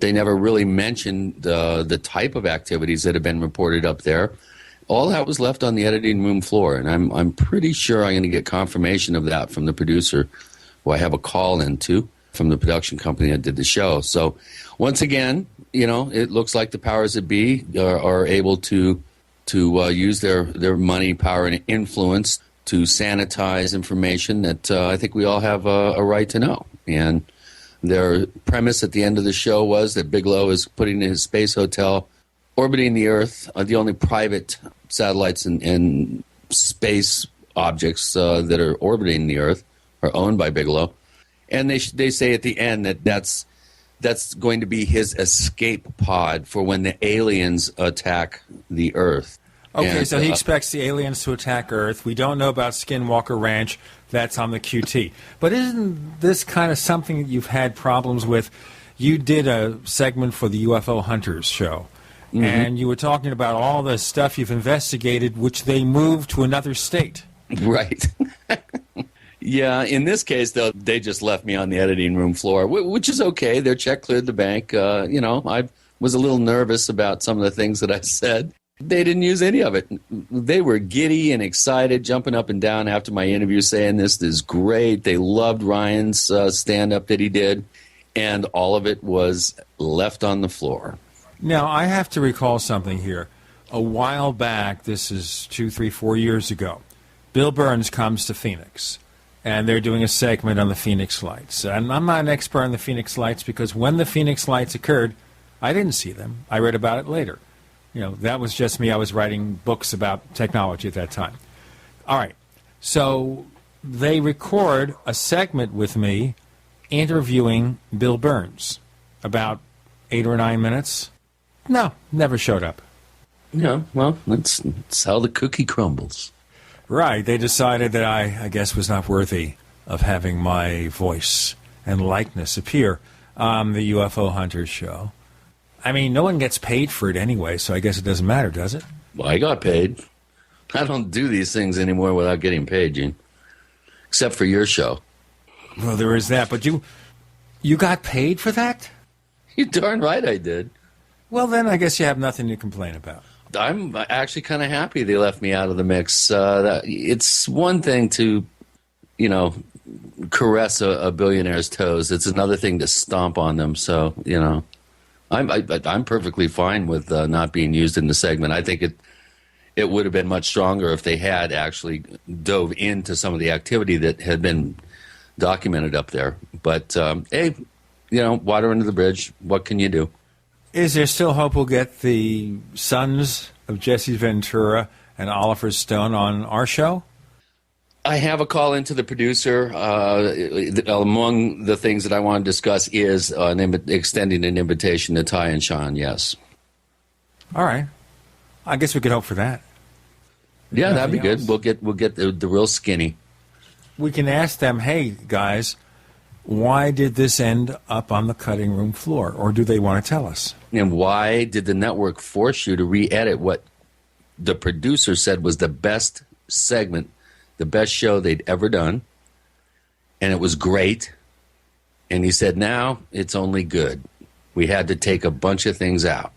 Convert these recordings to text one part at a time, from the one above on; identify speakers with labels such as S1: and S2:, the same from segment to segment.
S1: They never really mentioned the type of activities that have been reported up there. All that was left on the editing room floor, and I'm pretty sure I'm going to get confirmation of that from the producer, who I have a call into from the production company that did the show. So once again, it looks like the powers that be are able to use their money, power, and influence to sanitize information that I think we all have a right to know. And their premise at the end of the show was that Bigelow is putting his space hotel orbiting the Earth, the only private satellites and space objects that are orbiting the Earth are owned by Bigelow. And they say at the end that's going to be his escape pod for when the aliens attack the Earth.
S2: Okay,
S1: and,
S2: so he expects the aliens to attack Earth. We don't know about Skinwalker Ranch. That's on the QT. But isn't this kind of something that you've had problems with? You did a segment for the UFO Hunters show, and you were talking about all the stuff you've investigated, which they moved to another state.
S1: Right. Yeah, in this case, though, they just left me on the editing room floor, which is okay. Their check cleared the bank. I was a little nervous about some of the things that I said. They didn't use any of it. They were giddy and excited, jumping up and down after my interview, saying this is great. They loved Ryan's stand-up that he did, and all of it was left on the floor.
S2: Now, I have to recall something here. A while back, this is 2, 3, 4 years ago, Bill Burns comes to Phoenix, and they're doing a segment on the Phoenix Lights. And I'm not an expert on the Phoenix Lights because when the Phoenix Lights occurred, I didn't see them. I read about it later. That was just me. I was writing books about technology at that time. All right. So they record a segment with me interviewing Bill Burns. About 8 or 9 minutes. No, never showed up.
S1: Yeah, well, that's how the cookie crumbles.
S2: Right. They decided that I guess, was not worthy of having my voice and likeness appear on the UFO Hunters show. I mean, no one gets paid for it anyway, so I guess it doesn't matter, does it?
S1: Well, I got paid. I don't do these things anymore without getting paid, Gene. Except for your show.
S2: Well, there is that. But you got paid for that?
S1: You're darn right I did.
S2: Well, then I guess you have nothing to complain about.
S1: I'm actually kind of happy they left me out of the mix. It's one thing to, caress a billionaire's toes. It's another thing to stomp on them. So, I'm perfectly fine with not being used in the segment. I think it would have been much stronger if they had actually dove into some of the activity that had been documented up there. But, hey, water under the bridge. What can you do?
S2: Is there still hope we'll get the sons of Jesse Ventura and Oliver Stone on our show?
S1: I have a call into the producer. Among the things that I want to discuss is extending an invitation to Ty and Sean, yes.
S2: All right. I guess we could hope for that.
S1: Yeah, that'd be good. We'll get the real skinny.
S2: We can ask them, hey, guys, why did this end up on the cutting room floor? Or do they want to tell us?
S1: And why did the network force you to re-edit what the producer said was the best segment, the best show they'd ever done? And it was great. And he said, now it's only good. We had to take a bunch of things out.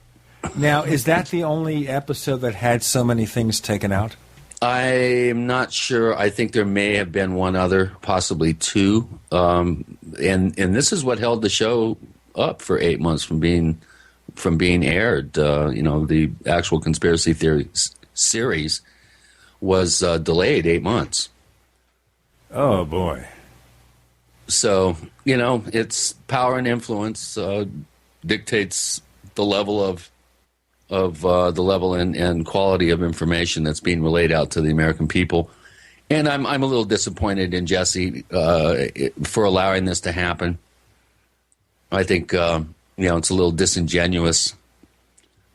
S2: Now, is that the only episode that had so many things taken out?
S1: I'm not sure. I think there may have been one other, possibly two. And this is what held the show up for 8 months from being aired. The actual conspiracy theory series was delayed 8 months.
S2: Oh, boy.
S1: So, it's power and influence dictates the level of the level and quality of information that's being relayed out to the American people. And I'm a little disappointed in Jesse for allowing this to happen. I think, it's a little disingenuous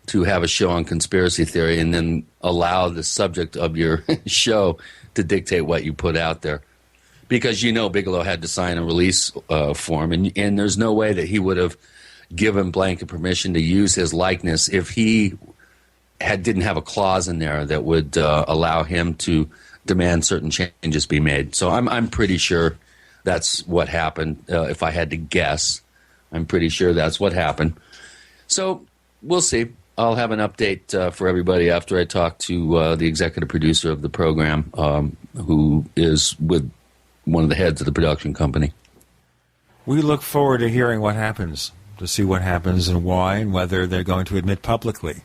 S1: to have a show on conspiracy theory and then allow the subject of your show to dictate what you put out there. Because Bigelow had to sign a release form, and there's no way that he would have given blanket permission to use his likeness if he didn't have a clause in there that would allow him to demand certain changes be made. So I'm pretty sure that's what happened, if I had to guess. I'm pretty sure that's what happened. So we'll see. I'll have an update for everybody after I talk to the executive producer of the program, who is with one of the heads of the production company.
S2: We look forward to hearing what happens, to see what happens and why, and whether they're going to admit publicly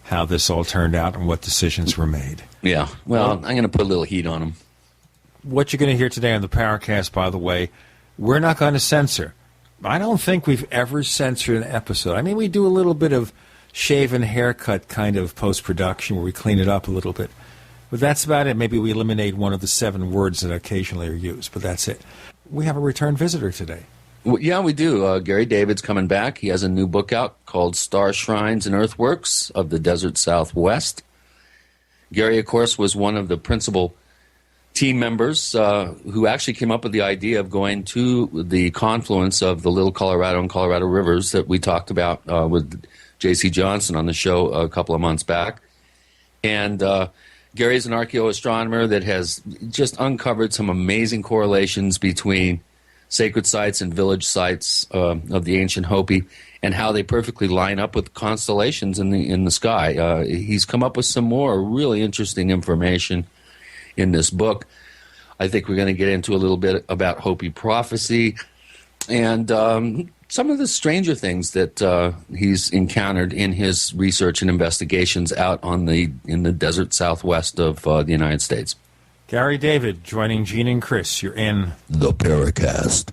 S2: how this all turned out and what decisions were made.
S1: Yeah, well, I'm going to put a little heat on them.
S2: What you're going to hear today on the Paracast, by the way, we're not going to censor. I don't think we've ever censored an episode. I mean, we do a little bit of shave and haircut kind of post-production where we clean it up a little bit. But that's about it. Maybe we eliminate one of the 7 words that occasionally are used, but that's it. We have a return visitor today.
S1: Well, yeah, we do. Gary David's coming back. He has a new book out called Star Shrines and Earthworks of the Desert Southwest. Gary, of course, was one of the principal team members who actually came up with the idea of going to the confluence of the Little Colorado and Colorado rivers that we talked about with J.C. Johnson on the show a couple of months back. And Gary's an archaeoastronomer that has just uncovered some amazing correlations between sacred sites and village sites of the ancient Hopi and how they perfectly line up with constellations in the sky. He's come up with some more really interesting information in this book. I think we're going to get into a little bit about Hopi prophecy and some of the stranger things that he's encountered in his research and investigations out in the desert southwest of the United States.
S2: Gary David joining Gene and Chris. You're in
S1: the Paracast.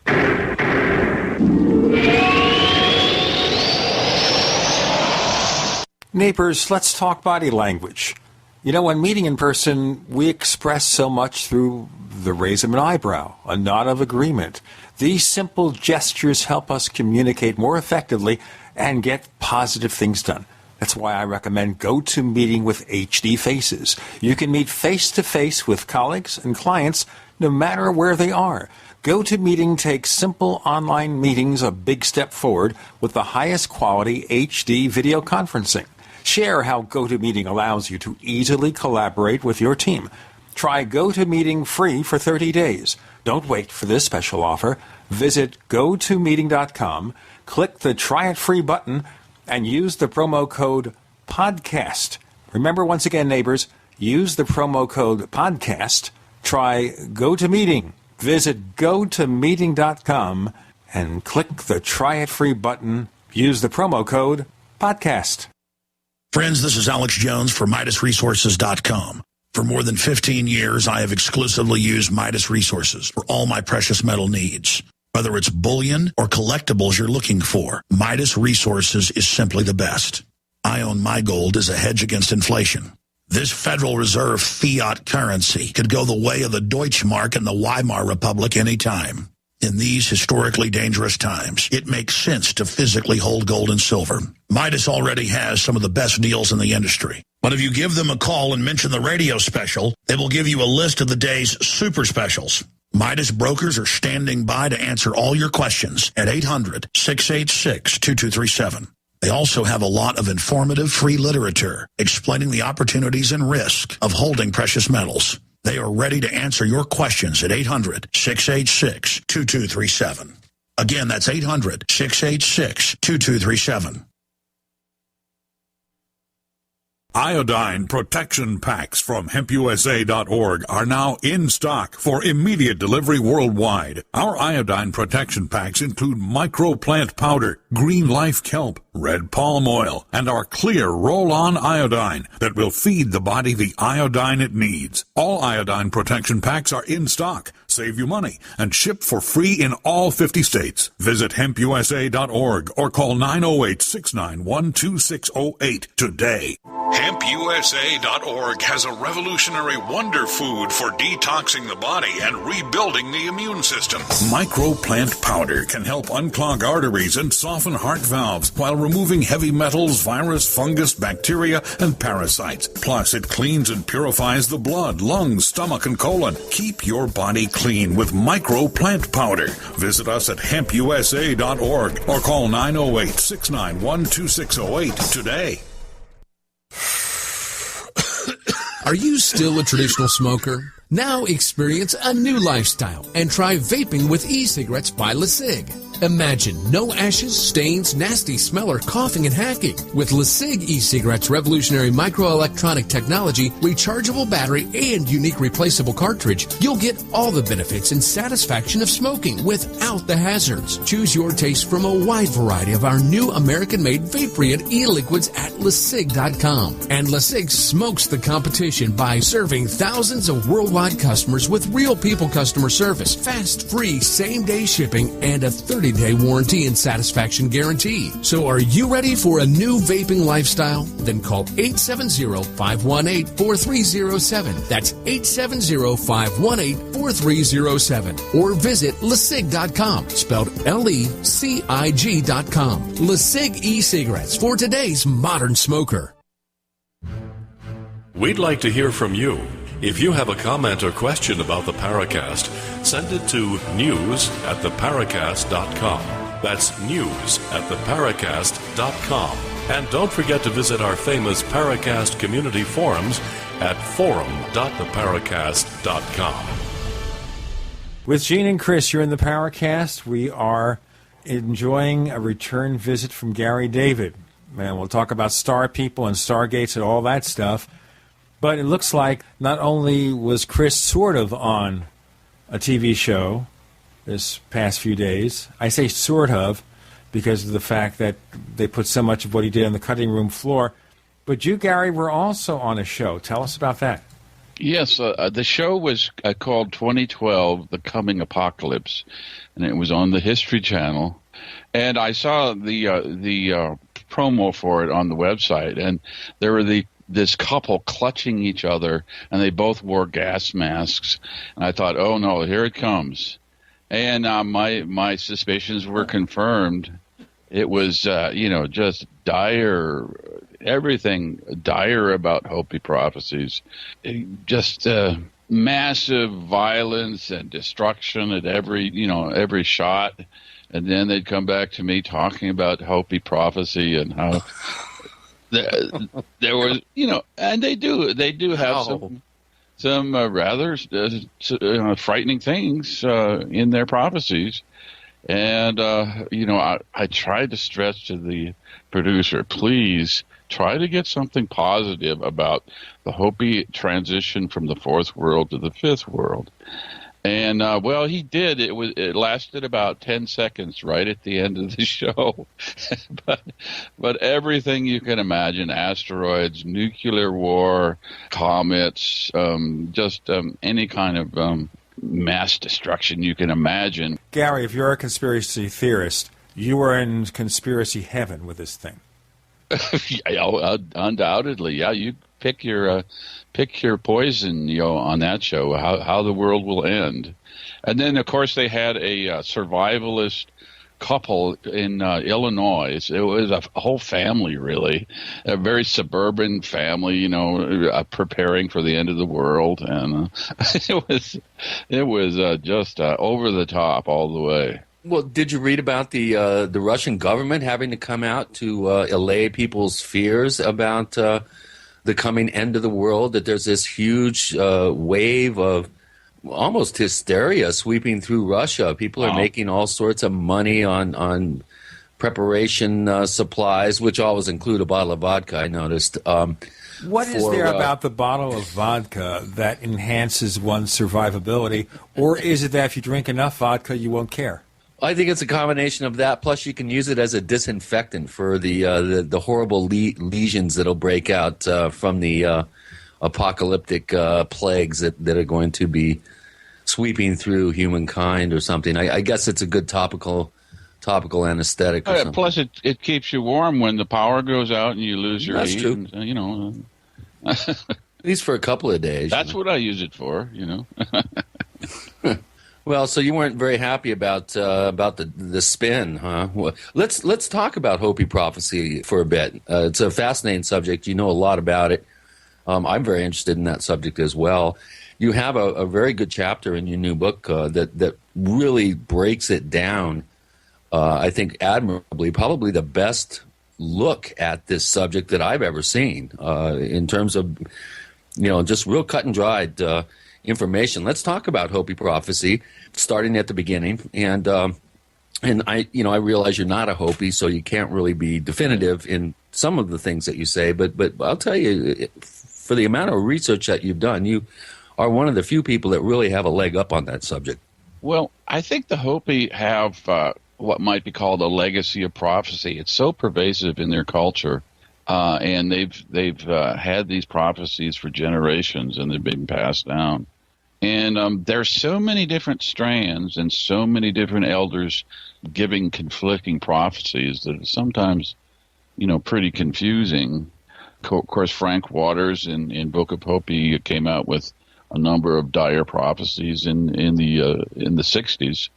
S2: Neighbors, let's talk body language. You know, when meeting in person, we express so much through the raise of an eyebrow, a nod of agreement. These simple gestures help us communicate more effectively and get positive things done. That's why I recommend GoToMeeting with HD Faces. You can meet face-to-face with colleagues and clients no matter where they are. GoToMeeting takes simple online meetings a big step forward with the highest quality HD video conferencing. Share how GoToMeeting allows you to easily collaborate with your team. Try GoToMeeting free for 30 days. Don't wait for this special offer. Visit GoToMeeting.com, click the Try It Free button, and use the promo code PODCAST. Remember, once again, neighbors, use the promo code PODCAST. Try GoToMeeting. Visit GoToMeeting.com and click the Try It Free button. Use the promo code PODCAST.
S3: Friends, this is Alex Jones for MidasResources.com. For more than 15 years, I have exclusively used Midas Resources for all my precious metal needs. Whether it's bullion or collectibles you're looking for, Midas Resources is simply the best. I own my gold as a hedge against inflation. This Federal Reserve fiat currency could go the way of the Deutschmark and the Weimar Republic anytime. In these historically dangerous times, it makes sense to physically hold gold and silver. Midas already has some of the best deals in the industry. But if you give them a call and mention the radio special, they will give you a list of the day's super specials. Midas brokers are standing by to answer all your questions at 800-686-2237. They also have a lot of informative free literature explaining the opportunities and risk of holding precious metals. They are ready to answer your questions at 800-686-2237. Again, that's 800-686-2237.
S4: Iodine protection packs from hempusa.org are now in stock for immediate delivery worldwide. Our iodine protection packs include microplant powder, green life kelp, red palm oil, and our clear roll-on iodine that will feed the body the iodine it needs. All iodine protection packs are in stock, save you money, and ship for free in all 50 states. Visit hempusa.org or call 908-691-2608 today. HempUSA.org has a revolutionary wonder food for detoxing the body and rebuilding the immune system. Microplant powder can help unclog arteries and soften heart valves while removing heavy metals, virus, fungus, bacteria, and parasites. Plus, it cleans and purifies the blood, lungs, stomach, and colon. Keep your body clean with microplant powder. Visit us at HempUSA.org or call 908-691-2608 today.
S5: Are you still a traditional smoker? Now experience a new lifestyle and try vaping with e-cigarettes by LeSig. Imagine no ashes, stains, nasty smell, or coughing and hacking. With LeSig e-cigarettes' revolutionary microelectronic technology, rechargeable battery, and unique replaceable cartridge, you'll get all the benefits and satisfaction of smoking without the hazards. Choose your taste from a wide variety of our new American-made vape-free e-liquids at LeSig.com. And LeSig smokes the competition by serving thousands of worldwide customers with real people customer service, fast, free, same-day shipping, and a 30-day warranty and satisfaction guarantee. So are you ready for a new vaping lifestyle? Then call 870-518-4307. That's 870-518-4307. Or visit LeSig.com, spelled LECIG.com. LeSig e-cigarettes for today's modern smoker.
S6: We'd like to hear from you. If you have a comment or question about the Paracast, send it to news@theparacast.com. That's news@theparacast.com. And don't forget to visit our famous Paracast community forums at forum.theparacast.com.
S2: With Gene and Chris, you're in the Paracast. We are enjoying a return visit from Gary David. And we'll talk about star people and stargates and all that stuff. But it looks like not only was Chris sort of on a TV show this past few days, I say sort of because of the fact that they put so much of what he did on the cutting room floor, but you, Gary, were also on a show. Tell us about that.
S7: Yes, the show was called 2012, The Coming Apocalypse, and it was on the History Channel. And I saw the promo for it on the website, and there were this couple clutching each other, and they both wore gas masks. And I thought, oh no, here it comes. And my suspicions were confirmed. It was, just dire, everything dire about Hopi prophecies. Just massive violence and destruction at every shot. And then they'd come back to me talking about Hopi prophecy and how there was, and they do have some rather frightening things in their prophecies. And, I tried to stress to the producer, please try to get something positive about the Hopi transition from the fourth world to the fifth world. And, he did. It lasted about 10 seconds right at the end of the show. but everything you can imagine, asteroids, nuclear war, comets, any kind of mass destruction you can imagine.
S2: Gary, if you're a conspiracy theorist, you are in conspiracy heaven with this thing.
S7: Undoubtedly, yeah. You pick your poison, on that show. How the world will end, and then of course they had a survivalist couple in Illinois. It was a whole family, really, a very suburban family, preparing for the end of the world, and it was just over the top all the way.
S1: Well, did you read about the Russian government having to come out to allay people's fears about the coming end of the world, that there's this huge wave of almost hysteria sweeping through Russia? People are making all sorts of money on preparation supplies, which always include a bottle of vodka, I noticed.
S2: What is there about the bottle of vodka that enhances one's survivability? Or is it that if you drink enough vodka, you won't care?
S1: I think it's a combination of that. Plus, you can use it as a disinfectant for the horrible lesions that'll break out from the apocalyptic plagues that are going to be sweeping through humankind or something. I guess it's a good topical anesthetic. Or something.
S7: Plus, it keeps you warm when the power goes out and you lose your heat.
S1: That's true. At least for a couple of days.
S7: That's what I use it for.
S1: Well, so you weren't very happy about the spin, huh? Well, let's talk about Hopi prophecy for a bit. It's a fascinating subject. You know a lot about it. I'm very interested in that subject as well. You have a very good chapter in your new book that really breaks it down, I think, admirably. Probably the best look at this subject that I've ever seen in terms of, just real cut and dried. information. Let's talk about Hopi prophecy, starting at the beginning. And I realize you're not a Hopi, so you can't really be definitive in some of the things that you say. But I'll tell you, for the amount of research that you've done, you are one of the few people that really have a leg up on that subject.
S7: Well, I think the Hopi have what might be called a legacy of prophecy. It's so pervasive in their culture, and they've had these prophecies for generations, and they've been passed down. And there's so many different strands and so many different elders giving conflicting prophecies that it's sometimes, pretty confusing. Of course, Frank Waters in Book of Hopi came out with a number of dire prophecies in the 60s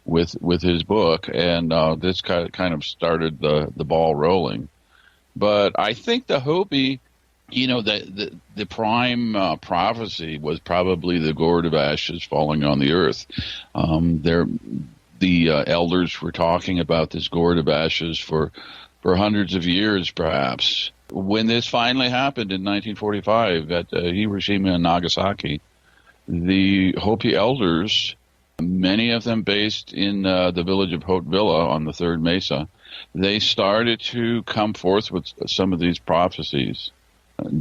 S7: with his book, and this kind of started the ball rolling. But I think the Hopi, the prime prophecy was probably the gourd of ashes falling on the earth. The elders were talking about this gourd of ashes for hundreds of years, perhaps. When this finally happened in 1945 at Hiroshima and Nagasaki, the Hopi elders, many of them based in the village of Haute-Villa on the Third Mesa, they started to come forth with some of these prophecies.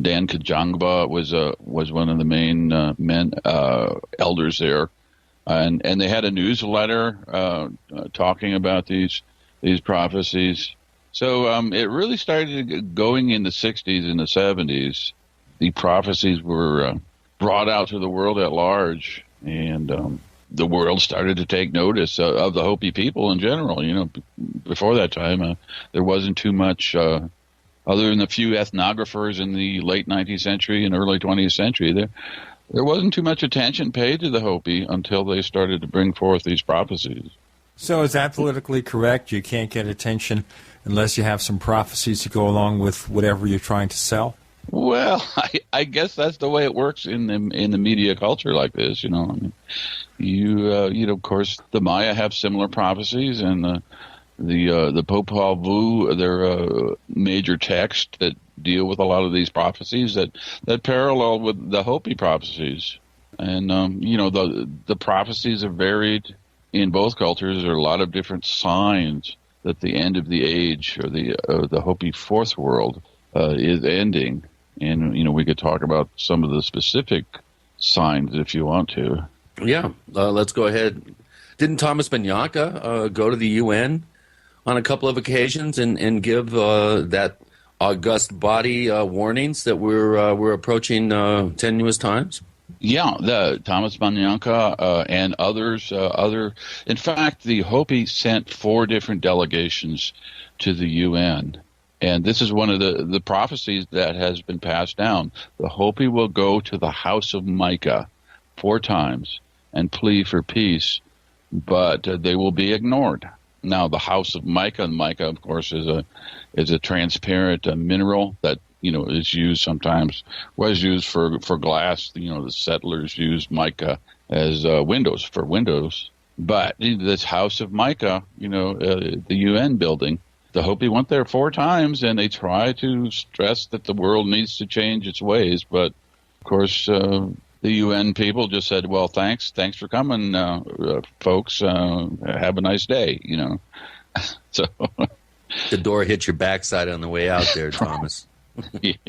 S7: Dan Kajangba was one of the main elders there, and they had a newsletter talking about these prophecies. So it really started going in the 60s and the 70s. The prophecies were brought out to the world at large, and the world started to take notice of the Hopi people in general. Before that time, there wasn't too much, other than a few ethnographers in the late 19th century and early 20th century, there wasn't too much attention paid to the Hopi until they started to bring forth these prophecies.
S2: So is that politically correct? You can't get attention unless you have some prophecies to go along with whatever you're trying to sell?
S7: Well, I guess that's the way it works in the media culture like this. Of course, the Maya have similar prophecies, and the Popol Vuh, they're major texts that deal with a lot of these prophecies that parallel with the Hopi prophecies. And the prophecies are varied in both cultures. There are a lot of different signs that the end of the age, or the Hopi fourth world, is ending. And, we could talk about some of the specific signs if you want to.
S1: Yeah, let's go ahead. Didn't Thomas Banyaka go to the UN on a couple of occasions and give that august body warnings that we're approaching tenuous times?
S7: Yeah, the Thomas Banyaka and others. In fact, the Hopi sent 4 different delegations to the UN. And this is one of the prophecies that has been passed down. The Hopi will go to the House of Micah 4 times and plead for peace, but they will be ignored. Now, the House of Micah, and mica, of course, is a transparent mineral that is used sometimes, was used for glass. The settlers used mica as windows. But this House of Micah, the UN building, the Hopi went there 4 times, and they try to stress that the world needs to change its ways. But, of course, the UN people just said, well, thanks for coming, folks. Have a nice day, So
S1: the door hit your backside on the way out there, Thomas.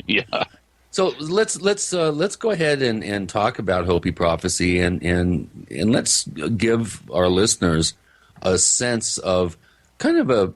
S7: Yeah.
S1: So let's go ahead and talk about Hopi prophecy, and let's give our listeners a sense of kind of a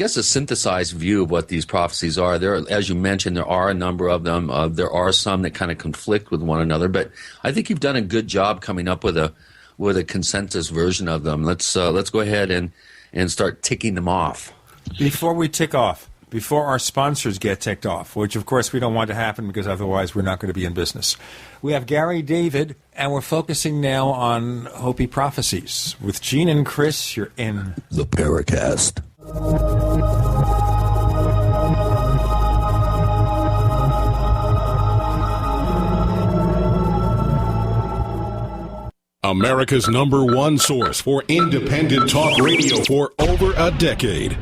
S1: synthesized view of what these prophecies are. There, as you mentioned, there are a number of them. There are some that kind of conflict with one another, but I think you've done a good job coming up with a consensus version of them. Let's go ahead and start ticking them off.
S2: Before we tick off, before our sponsors get ticked off, which of course we don't want to happen because otherwise we're not going to be in business, we have Gary David, and we're focusing now on Hopi prophecies. With Gene and Chris, you're in
S1: the Paracast.
S6: America's #1 source for independent talk radio for over a decade.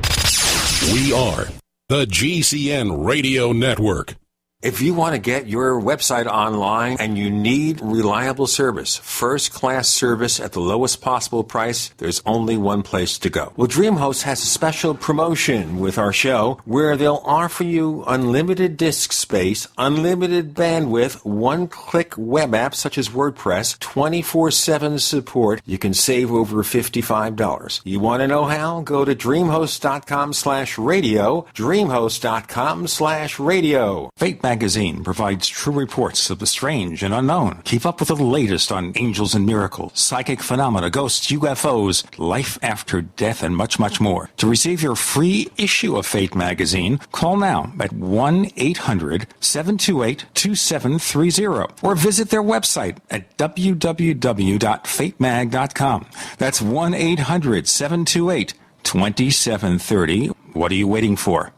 S6: We are the GCN Radio Network.
S8: If you want to get your website online and you need reliable service, first-class service at the lowest possible price, there's only one place to go. Well, DreamHost has a special promotion with our show where they'll offer you unlimited disk space, unlimited bandwidth, one-click web apps such as WordPress, 24/7 support. You can save over $55. You want to know how? Go to dreamhost.com/radio, dreamhost.com/radio. Fate Magazine provides true reports of the strange and unknown. Keep up with the latest on angels and miracles, psychic phenomena, ghosts, UFOs, life after death, and much, much more. To receive your free issue of Fate Magazine, call now at 1-800-728-2730 or visit their website at www.fatemag.com. That's 1-800-728-2730. What are you waiting for?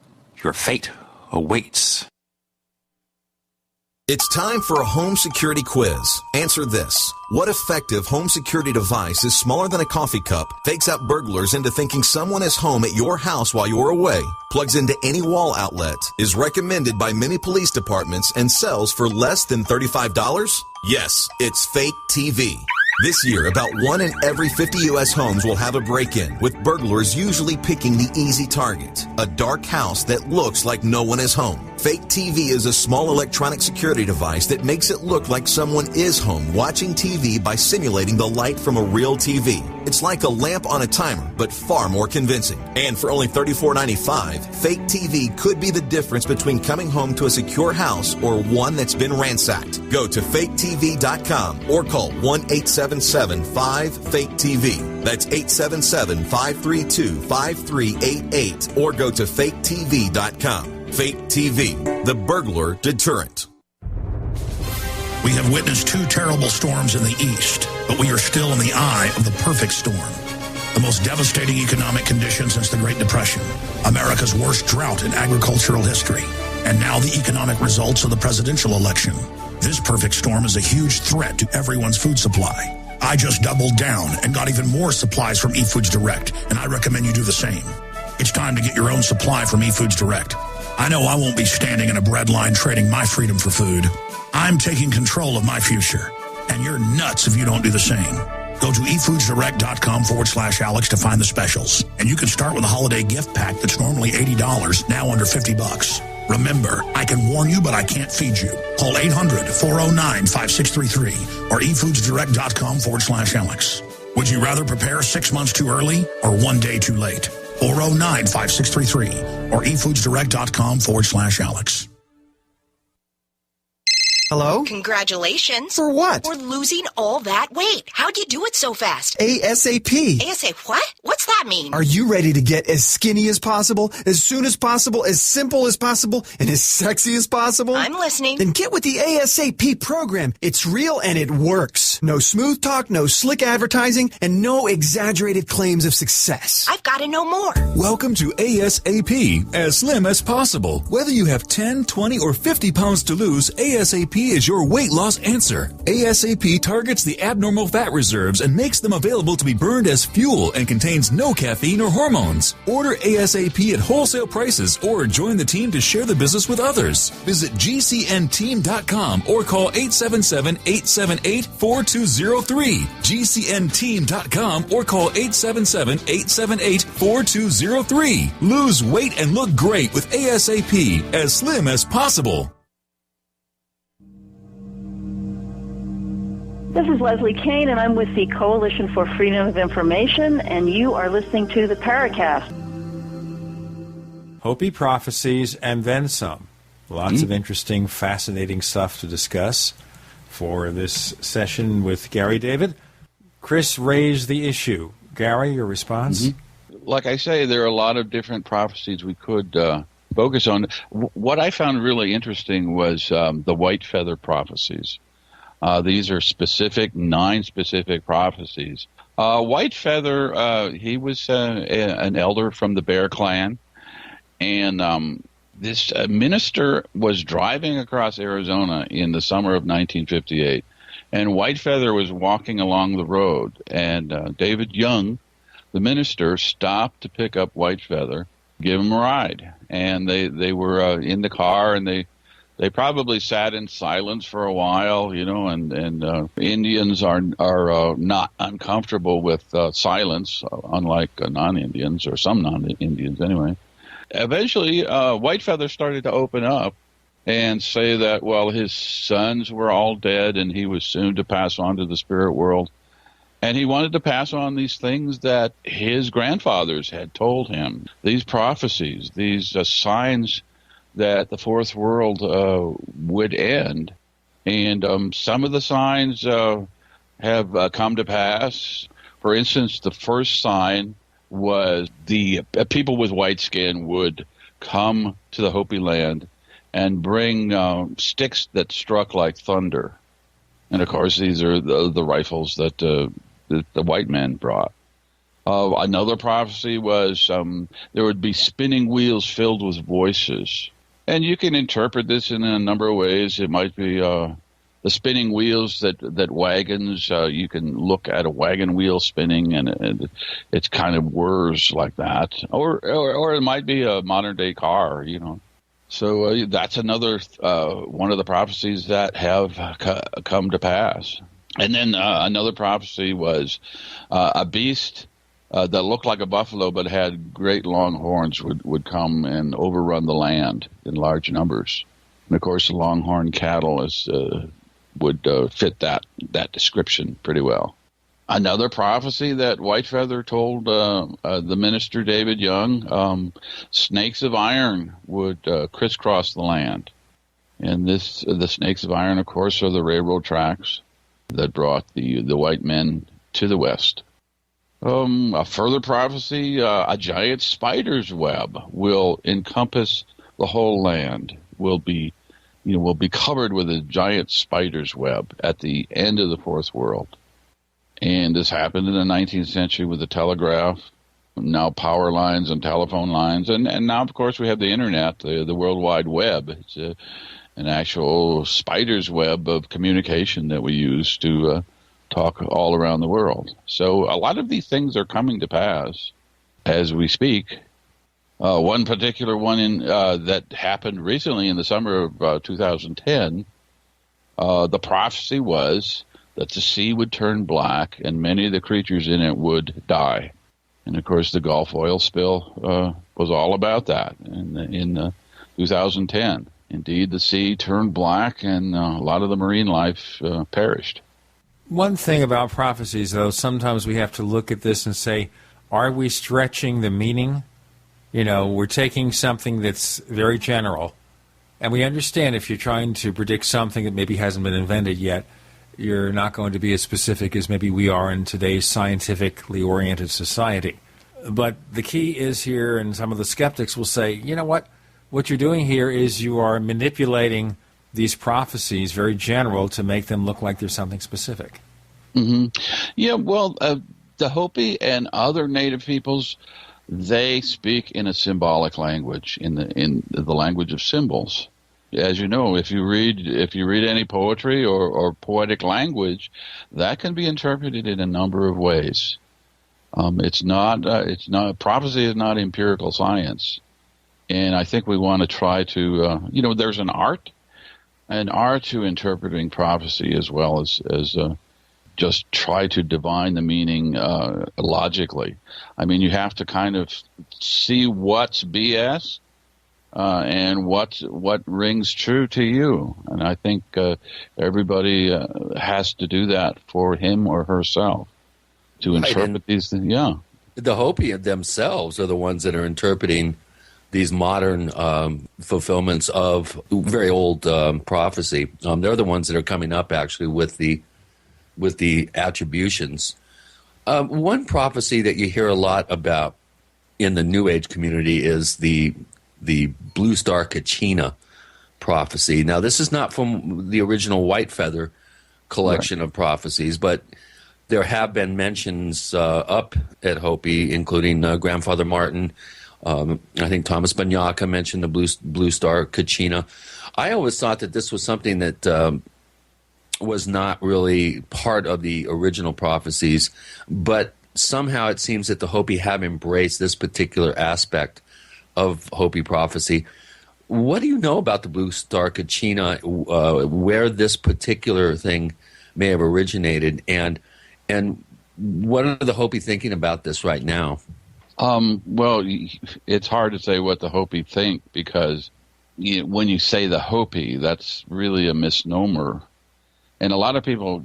S8: Your fate awaits.
S9: It's time for a home security quiz. Answer this. What effective home security device is smaller than a coffee cup, fakes out burglars into thinking someone is home at your house while you're away, plugs into any wall outlet, is recommended by many police departments, and sells for less than $35? Yes, it's Fake TV. This year, about 1 in every 50 U.S. homes will have a break-in, with burglars usually picking the easy target, a dark house that looks like no one is home. Fake TV is a small electronic security device that makes it look like someone is home watching TV by simulating the light from a real TV. It's like a lamp on a timer, but far more convincing. And for only $34.95, Fake TV could be the difference between coming home to a secure house or one that's been ransacked. Go to faketv.com or call 1-877-5-FAKE-TV. That's 877-532-5388 or go to faketv.com. Fake TV, the burglar deterrent.
S3: We have witnessed 2 terrible storms in the east, but we are still in the eye of the perfect storm. The most devastating economic condition since the Great Depression, America's worst drought in agricultural history, and now the economic results of the presidential election. This perfect storm is a huge threat to everyone's food supply. I just doubled down and got even more supplies from eFoods Direct, and I recommend you do the same. It's time to get your own supply from eFoods Direct. I know I won't be standing in a bread line trading my freedom for food. I'm taking control of my future, and you're nuts if you don't do the same. Go to efoodsdirect.com/Alex to find the specials, and you can start with a holiday gift pack that's normally $80, now under $50. Remember, I can warn you, but I can't feed you. Call 800-409-5633 or efoodsdirect.com/Alex. Would you rather prepare 6 months too early or 1 day too late? 409-5633 or efoodsdirect.com/Alex.
S10: Hello?
S11: Congratulations.
S10: For what?
S11: For losing all that weight. How'd you do it so fast?
S10: ASAP.
S11: ASAP what? What's that mean?
S10: Are you ready to get as skinny as possible, as soon as possible, as simple as possible, and as sexy as possible?
S11: I'm listening.
S10: Then get with the ASAP program. It's real and it works. No smooth talk, no slick advertising, and no exaggerated claims of success.
S11: I've got to know more.
S12: Welcome to ASAP, as slim as possible. Whether you have 10, 20, or 50 pounds to lose, ASAP is your weight loss answer. ASAP targets the abnormal fat reserves and makes them available to be burned as fuel and contains no caffeine or hormones. Order ASAP at wholesale prices or join the team to share the business with others. Visit GCNteam.com or call 877-878-4203. GCNteam.com or call 877-878-4203. Lose weight and look great with ASAP, as slim as possible.
S13: This is Leslie Kane, and I'm with the Coalition for Freedom of Information, and you are listening to the Paracast.
S2: Hopi prophecies and then some. Lots of interesting, fascinating stuff to discuss for this session with Gary David. Chris raised the issue. Gary, your response?
S7: Like I say, there are a lot of different prophecies we could focus on. What I found really interesting was the white feather prophecies. These are specific, 9 specific prophecies. White Feather, he was an elder from the Bear Clan, and this minister was driving across Arizona in the summer of 1958, and White Feather was walking along the road, and David Young, the minister, stopped to pick up White Feather, give him a ride, and they were in the car, and they They probably sat in silence for a while, and Indians are not uncomfortable with silence, unlike non-Indians, or some non-Indians anyway. Eventually, Whitefeather started to open up and say that, well, his sons were all dead and he was soon to pass on to the spirit world. And he wanted to pass on these things that his grandfathers had told him, these prophecies, these signs that the fourth world would end. And some of the signs have come to pass. For instance, the first sign was the people with white skin would come to the Hopi land and bring sticks that struck like thunder. And, of course, these are the rifles that the white men brought. Another prophecy was there would be spinning wheels filled with voices. And you can interpret this in a number of ways. It might be the spinning wheels that wagons, you can look at a wagon wheel spinning and it's kind of whirs like that. Or it might be a modern-day car, So that's another one of the prophecies that have come to pass. And then another prophecy was a beast that looked like a buffalo but had great long horns would come and overrun the land in large numbers. And, of course, the longhorn cattle would fit that description pretty well. Another prophecy that Whitefeather told the minister David Young, snakes of iron would crisscross the land. And the snakes of iron, of course, are the railroad tracks that brought the white men to the west. A further prophecy, a giant spider's web will encompass the whole land, will be covered with a giant spider's web at the end of the fourth world. And this happened in the 19th century with the telegraph, now power lines and telephone lines. And now, of course, we have the Internet, the World Wide Web. It's an actual spider's web of communication that we use to talk all around the world. So a lot of these things are coming to pass as we speak. One particular one that happened recently in the summer of 2010, the prophecy was that the sea would turn black and many of the creatures in it would die. And, of course, the Gulf oil spill was all about that in 2010. Indeed, the sea turned black and a lot of the marine life perished.
S2: One thing about prophecies, though, sometimes we have to look at this and say, are we stretching the meaning? We're taking something that's very general, and we understand if you're trying to predict something that maybe hasn't been invented yet, you're not going to be as specific as maybe we are in today's scientifically oriented society. But the key is here, and some of the skeptics will say, you know what? What you're doing here is you are manipulating these prophecies, very general, to make them look like there's something specific.
S7: Mm-hmm. Yeah, well, the Hopi and other native peoples, they speak in a symbolic language, in the language of symbols. As you know, if you read any poetry or poetic language, that can be interpreted in a number of ways. It's not prophecy is not empirical science, and I think we want to try to there's an art to interpreting prophecy as well as just try to divine the meaning logically. I mean, you have to kind of see what's BS. And what rings true to you. And I think everybody has to do that for him or herself to interpret these things. Yeah.
S1: The Hopi themselves are the ones that are interpreting these modern fulfillments of very old prophecy. They're the ones that are coming up actually with the attributions. One prophecy that you hear a lot about in the New Age community is the Blue Star Kachina prophecy. Now, this is not from the original Whitefeather collection of prophecies, but there have been mentions up at Hopi, including Grandfather Martin. I think Thomas Banyaka mentioned the Blue Star Kachina. I always thought that this was something that was not really part of the original prophecies, but somehow it seems that the Hopi have embraced this particular aspect of Hopi prophecy. what do you know about the Blue Star Kachina, where this particular thing may have originated, and what are the Hopi thinking about this right now?
S7: Well, it's hard to say what the Hopi think because when you say the Hopi, that's really a misnomer. And a lot of people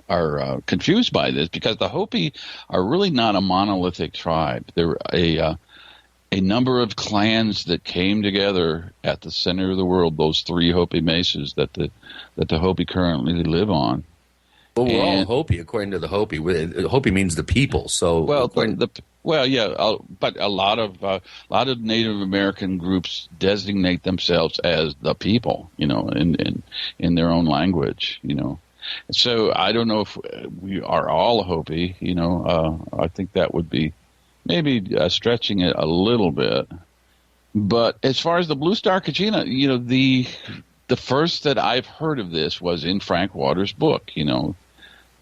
S7: are confused by this because the Hopi are really not a monolithic tribe. They're a number of clans that came together at the center of the world, those three Hopi mesas that the Hopi currently live on.
S1: Well, we're all Hopi, according to the Hopi. Hopi means the people. So,
S7: but a lot of Native American groups designate themselves as the people, in their own language, So I don't know if we are all Hopi, I think that would be maybe stretching it a little bit. But as far as the Blue Star Kachina, the first that I've heard of this was in Frank Waters' book,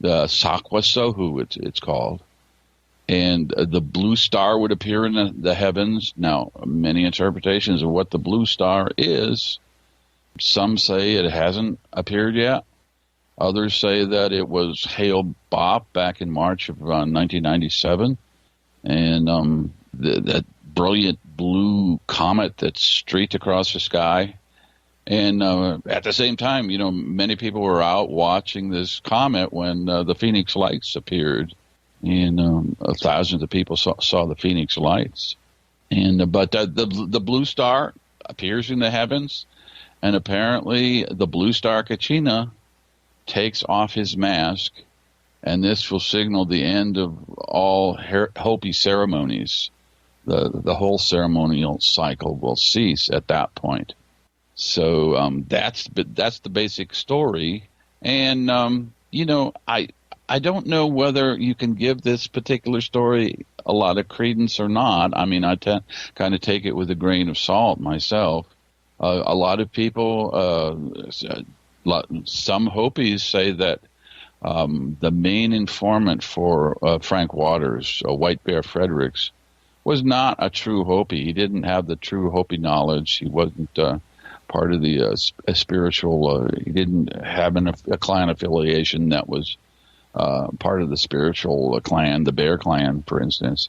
S7: the Sakwa Sohu, it's called. And the blue star would appear in the heavens. Now, many interpretations of what the blue star is. Some say it hasn't appeared yet. Others say that it was Hale Bopp back in March of 1997. And that brilliant blue comet that streaked across the sky. And at the same time, many people were out watching this comet when the Phoenix Lights appeared. And thousands of people saw the Phoenix Lights. But the blue star appears in the heavens, and apparently the Blue Star Kachina takes off his mask, and this will signal the end of all Hopi ceremonies. The whole ceremonial cycle will cease at that point. So that's the basic story, and I don't know whether you can give this particular story a lot of credence or not. I mean, I kind of take it with a grain of salt myself. A lot of people, some Hopis say that the main informant for Frank Waters, White Bear Fredericks, was not a true Hopi. He didn't have the true Hopi knowledge. He wasn't part of the spiritual. He didn't have a clan affiliation that was part of the spiritual clan, the Bear Clan, for instance.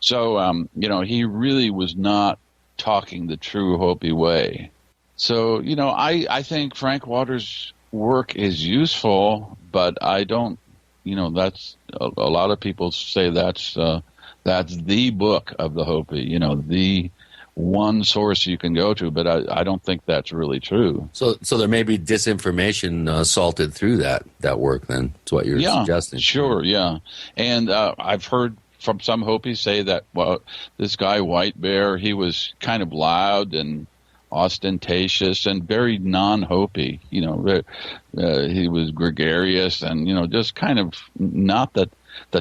S7: So, he really was not talking the true Hopi way. So, I think Frank Waters' work is useful, but I don't, that's a lot of people say that's the book of the Hopi, the one source you can go to, but I don't think that's really true.
S1: So there may be disinformation salted through that work then, is what you're suggesting.
S7: Sure, yeah. And I've heard from some Hopis say that, well, this guy White Bear, he was kind of loud and ostentatious and very non-Hopi. He was gregarious and, just kind of not the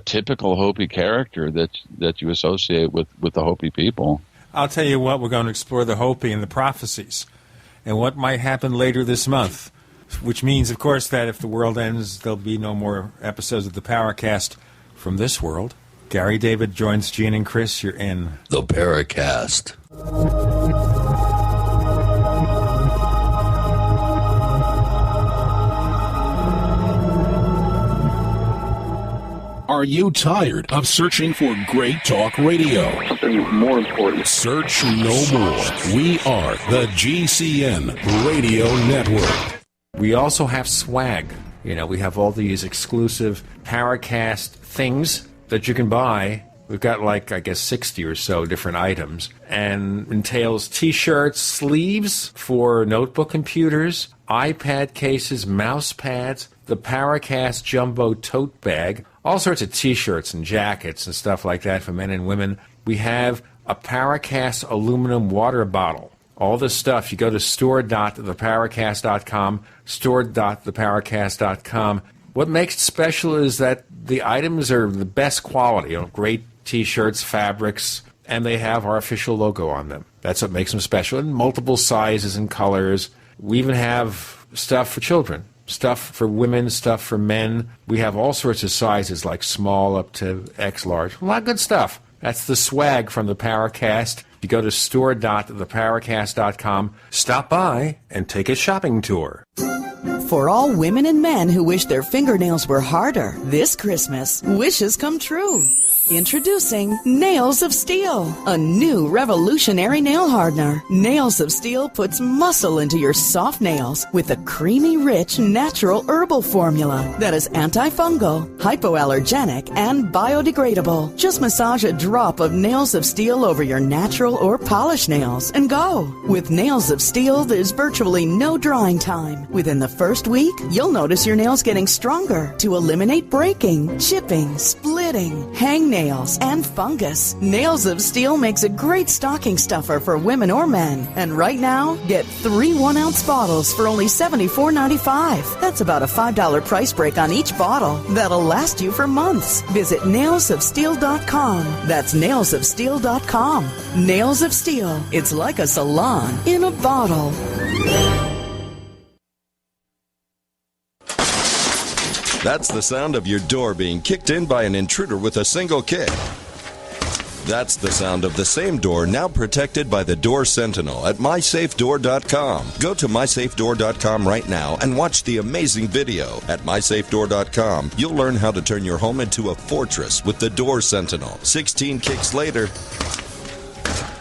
S7: typical Hopi character that you associate with the Hopi people.
S2: I'll tell you what, we're going to explore the Hopi and the prophecies and what might happen later this month, which means, of course, that if the world ends, there'll be no more episodes of the Paracast from this world. Gary David joins Gene and Chris. You're in
S1: the Paracast.
S14: Are you tired of searching for great talk radio?
S15: Something more important.
S14: Search no more. We are the GCN Radio Network.
S2: We also have swag. We have all these exclusive Paracast things that you can buy. We've got 60 or so different items, and entails T-shirts, sleeves for notebook computers, iPad cases, mouse pads, the Paracast Jumbo Tote Bag, all sorts of T-shirts and jackets and stuff like that for men and women. We have a Paracast aluminum water bottle. All this stuff, you go to store.theparacast.com, store.theparacast.com. What makes it special is that the items are the best quality, great T-shirts, fabrics, and they have our official logo on them. That's what makes them special, in multiple sizes and colors. We even have stuff for children, stuff for women, stuff for men. We have all sorts of sizes, like small up to X large. A lot of good stuff. That's the swag from the Paracast.
S8: You go to store.theparacast.com, stop by, and take a shopping tour.
S15: For all women and men who wish their fingernails were harder, this Christmas, wishes come true. Introducing Nails of Steel, a new revolutionary nail hardener. Nails of Steel puts muscle into your soft nails with a creamy, rich, natural herbal formula that is antifungal, hypoallergenic, and biodegradable. Just massage a drop of Nails of Steel over your natural or polished nails and go. With Nails of Steel, there's virtually no drying time. Within the first week, you'll notice your nails getting stronger to eliminate breaking, chipping, splitting, hangnails, and fungus. Nails of Steel makes a great stocking stuffer for women or men. And right now, get 3 1-ounce bottles for only $74.95. That's about a $5 price break on each bottle. That'll last you for months. Visit nailsofsteel.com. That's nailsofsteel.com. Nails of Steel. It's like a salon in a bottle.
S16: That's the sound of your door being kicked in by an intruder with a single kick. That's the sound of the same door now protected by the Door Sentinel at mysafedoor.com. Go to mysafedoor.com right now and watch the amazing video. At mysafedoor.com, you'll learn how to turn your home into a fortress with the Door Sentinel. 16 kicks later,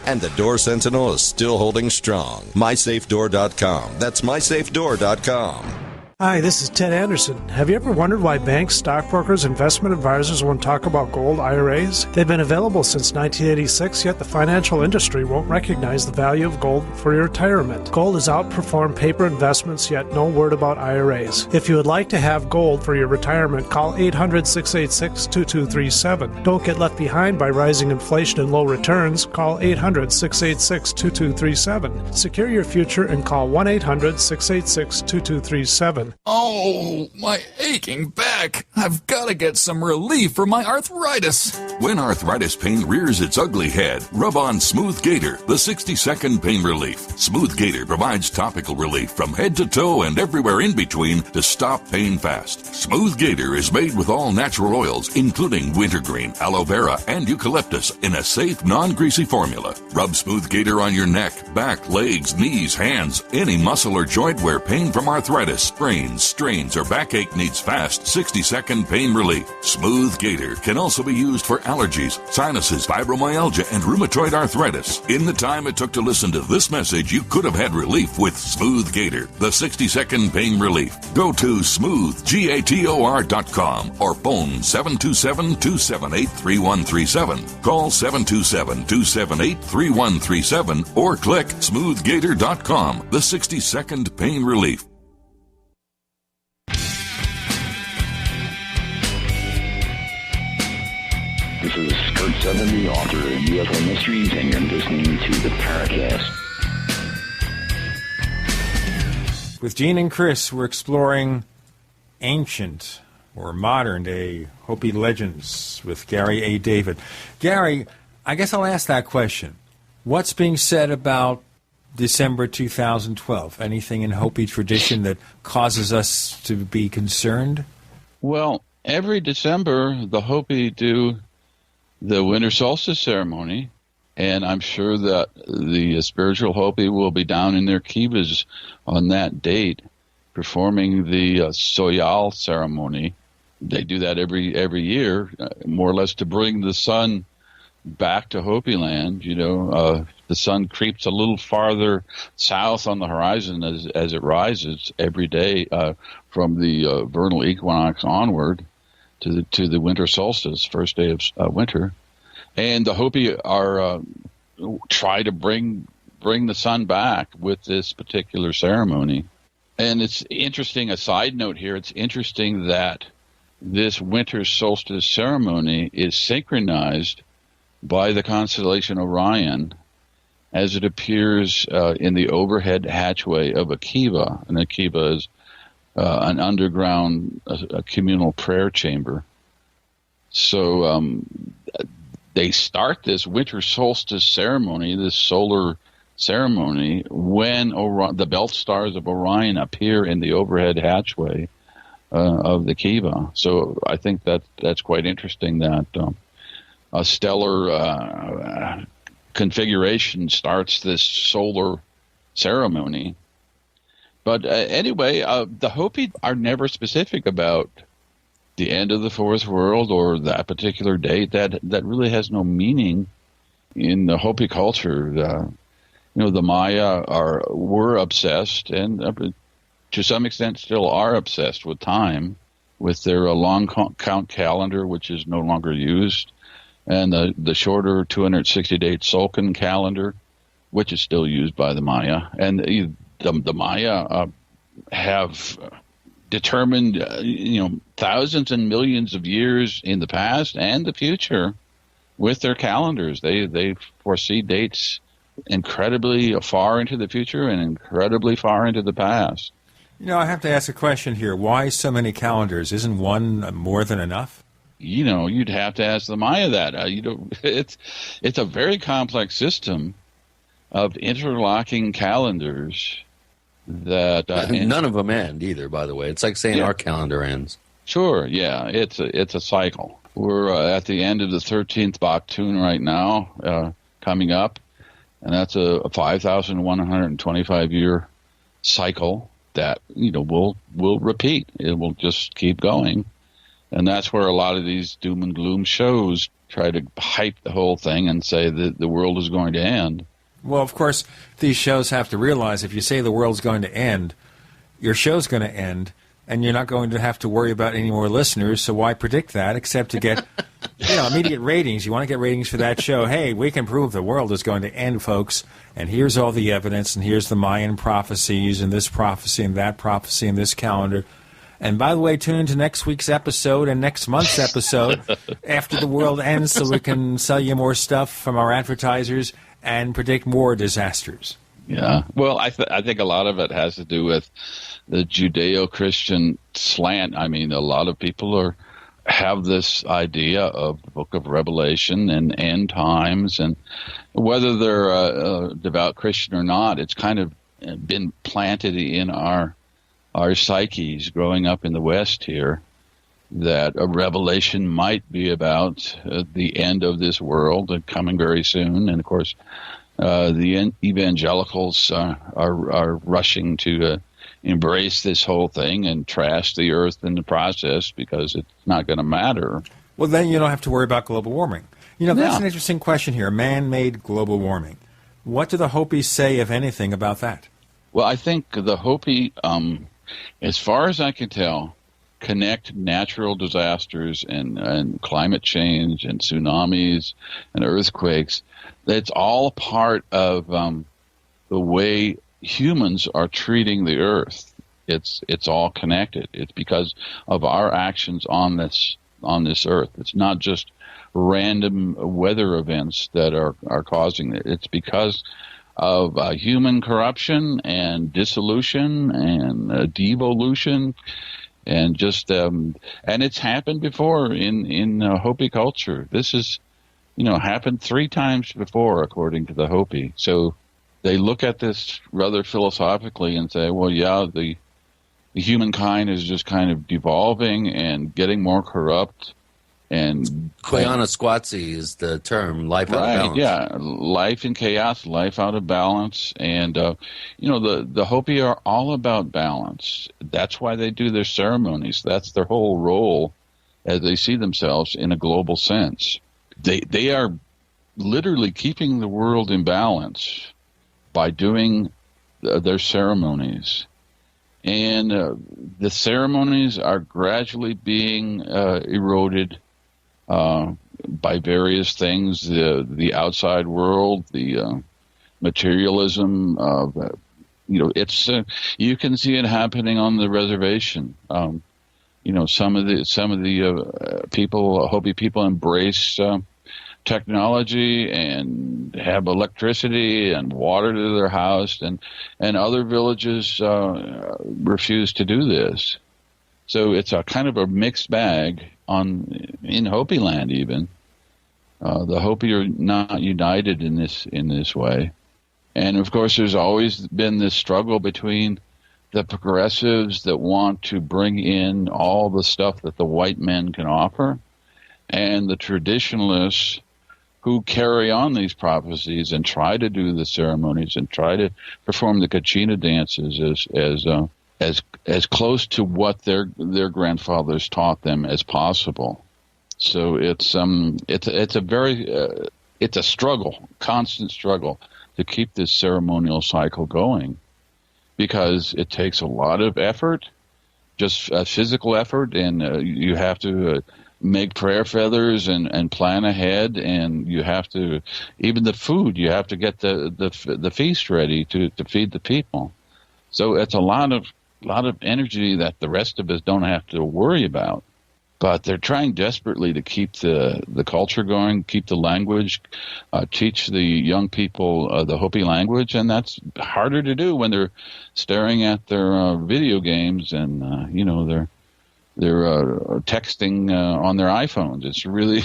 S16: and the Door Sentinel is still holding strong. mysafedoor.com. That's mysafedoor.com.
S17: Hi, this is Ted Anderson. Have you ever wondered why banks, stockbrokers, investment advisors won't talk about gold IRAs? They've been available since 1986, yet the financial industry won't recognize the value of gold for your retirement. Gold has outperformed paper investments, yet no word about IRAs. If you would like to have gold for your retirement, call 800-686-2237. Don't get left behind by rising inflation and low returns. Call 800-686-2237. Secure your future and call 1-800-686-2237.
S18: Oh, my aching back. I've got to get some relief for my arthritis.
S4: When arthritis pain rears its ugly head, rub on Smooth Gator, the 60-second pain relief. Smooth Gator provides topical relief from head to toe and everywhere in between to stop pain fast. Smooth Gator is made with all natural oils, including wintergreen, aloe vera, and eucalyptus in a safe, non-greasy formula. Rub Smooth Gator on your neck, back, legs, knees, hands, any muscle or joint where pain from arthritis, sprains, strains, or backache needs fast 60-second pain relief. Smooth Gator can also be used for allergies, sinuses, fibromyalgia, and rheumatoid arthritis. In the time it took to listen to this message, you could have had relief with Smooth Gator, the 60-second pain relief. Go to smoothgator.com or phone 727-278-3137. Call 727-278-3137 or click smoothgator.com, the 60-second pain relief.
S19: This is Kurt Sutton, the author of UFO Mysteries, and you're listening to the Paracast.
S2: With Gene and Chris, we're exploring ancient or modern-day Hopi legends with Gary A. David. Gary, I guess I'll ask that question. What's being said about December 2012? Anything in Hopi tradition that causes us to be concerned?
S7: Well, every December, the Hopi do the winter solstice ceremony, and I'm sure that the spiritual Hopi will be down in their kivas on that date performing the Soyal ceremony. They do that every year, more or less to bring the sun back to Hopi land. You know, the sun creeps a little farther south on the horizon as it rises every day from the vernal equinox onward to the winter solstice, first day of winter. And the Hopi are try to bring the sun back with this particular ceremony. And it's interesting, a side note here, it's interesting that this winter solstice ceremony is synchronized by the constellation Orion as it appears in the overhead hatchway of a kiva. And a kiva is an underground a communal prayer chamber. So they start this winter solstice ceremony, this solar ceremony, when the belt stars of Orion appear in the overhead hatchway of the kiva. So I think that's quite interesting that a stellar configuration starts this solar ceremony. But anyway, the Hopi are never specific about the end of the fourth world or that particular date. That really has no meaning in the Hopi culture. The Maya were obsessed, and to some extent still are obsessed with time, with their long count calendar, which is no longer used, and the shorter 260-day Tzolk'in calendar, which is still used by the Maya. And the Maya have determined, thousands and millions of years in the past and the future with their calendars. They foresee dates incredibly far into the future and incredibly far into the past.
S2: I have to ask a question here. Why so many calendars? Isn't one more than enough?
S7: You'd have to ask the Maya that. It's a very complex system of interlocking calendars that
S1: none of them end either. By the way, it's like saying our calendar ends.
S7: Sure, yeah, it's a cycle. We're at the end of the 13th Baktun right now, coming up, and that's a 5,125 year cycle that will repeat. It will just keep going, and that's where a lot of these doom and gloom shows try to hype the whole thing and say that the world is going to end.
S2: Well, of course, these shows have to realize if you say the world's going to end, your show's going to end, and you're not going to have to worry about any more listeners, so why predict that except to get immediate ratings? You want to get ratings for that show. Hey, we can prove the world is going to end, folks, and here's all the evidence, and here's the Mayan prophecies, and this prophecy, and that prophecy, and this calendar. And by the way, tune into next week's episode and next month's episode after the world ends so we can sell you more stuff from our advertisers and predict more disasters.
S7: Yeah. Well, I think a lot of it has to do with the Judeo-Christian slant. I mean, a lot of people have this idea of the Book of Revelation and end times, and whether they're a devout Christian or not, it's kind of been planted in our psyches growing up in the West here, that a revelation might be about the end of this world and coming very soon. And of course, the evangelicals are rushing to embrace this whole thing and trash the earth in the process because it's not going to matter.
S2: Well, then you don't have to worry about global warming. That's an interesting question here, man-made global warming. What do the Hopis say, if anything, about that?
S7: Well, I think the Hopi, as far as I can tell, connect natural disasters and climate change and tsunamis and earthquakes. It's all part of the way humans are treating the earth. It's all connected. It's because of our actions on this earth. It's not just random weather events that are causing it. It's because of human corruption and dissolution and devolution. And just and it's happened before in Hopi culture. This is, happened 3 times before, according to the Hopi. So they look at this rather philosophically and say, well, yeah, the humankind is just kind of devolving and getting more corrupt. And
S1: Koyana Squatsi is the term, life out of balance.
S7: Yeah, life in chaos, life out of balance. And, the Hopi are all about balance. That's why they do their ceremonies. That's their whole role as they see themselves in a global sense. They are literally keeping the world in balance by doing their ceremonies. And the ceremonies are gradually being eroded by various things, the outside world, the materialism of, it's you can see it happening on the reservation. Some of the people, Hopi people, embrace technology and have electricity and water to their house, and other villages refuse to do this. So it's a kind of a mixed bag in Hopi land. Even the Hopi are not united in this way, and of course there's always been this struggle between the progressives that want to bring in all the stuff that the white men can offer, and the traditionalists who carry on these prophecies and try to do the ceremonies and try to perform the kachina dances as close to what their grandfathers taught them as possible. So it's a struggle, constant struggle to keep this ceremonial cycle going, because it takes a lot of effort, just physical effort, and you have to make prayer feathers and plan ahead, and you have to, even the food, you have to get the feast ready to feed the people. So it's a lot of energy that the rest of us don't have to worry about. But they're trying desperately to keep the culture going, keep the language, teach the young people the Hopi language, and that's harder to do when they're staring at their video games and they're texting on their iPhones. It's really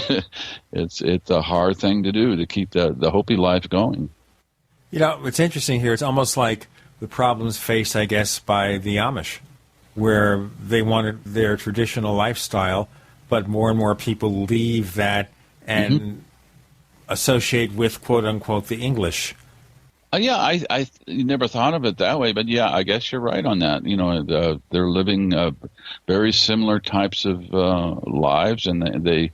S7: it's a hard thing to do to keep the Hopi life going.
S2: You know, it's interesting here. It's almost like the problems faced, I guess, by the Amish, where they wanted their traditional lifestyle, but more and more people leave that and associate with, quote-unquote, the English.
S7: Yeah, I never thought of it that way, but yeah, I guess you're right on that. You know, they're living very similar types of lives, and a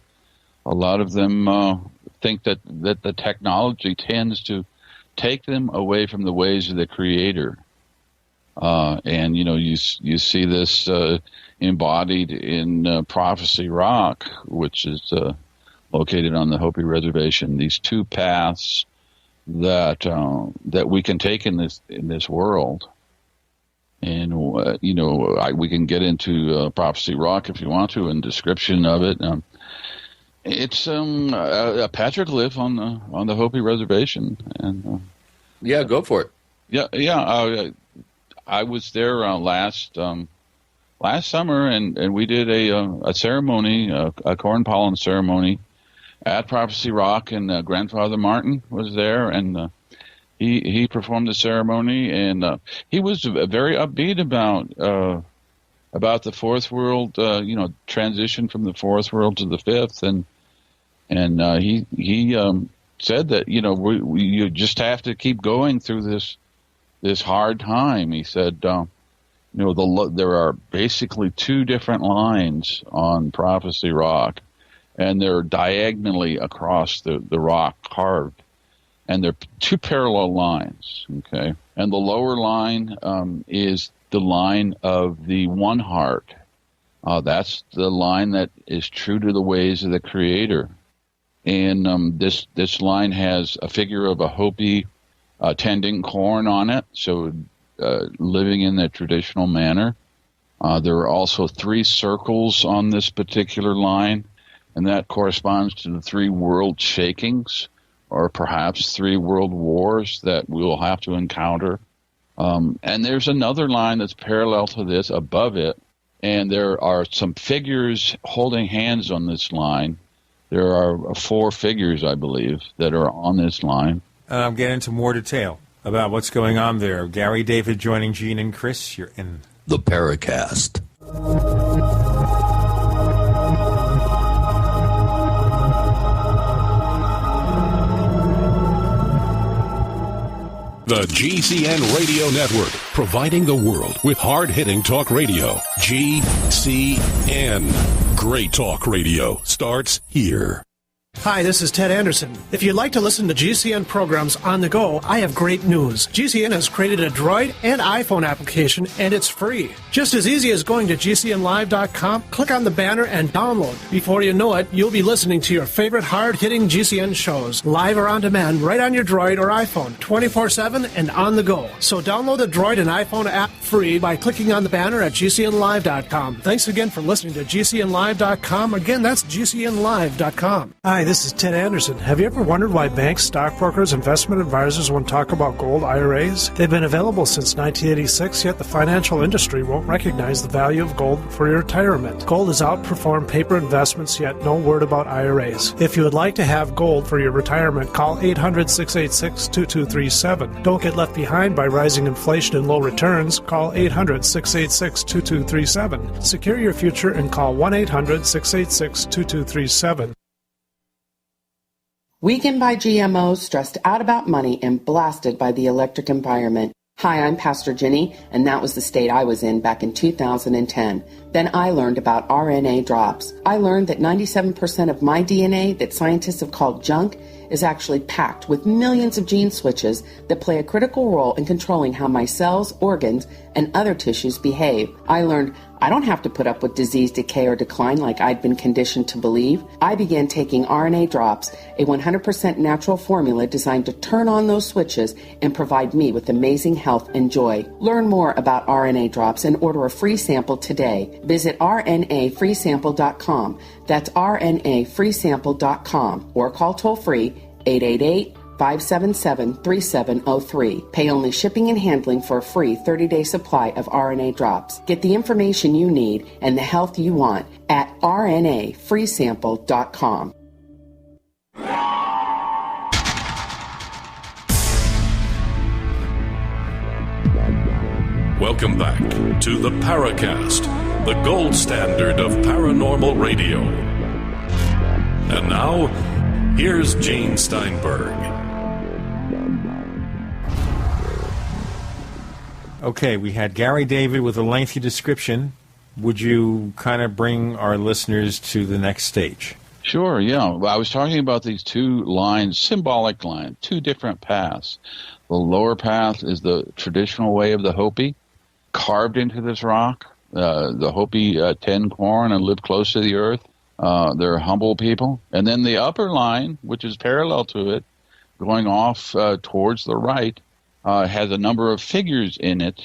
S7: lot of them think that the technology tends to take them away from the ways of the Creator. And you see this embodied in Prophecy Rock, which is located on the Hopi Reservation. These two paths that we can take in this world, and we can get into Prophecy Rock if you want to, and description of it. It's a petroglyph on the Hopi Reservation, and
S1: yeah, go for it.
S7: Yeah. I was there last summer, and we did a ceremony, a corn pollen ceremony at Prophecy Rock, and Grandfather Martin was there, and he performed the ceremony, and he was very upbeat about the fourth world, transition from the fourth world to the fifth, and he said that you just have to keep going through this hard time. He said, there are basically two different lines on Prophecy Rock, and they're diagonally across the rock carved, and they're two parallel lines, okay? And the lower line is the line of the one heart. That's the line that is true to the ways of the Creator. And this line has a figure of a Hopi tending corn on it, so living in the traditional manner. There are also 3 circles on this particular line, and that corresponds to the 3 world shakings, or perhaps 3 world wars that we will have to encounter. And there's another line that's parallel to this above it, and there are some figures holding hands on this line. There are 4 figures, I believe, that are on this line.
S2: I'm getting into more detail about what's going on there. Gary David joining Gene and Chris. You're in
S1: the Paracast.
S14: The GCN Radio Network, providing the world with hard-hitting talk radio. GCN. Great talk radio starts here.
S17: Hi, this is Ted Anderson. If you'd like to listen to GCN programs on the go, I have great news. GCN has created a Droid and iPhone application, and it's free. Just as easy as going to GCNlive.com, click on the banner, and download. Before you know it, you'll be listening to your favorite hard-hitting GCN shows, live or on demand, right on your Droid or iPhone, 24/7 and on the go. So download the Droid and iPhone app free by clicking on the banner at GCNlive.com. Thanks again for listening to GCNlive.com. Again, that's GCNlive.com. Hi, this is Ted Anderson. Have you ever wondered why banks, stockbrokers, investment advisors won't talk about gold IRAs? They've been available since 1986, yet the financial industry won't recognize the value of gold for your retirement. Gold has outperformed paper investments, yet no word about IRAs. If you would like to have gold for your retirement, call 800-686-2237. Don't get left behind by rising inflation and low returns. Call 800-686-2237. Secure your future and call 1-800-686-2237.
S20: Weakened by GMOs, stressed out about money, and blasted by the electric environment. Hi, I'm Pastor Jenny, and that was the state I was in back in 2010. Then I learned about RNA drops. I learned that 97% of my DNA that scientists have called junk is actually packed with millions of gene switches that play a critical role in controlling how my cells, organs, and other tissues behave. I learned I don't have to put up with disease, decay, or decline like I'd been conditioned to believe. I began taking RNA drops, a 100% natural formula designed to turn on those switches and provide me with amazing health and joy. Learn more about RNA drops and order a free sample today. Visit rnafreesample.com. That's rnafreesample.com or call toll-free 888-577-3703. Pay only shipping and handling for a free 30-day supply of RNA drops. Get the information you need and the health you want at rnafreesample.com.
S6: Welcome back to the Paracast, the gold standard of paranormal radio. And now, here's Gene Steinberg.
S2: Okay, we had Gary David with a lengthy description. Would you kind of bring our listeners to the next stage?
S7: Sure, yeah. Well, I was talking about these two lines, symbolic lines, two different paths. The lower path is the traditional way of the Hopi, carved into this rock. The Hopi tend corn and live close to the earth. They're humble people. And then the upper line, which is parallel to it, going off towards the right, has a number of figures in it,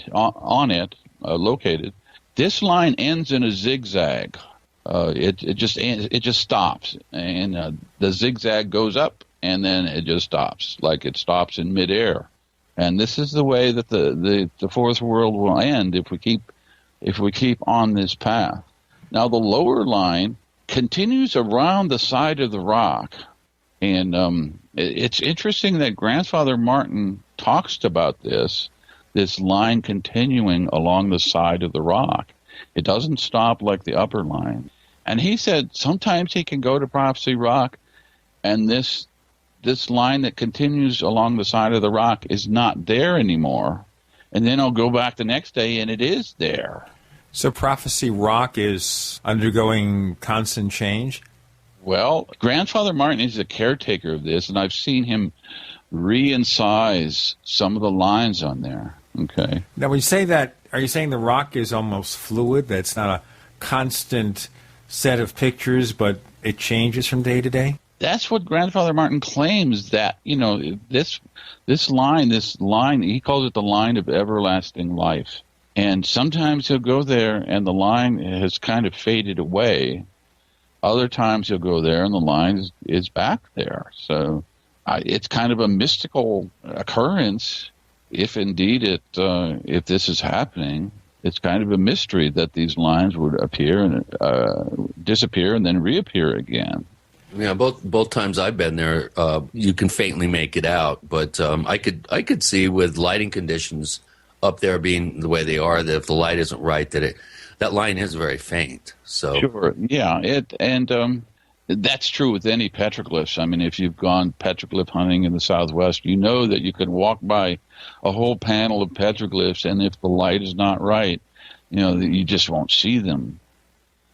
S7: located. This line ends in a zigzag. It just stops, and the zigzag goes up, and then it just stops, like it stops in midair. And this is the way that the fourth world will end if we keep on this path. Now the lower line continues around the side of the rock, and it's interesting that Grandfather Martin talks about this line continuing along the side of the rock. It doesn't stop like the upper line. And he said sometimes he can go to Prophecy Rock, and this line that continues along the side of the rock is not there anymore. And then I'll go back the next day, and it is there.
S2: So Prophecy Rock is undergoing constant change?
S7: Well, Grandfather Martin is the caretaker of this, and I've seen him re-incise some of the lines on there. Okay.
S2: Now, when you say that, are you saying the rock is almost fluid, that it's not a constant set of pictures, but it changes from day to day?
S7: That's what Grandfather Martin claims, that, this line, he calls it the line of everlasting life. And sometimes he'll go there and the line has kind of faded away. Other times he'll go there and the line is back there. So it's kind of a mystical occurrence, if indeed if this is happening. It's kind of a mystery that these lines would appear and disappear and then reappear again.
S1: Yeah, both times I've been there, you can faintly make it out, but I could see with lighting conditions up there being the way they are, that if the light isn't right, that line is very faint. So
S7: sure, yeah, that's true with any petroglyphs. I mean, if you've gone petroglyph hunting in the Southwest, you know that you can walk by a whole panel of petroglyphs, and if the light is not right, you just won't see them.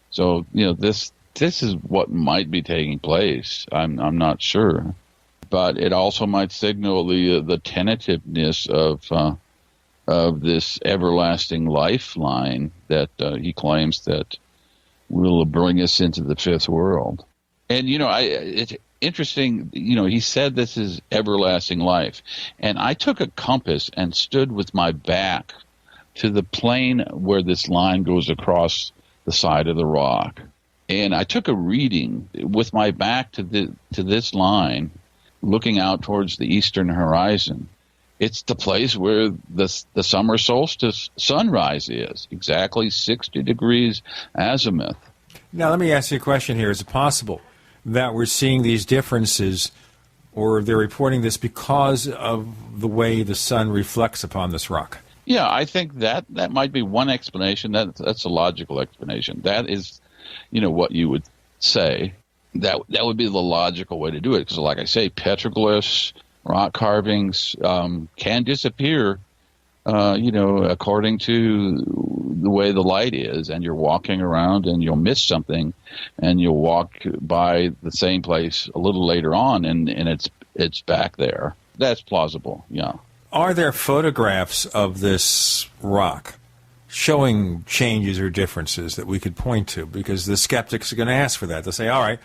S7: So this is what might be taking place. I'm not sure, but it also might signal the tentativeness of this everlasting lifeline that he claims that will bring us into the fifth world. And it's interesting. He said this is everlasting life, and I took a compass and stood with my back to the plane where this line goes across the side of the rock. And I took a reading with my back to this line, looking out towards the eastern horizon. It's the place where the summer solstice sunrise is, exactly 60 degrees azimuth.
S2: Now, let me ask you a question here. Is it possible that we're seeing these differences, or they're reporting this because of the way the sun reflects upon this rock?
S7: Yeah, I think that might be one explanation. That's a logical explanation. That is what you would say. that would be the logical way to do it. Because, like I say, petroglyphs, rock carvings can disappear, according to the way the light is. And you're walking around and you'll miss something, and you'll walk by the same place a little later on, and it's back there. That's plausible, yeah.
S2: Are there photographs of this rock showing changes or differences that we could point to? Because the skeptics are going to ask for that. They'll say, all right,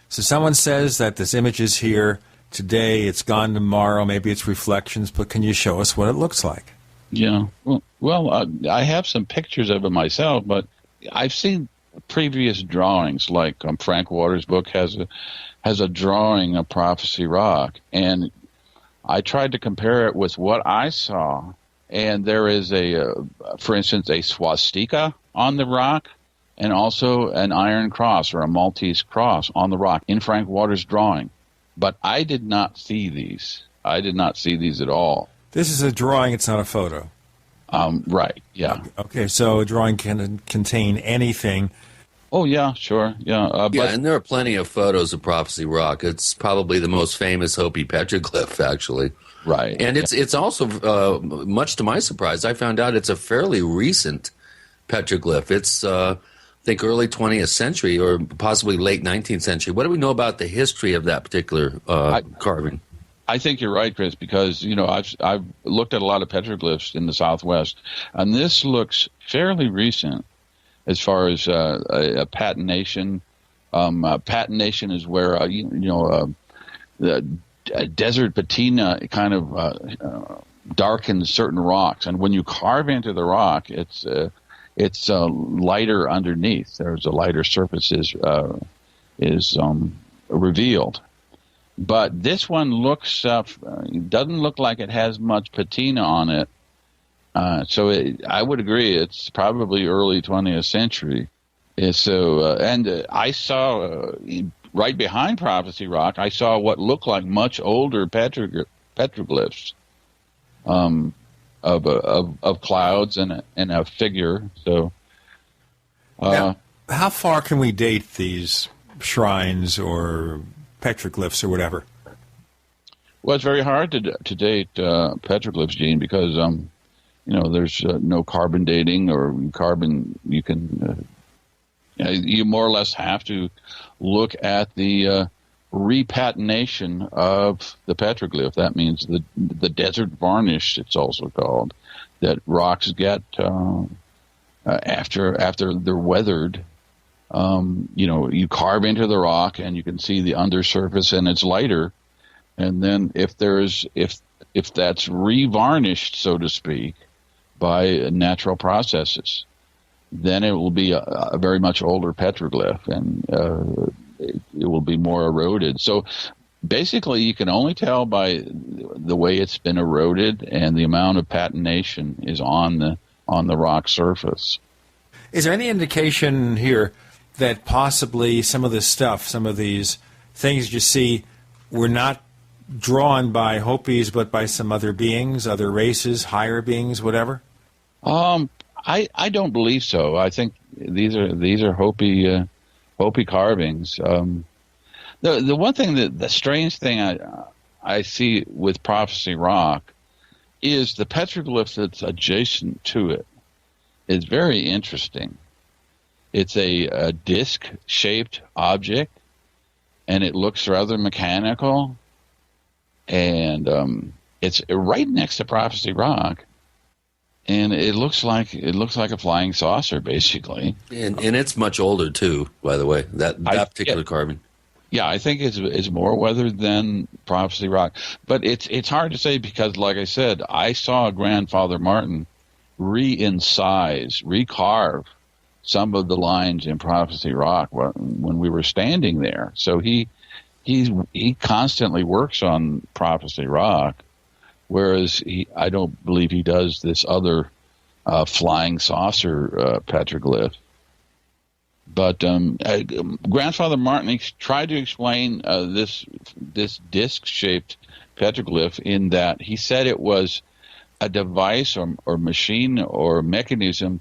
S2: so someone says that this image is here today, it's gone tomorrow, maybe it's reflections, but can you show us what it looks like?
S7: Yeah. Well, I have some pictures of it myself, but I've seen previous drawings, like Frank Waters' book has a drawing of Prophecy Rock, and I tried to compare it with what I saw, and there is for instance, a swastika on the rock, and also an iron cross or a Maltese cross on the rock in Frank Waters' drawing. But I did not see these. I did not see these at all.
S2: This is a drawing, it's not a photo.
S7: Right, yeah.
S2: Okay, so a drawing can contain anything.
S7: Oh, yeah, sure, yeah.
S1: And there are plenty of photos of Prophecy Rock. It's probably the most famous Hopi petroglyph, actually.
S7: Right.
S1: And it's also, much to my surprise, I found out it's a fairly recent petroglyph. It's, I think, early 20th century or possibly late 19th century. What do we know about the history of that particular carving?
S7: I think you're right, Chris, because, I've looked at a lot of petroglyphs in the Southwest, and this looks fairly recent as far as a patination. Patination is where, the desert patina kind of darkens certain rocks, and when you carve into the rock, it's lighter underneath. There's a lighter surface is revealed. But this one looks doesn't look like it has much patina on it. So I would agree it's probably early 20th century. And I saw right behind Prophecy Rock, I saw what looked like much older petroglyphs of clouds and a figure. So,
S2: now, how far can we date these shrines or petroglyphs or whatever?
S7: Well, it's very hard to date petroglyphs, Gene, because there's no carbon dating or carbon. You can you more or less have to look at the repatination of the petroglyph. That means the desert varnish, it's also called, that rocks get after they're weathered. You carve into the rock and you can see the undersurface and it's lighter. And then if that's revarnished, so to speak, by natural processes, then it will be a very much older petroglyph, and it will be more eroded. So basically, you can only tell by the way it's been eroded and the amount of patination is on the rock surface.
S2: Is there any indication here that possibly some of this stuff, some of these things you see, were not drawn by Hopis, but by some other beings, other races, higher beings, whatever?
S7: I don't believe so. I think these are Hopi carvings. The one thing the strange thing I see with Prophecy Rock is the petroglyph that's adjacent to it is very interesting. It's a disc-shaped object, and it looks rather mechanical, and it's right next to Prophecy Rock, and it looks like a flying saucer, basically.
S1: And it's much older too, by the way. That particular carving.
S7: Yeah, I think it's more weathered than Prophecy Rock, but it's hard to say because, like I said, I saw Grandfather Martin recarve some of the lines in Prophecy Rock when we were standing there. So he constantly works on Prophecy Rock, whereas I don't believe he does this other flying saucer petroglyph. But Grandfather Martin tried to explain this disc-shaped petroglyph in that he said it was a device or machine or mechanism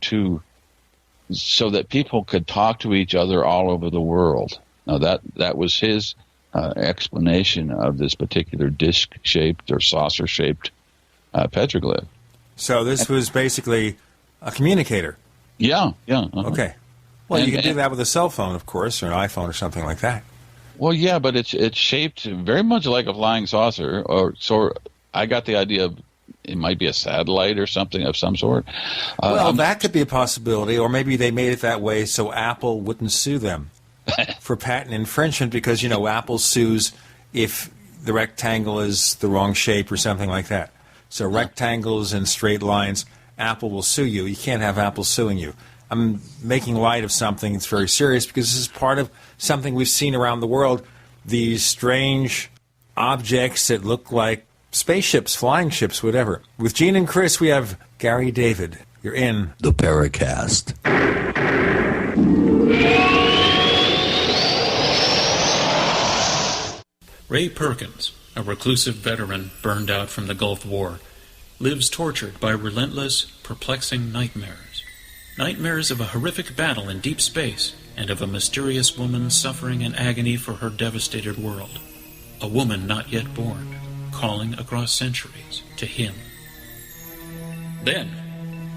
S7: so that people could talk to each other all over the world. Now that was his explanation of this particular disc-shaped or saucer-shaped petroglyph.
S2: So this was basically a communicator.
S7: Yeah.
S2: Okay. Well, you can do that with a cell phone, of course, or an iPhone or something like that.
S7: Well, yeah, but it's shaped very much like a flying saucer, so I got the idea of it might be a satellite or something of some sort.
S2: Well, that could be a possibility, or maybe they made it that way so Apple wouldn't sue them for patent infringement, because, Apple sues if the rectangle is the wrong shape or something like that. So rectangles and straight lines, Apple will sue you. You can't have Apple suing you. I'm making light of something that's very serious because this is part of something we've seen around the world, these strange objects that look like spaceships, flying ships, whatever. With Gene and Chris, we have Gary David. You're in
S1: the Paracast.
S21: Ray Perkins, a reclusive veteran burned out from the Gulf War, lives tortured by relentless, perplexing nightmares. Nightmares of a horrific battle in deep space and of a mysterious woman suffering in agony for her devastated world. A woman not yet born, calling across centuries to him. Then,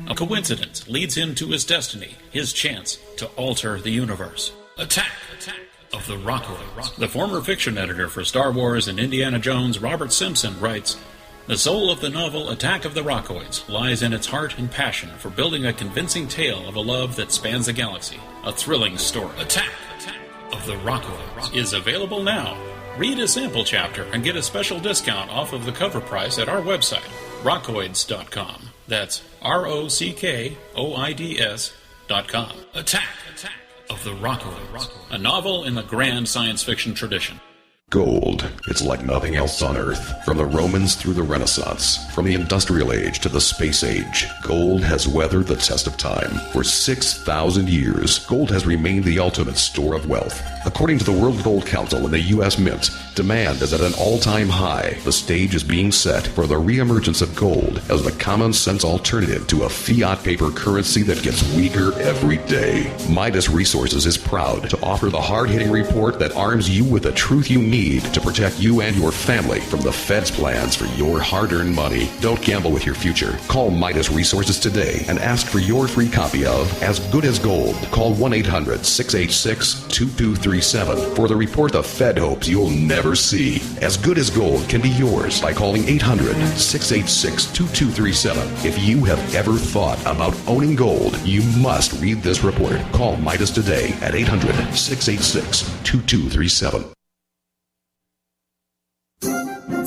S21: a coincidence leads him to his destiny, his chance to alter the universe. Attack of the Rockoids. The former fiction editor for Star Wars and Indiana Jones, Robert Simpson, writes, "The soul of the novel Attack of the Rockoids lies in its heart and passion for building a convincing tale of a love that spans the galaxy. A thrilling story. Attack of the Rockoids is available now. Read a sample chapter and get a special discount off of the cover price at our website, rockoids.com. That's ROCKOIDS.com. Attack of the Rockoids, a novel in the grand science fiction tradition.
S22: Gold. It's like nothing else on Earth. From the Romans through the Renaissance, from the Industrial Age to the Space Age, gold has weathered the test of time. For 6,000 years, gold has remained the ultimate store of wealth. According to the World Gold Council and the U.S. Mint, demand is at an all-time high. The stage is being set for the reemergence of gold as the common-sense alternative to a fiat paper currency that gets weaker every day. Midas Resources is proud to offer the hard-hitting report that arms you with the truth you need to protect you and your family from the Fed's plans for your hard-earned money. Don't gamble with your future. Call Midas Resources today and ask for your free copy of As Good as Gold. Call 1-800-686-2237 for the report the Fed hopes you'll never see. As Good as Gold can be yours by calling 800-686-2237. If you have ever thought about owning gold, you must read this report. Call Midas today at 800-686-2237.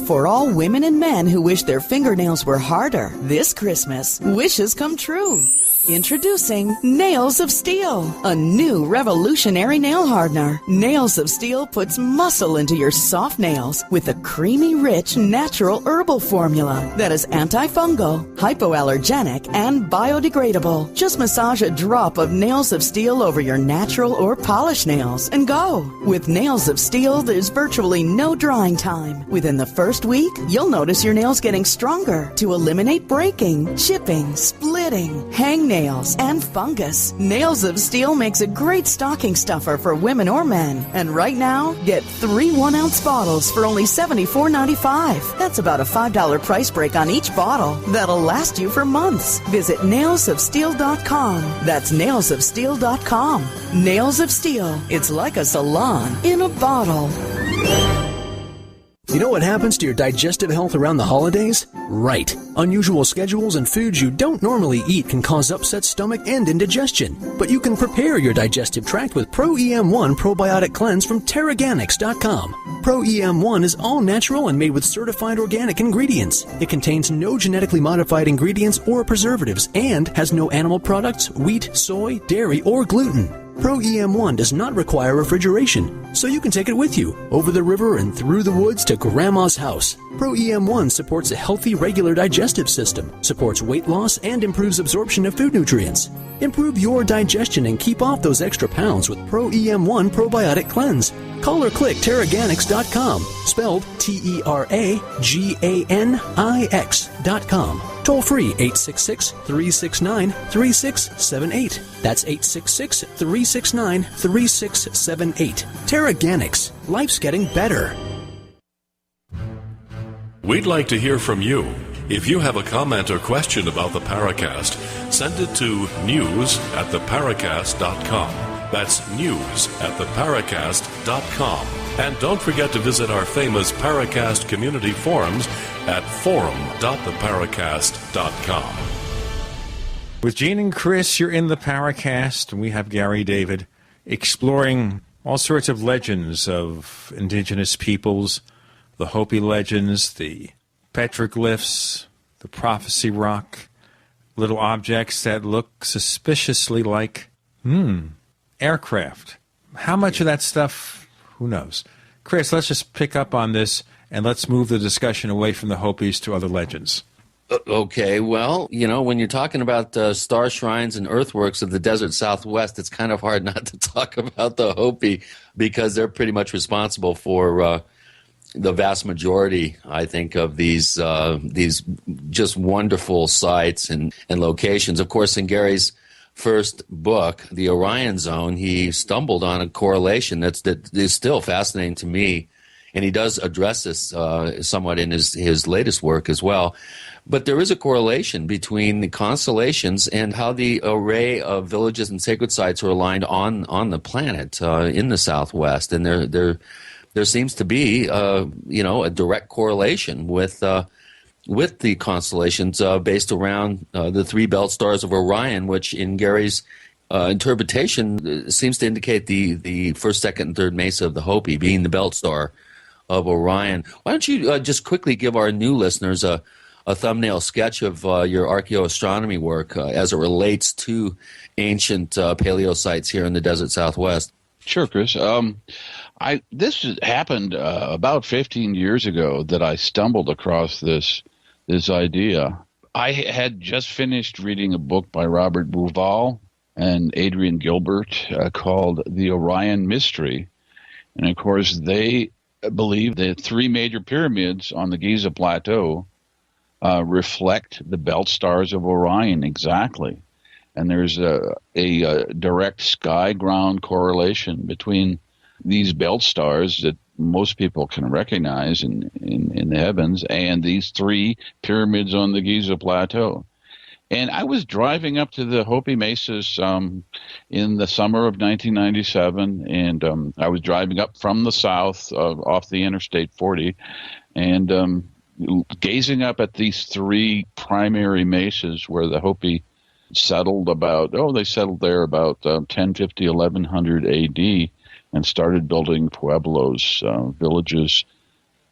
S15: For all women and men who wish their fingernails were harder, this Christmas, wishes come true. Introducing Nails of Steel, a new revolutionary nail hardener. Nails of Steel puts muscle into your soft nails with a creamy, rich, natural herbal formula that is antifungal, hypoallergenic, and biodegradable. Just massage a drop of Nails of Steel over your natural or polished nails and go. With Nails of Steel, there's virtually no drying time. Within the first week, you'll notice your nails getting stronger to eliminate breaking, chipping, splitting, hangnails, and fungus. Nails of Steel makes a great stocking stuffer for women or men. And right now, get 3 1-ounce bottles for only $74.95. That's about a $5 price break on each bottle. That'll last you for months. Visit nailsofsteel.com. That's nailsofsteel.com. Nails of Steel. It's like a salon in a bottle.
S23: You know what happens to your digestive health around the holidays? Right. Unusual schedules and foods you don't normally eat can cause upset stomach and indigestion. But you can prepare your digestive tract with Pro-EM1 Probiotic Cleanse from Terraganics.com. Pro-EM1 is all natural and made with certified organic ingredients. It contains no genetically modified ingredients or preservatives and has no animal products, wheat, soy, dairy, or gluten. Pro-EM1 does not require refrigeration, so you can take it with you, over the river and through the woods to Grandma's house. Pro-EM1 supports a healthy, regular digestive system, supports weight loss, and improves absorption of food nutrients. Improve your digestion and keep off those extra pounds with Pro EM1 Probiotic Cleanse. Call or click Terraganix.com, spelled Terraganix.com. Toll free 866-369-3678. That's 866-369-3678. Terraganix. Life's getting better.
S6: We'd like to hear from you. If you have a comment or question about the Paracast, send it to news@theparacast.com. That's news@theparacast.com. And don't forget to visit our famous Paracast community forums at forum.theparacast.com.
S2: With Gene and Chris, you're in the Paracast, and we have Gary David exploring all sorts of legends of indigenous peoples, the Hopi legends, the petroglyphs, the prophecy rock, little objects that look suspiciously like, aircraft. How much of that stuff, who knows? Chris, let's just pick up on this and let's move the discussion away from the Hopis to other legends.
S1: Okay, well, when you're talking about star shrines and earthworks of the desert Southwest, it's kind of hard not to talk about the Hopi because they're pretty much responsible for the vast majority, I think, of these just wonderful sites and locations. Of course, in Gary's first book, The Orion Zone, he stumbled on a correlation that is still fascinating to me, and he does address this somewhat in his latest work as well. But there is a correlation between the constellations and how the array of villages and sacred sites are aligned on the planet in the Southwest, and there seems to be a direct correlation with the constellations based around the three belt stars of Orion, which in Gary's interpretation seems to indicate the first, second, and third mesa of the Hopi being the belt star of Orion. Why don't you just quickly give our new listeners a thumbnail sketch of your archaeoastronomy work as it relates to ancient paleo sites here in the desert Southwest?
S7: Sure, Chris. This happened about 15 years ago that I stumbled across this idea. I had just finished reading a book by Robert Bouval and Adrian Gilbert called The Orion Mystery. And, of course, they believe that three major pyramids on the Giza Plateau reflect the belt stars of Orion exactly. And there's a direct sky-ground correlation between these belt stars that most people can recognize in the heavens and these three pyramids on the Giza Plateau. And I was driving up to the Hopi Mesas in the summer of 1997, and I was driving up from the south off the Interstate 40, and gazing up at these three primary mesas where the Hopi settled they settled there about 1050, 1100 AD and started building pueblos, villages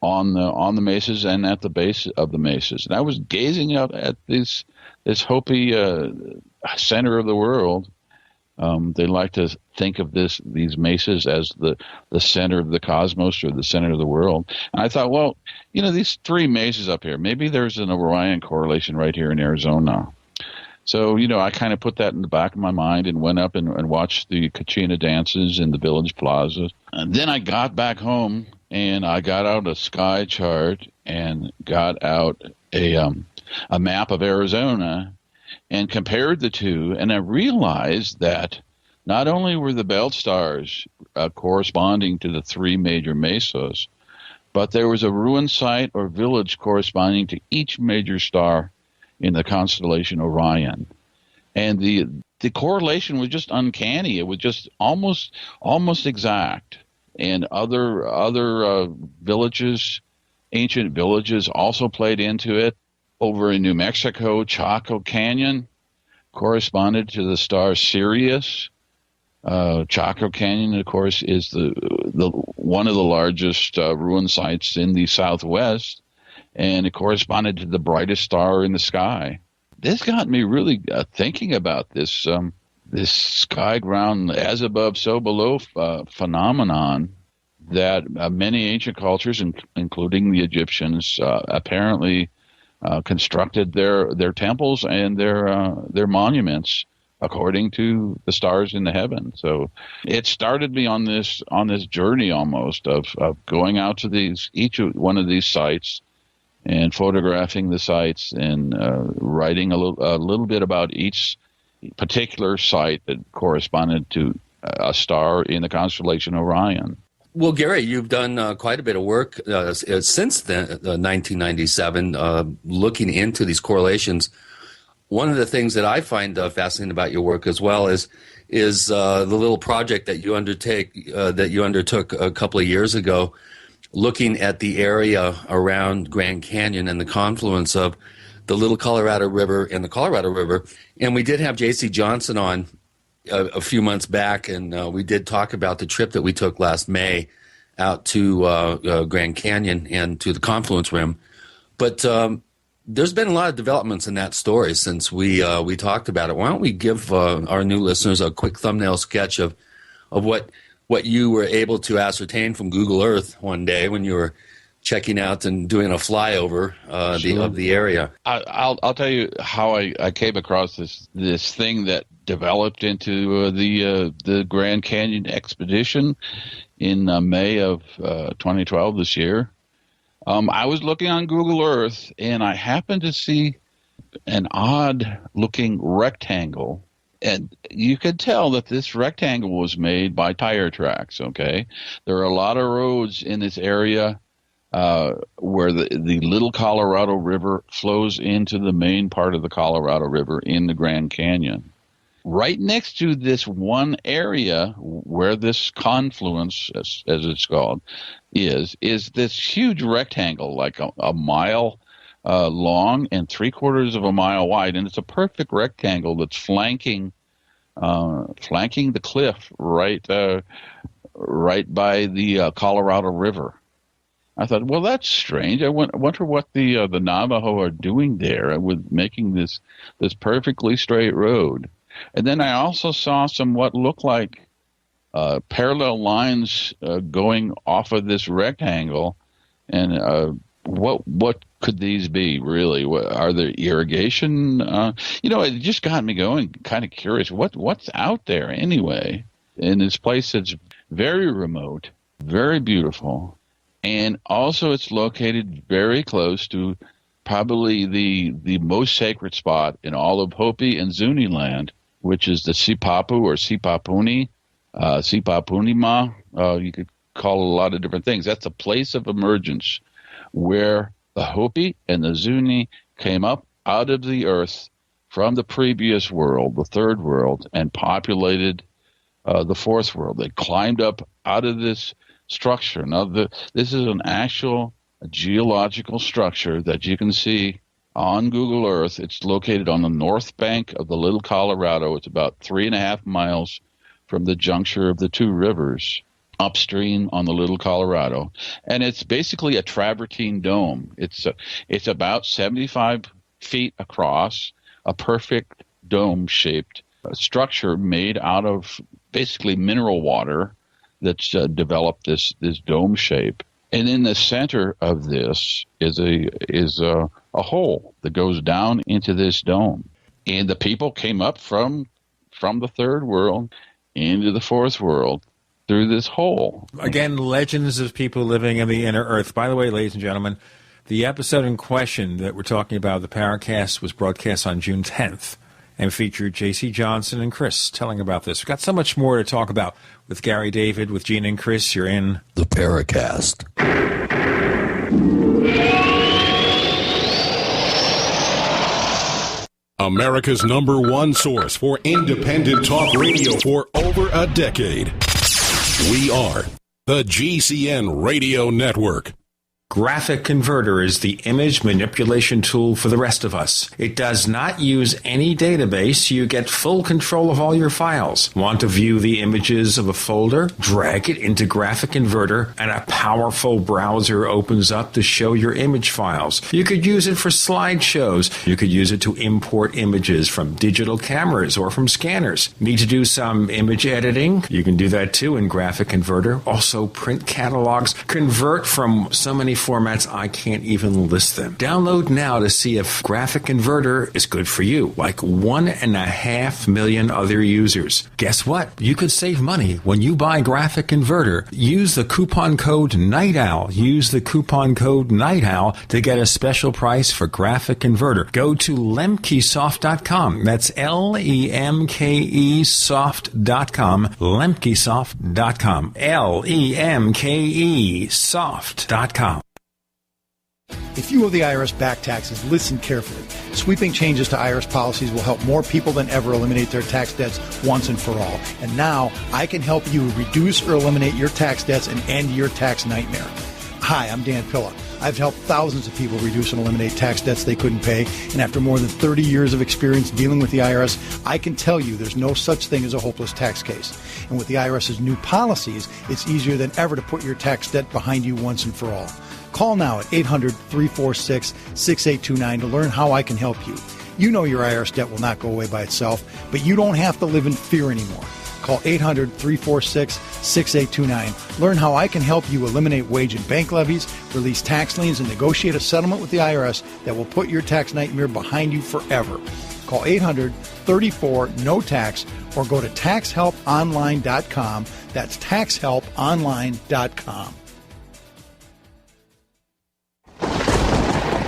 S7: on the mesas and at the base of the mesas. And I was gazing out at this Hopi center of the world. They like to think of these mesas as the center of the cosmos or the center of the world. And I thought, well, these three mesas up here, maybe there's an Orion correlation right here in Arizona. So, I kind of put that in the back of my mind and went up and watched the Kachina dances in the village plazas. And then I got back home and I got out a sky chart and got out a map of Arizona and compared the two. And I realized that not only were the belt stars corresponding to the three major mesas, but there was a ruin site or village corresponding to each major star in the constellation Orion. And the correlation was just uncanny. It was just almost exact. And other villages, ancient villages, also played into it. Over in New Mexico, Chaco Canyon corresponded to the star Sirius. Chaco Canyon, of course, is the one of the largest ruin sites in the Southwest, and it corresponded to the brightest star in the sky. This got me really thinking about this sky ground as above, so below phenomenon that many ancient cultures, including the Egyptians, apparently constructed their temples and their monuments according to the stars in the heaven. So it started me on this journey almost of going out to each one of these sites and photographing the sites and writing a little bit about each particular site that corresponded to a star in the constellation Orion.
S1: Well, Gary, you've done quite a bit of work since then, 1997, looking into these correlations. One of the things that I find fascinating about your work as well is the little project that you undertook a couple of years ago, looking at the area around Grand Canyon and the confluence of the Little Colorado River and the Colorado River. And we did have J.C. Johnson on a few months back, and we did talk about the trip that we took last May out to Grand Canyon and to the confluence rim. But there's been a lot of developments in that story since we talked about it. Why don't we give our new listeners a quick thumbnail sketch of what you were able to ascertain from Google Earth one day when you were checking out and doing a flyover of the area.
S7: I'll tell you how I came across this thing that developed into the Grand Canyon expedition in May of 2012 this year. I was looking on Google Earth, and I happened to see an odd-looking rectangle. And you could tell that this rectangle was made by tire tracks, okay? There are a lot of roads in this area where the Little Colorado River flows into the main part of the Colorado River in the Grand Canyon. Right next to this one area where this confluence, as it's called, is this huge rectangle, like a mile long and 3/4 of a mile wide, and it's a perfect rectangle that's flanking the cliff right by the Colorado River. I thought, well, that's strange. I wonder what the Navajo are doing there with making this perfectly straight road. And then I also saw some what looked like parallel lines going off of this rectangle. And what could these be, really? Are there irrigation? It just got me going, kind of curious. What's out there anyway? In this place that's very remote, very beautiful. And also it's located very close to probably the most sacred spot in all of Hopi and Zuni land, which is the Sipapu or Sipapuni, Sipapunima. You could call it a lot of different things. That's a place of emergence where the Hopi and the Zuni came up out of the earth from the previous world, the third world, and populated the fourth world. They climbed up out of this structure. Now, this is an actual geological structure that you can see on Google Earth. It's located on the north bank of the Little Colorado. It's about 3.5 miles from the juncture of the two rivers upstream on the Little Colorado. And it's basically a travertine dome. It's about 75 feet across, a perfect dome-shaped structure made out of basically mineral water that's developed this dome shape. And in the center of this is a hole that goes down into this dome. And the people came up from the third world into the fourth world through this hole.
S2: Again, legends of people living in the inner earth. By the way, ladies and gentlemen, the episode in question that we're talking about, the Paracast, was broadcast on June 10th and featured J.C. Johnson and Chris telling about this. We've got so much more to talk about with Gary David, with Gene and Chris. You're in
S1: the Paracast.
S14: America's #1 source for independent talk radio for over a decade. We are the GCN Radio Network.
S2: Graphic Converter is the image manipulation tool for the rest of us. It does not use any database. You get full control of all your files. Want to view the images of a folder? Drag it into Graphic Converter and a powerful browser opens up to show your image files. You could use it for slideshows. You could use it to import images from digital cameras or from scanners. Need to do some image editing? You can do that too in Graphic Converter. Also print catalogs. Convert from so many
S8: formats I can't even list them. Download now to see if Graphic Converter is good for you, like 1.5 million other users. Guess what? You could save money when you buy Graphic Converter. Use the coupon code Night Owl. Use the coupon code Night Owl to get a special price for Graphic Converter. Go to lemkesoft.com. That's LEMKE soft.com. lemkesoft.com. LEMKE soft.com.
S3: If you owe the IRS back taxes, listen carefully. Sweeping changes to IRS policies will help more people than ever eliminate their tax debts once and for all. And now I can help you reduce or eliminate your tax debts and end your tax nightmare. Hi, I'm Dan Pilla. I've helped thousands of people reduce and eliminate tax debts they couldn't pay. And after more than 30 years of experience dealing with the IRS, I can tell you there's no such thing as a hopeless tax case. And with the IRS's new policies, it's easier than ever to put your tax debt behind you once and for all. Call now at 800-346-6829 to learn how I can help you. You know your IRS debt will not go away by itself, but you don't have to live in fear anymore. Call 800-346-6829. Learn how I can help you eliminate wage and bank levies, release tax liens, and negotiate a settlement with the IRS that will put your tax nightmare behind you forever. Call 800-34-NO-TAX or go to taxhelponline.com. That's taxhelponline.com.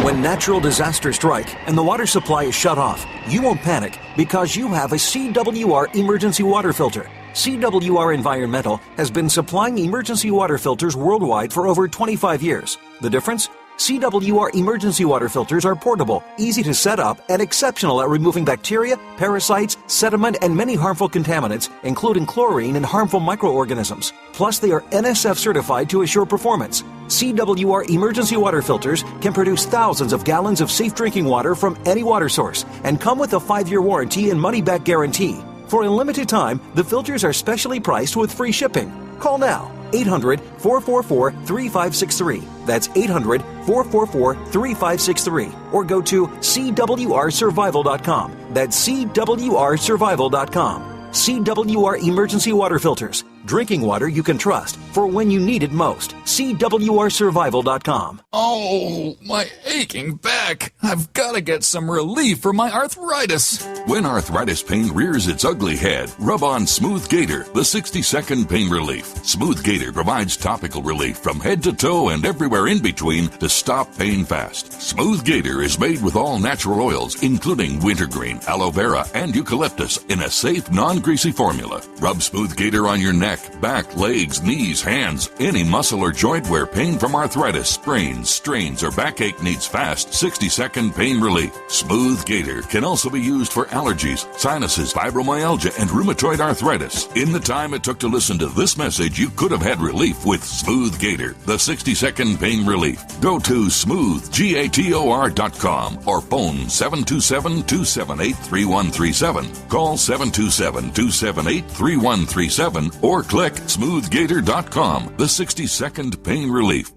S5: When natural disasters strike and the water supply is shut off, you won't panic because you have a CWR emergency water filter. CWR Environmental has been supplying emergency water filters worldwide for over 25 years. The difference? CWR emergency water filters are portable, easy to set up, and exceptional at removing bacteria, parasites, sediment, and many harmful contaminants, including chlorine and harmful microorganisms. Plus, they are NSF certified to assure performance. CWR emergency water filters can produce thousands of gallons of safe drinking water from any water source and come with a 5-year warranty and money-back guarantee. For a limited time, the filters are specially priced with free shipping. Call now. 800-444-3563. That's 800-444-3563. Or go to CWRsurvival.com. That's CWRsurvival.com. CWR Emergency Water Filters. Drinking water you can trust for when you need it most. CWRsurvival.com.
S18: Oh, my aching back. I've got to get some relief for my arthritis.
S6: When arthritis pain rears its ugly head, rub on Smooth Gator, the 60-second pain relief. Smooth Gator provides topical relief from head to toe and everywhere in between to stop pain fast. Smooth Gator is made with all natural oils, including wintergreen, aloe vera, and eucalyptus in a safe, non-greasy formula. Rub Smooth Gator on your neck, back, legs, knees, hands, any muscle or joint where pain from arthritis, sprains, strains, or backache needs fast 60-second pain relief. Smooth Gator can also be used for allergies, sinuses, fibromyalgia, and rheumatoid arthritis. In the time it took to listen to this message, you could have had relief with Smooth Gator, the 60-second pain relief. Go to smoothgator.com or phone 727-278-3137. Call 727-278-3137 or click smoothgator.com, the 60-second pain relief.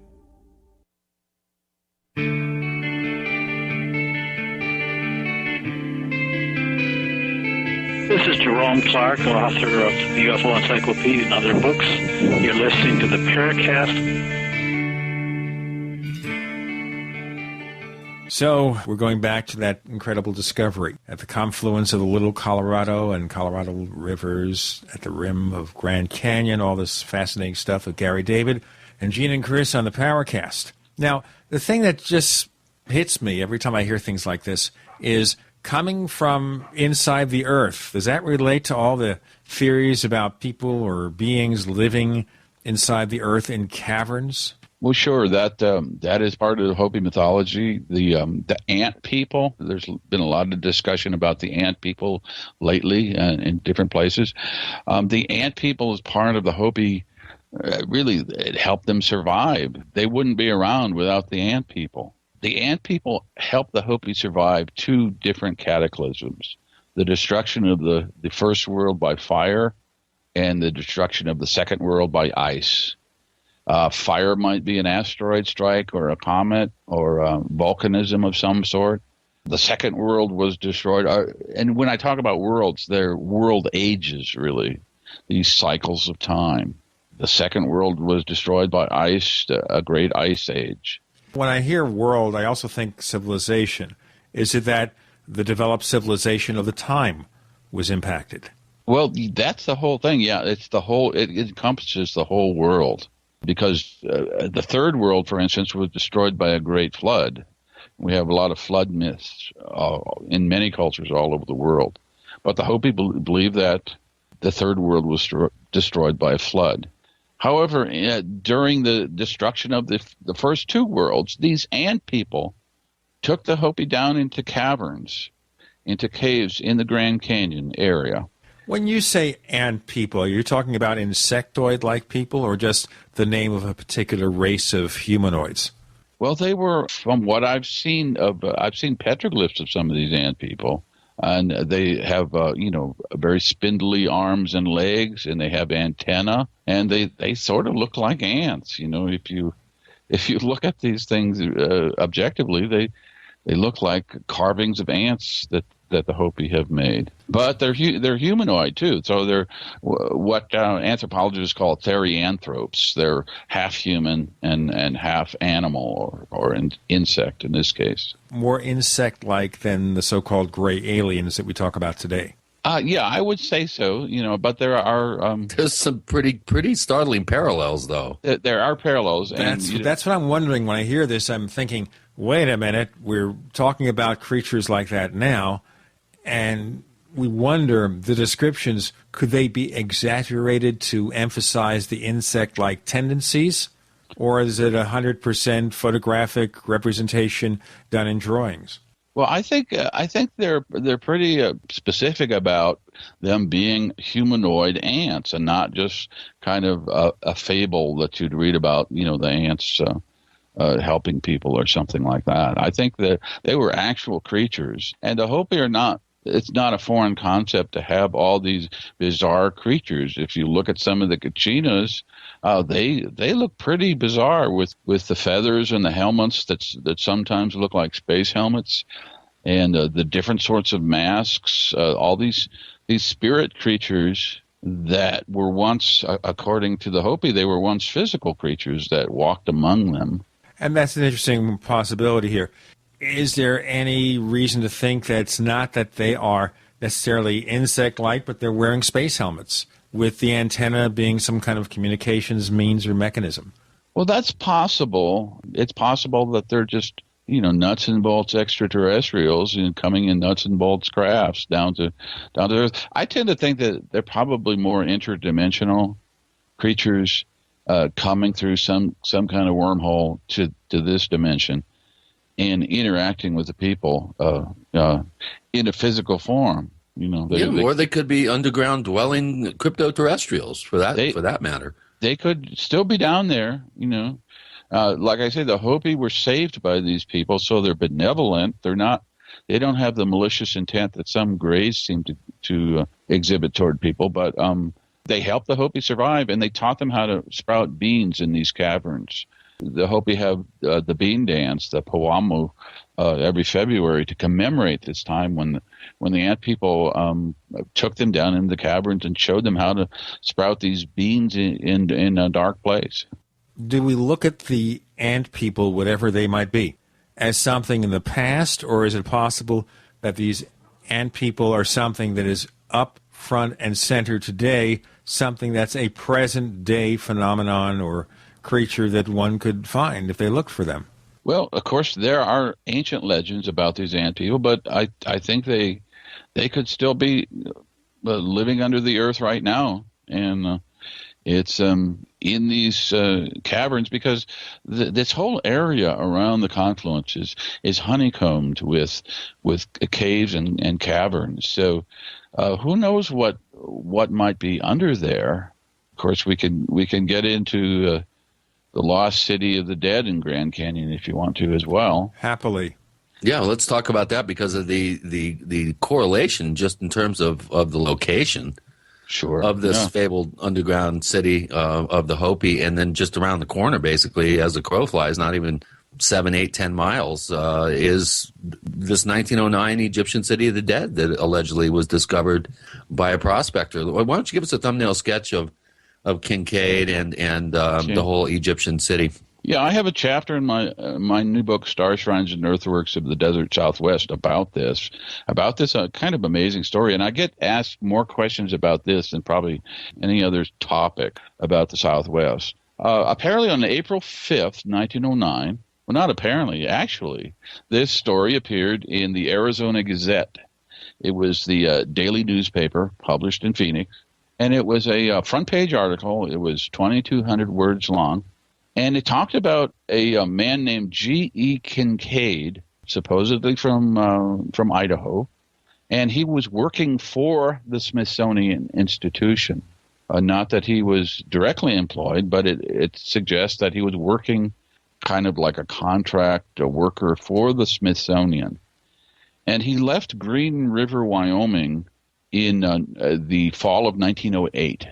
S9: This is Jerome Clark, author of the UFO Encyclopedia and other books. You're listening to the Paracast.
S2: So we're going back to that incredible discovery at the confluence of the Little Colorado and Colorado rivers at the rim of Grand Canyon, all this fascinating stuff with Gary David and Gene and Chris on the Paracast. Now, the thing that just hits me every time I hear things like this is coming from inside the earth. Does that relate to all the theories about people or beings living inside the earth in caverns?
S7: Well, sure. That is part of the Hopi mythology. The ant people. There's been a lot of discussion about the ant people lately in different places. The ant people is part of the Hopi. Really, it helped them survive. They wouldn't be around without the ant people. The ant people helped the Hopi survive two different cataclysms: the destruction of the first world by fire, and the destruction of the second world by ice. Fire might be an asteroid strike or a comet or volcanism of some sort. The second world was destroyed. And when I talk about worlds, they're world ages, really, these cycles of time. The second world was destroyed by ice, a great ice age.
S2: When I hear world, I also think civilization. Is it that the developed civilization of the time was impacted?
S7: Well, that's the whole thing. Yeah, it's the whole. It encompasses the whole world because the third world, for instance, was destroyed by a great flood. We have a lot of flood myths in many cultures all over the world, but the Hopi believe that the third world was destroyed by a flood. However, during the destruction of the first two worlds, these ant people took the Hopi down into caverns, into caves in the Grand Canyon area.
S2: When you say ant people, are you talking about insectoid-like people or just the name of a particular race of humanoids?
S7: Well, they were, from what I've seen petroglyphs of some of these ant people, and they have, very spindly arms and legs, and they have antennae, and they sort of look like ants. If you look at these things objectively, they look like carvings of ants that the Hopi have made. But they're humanoid too, so they're what anthropologists call therianthropes. They're half human and half animal or an insect in this case.
S2: More insect-like than the so-called gray aliens that we talk about today.
S7: Yeah, I would say so. But there are
S1: there's some pretty startling parallels, though.
S7: There are parallels,
S2: that's what I'm wondering when I hear this. I'm thinking, wait a minute, we're talking about creatures like that now, and we wonder the descriptions, could they be exaggerated to emphasize the insect-like tendencies, or is it 100% photographic representation done in drawings?
S7: Well, I think they're pretty specific about them being humanoid ants and not just kind of a fable that you'd read about, the ants helping people or something like that. I think that they were actual creatures, and the Hopi are not. It's not a foreign concept to have all these bizarre creatures. If you look at some of the Kachinas, they look pretty bizarre with the feathers and the helmets that sometimes look like space helmets, and the different sorts of masks. All these spirit creatures that were once, according to the Hopi, they were once physical creatures that walked among them.
S2: And that's an interesting possibility here. Is there any reason to think that it's not that they are necessarily insect-like, but they're wearing space helmets, with the antenna being some kind of communications means or mechanism?
S7: Well, that's possible. It's possible that they're just, nuts and bolts extraterrestrials coming in nuts and bolts crafts down to Earth. I tend to think that they're probably more interdimensional creatures coming through some kind of wormhole to this dimension and interacting with the people in a physical form.
S1: Or they could be underground dwelling crypto-terrestrials for that matter.
S7: They could still be down there. Like I say, the Hopi were saved by these people, so they're benevolent. They don't have the malicious intent that some Greys seem to exhibit toward people, but they helped the Hopi survive, and they taught them how to sprout beans in these caverns. The Hopi have the bean dance, the Pawamu, every February to commemorate this time when the ant people took them down in the caverns and showed them how to sprout these beans in a dark place.
S2: Do we look at the ant people, whatever they might be, as something in the past, or is it possible that these ant people are something that is up front and center today, something that's a present-day phenomenon or creature that one could find if they looked for them?
S7: Well, of course, there are ancient legends about these ant people, but I think they could still be living under the earth right now, and it's in these caverns because this whole area around the confluence is honeycombed with caves and caverns. So who knows what might be under there? Of course, we can get into the lost city of the dead in Grand Canyon if you want to as well.
S2: Happily.
S1: Yeah, let's talk about that because of the correlation just in terms of the location.
S7: Sure.
S1: Of this fabled underground city of the Hopi, and then just around the corner, basically, as the crow flies, not even 7, 8, 10 miles, is this 1909 Egyptian city of the dead that allegedly was discovered by a prospector. Why don't you give us a thumbnail sketch of Kincaid and the whole Egyptian city?
S7: Yeah, I have a chapter in my new book, Star Shrines and Earthworks of the Desert Southwest, about this kind of amazing story. And I get asked more questions about this than probably any other topic about the Southwest. Apparently on April 5th, 1909, well, not apparently, actually, this story appeared in the Arizona Gazette. It was the daily newspaper published in Phoenix, and it was a front-page article. It was 2,200 words long. And it talked about a man named G.E. Kincaid, supposedly from Idaho, and he was working for the Smithsonian Institution. Not that he was directly employed, but it suggests that he was working kind of like a contract worker for the Smithsonian. And he left Green River, Wyoming in the fall of 1908.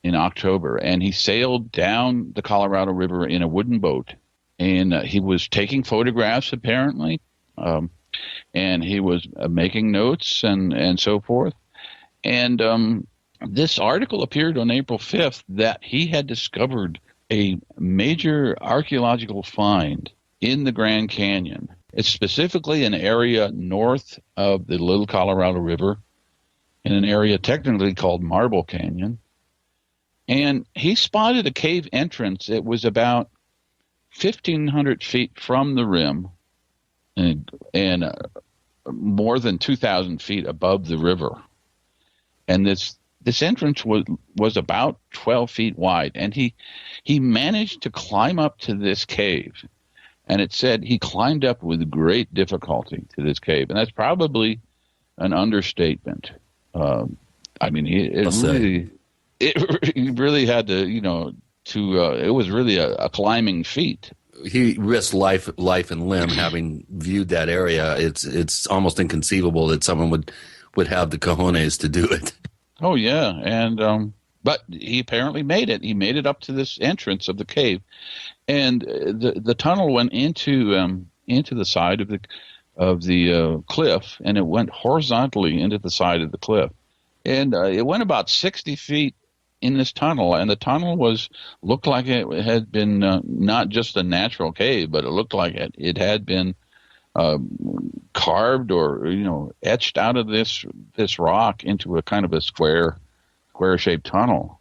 S7: In October, and he sailed down the Colorado River in a wooden boat, and he was taking photographs apparently, and he was making notes and so forth. And this article appeared on April 5th that he had discovered a major archaeological find in the Grand Canyon. It's specifically an area north of the Little Colorado River in an area technically called Marble Canyon. And he spotted a cave entrance. It was about 1,500 feet from the rim and more than 2,000 feet above the river. And this entrance was about 12 feet wide. And he managed to climb up to this cave. And it said he climbed up with great difficulty to this cave. And that's probably an understatement. It really had to, it was really a climbing feat.
S1: He risked life and limb having viewed that area. It's almost inconceivable that someone would have the cojones to do it.
S7: Oh yeah, and but he apparently made it. He made it up to this entrance of the cave, and the tunnel went into the side of the cliff, and it went horizontally into the side of the cliff, and it went about 60 feet in this tunnel, and the tunnel looked like it had been not just a natural cave, but it looked like it had been carved or etched out of this rock into a kind of a square-shaped tunnel.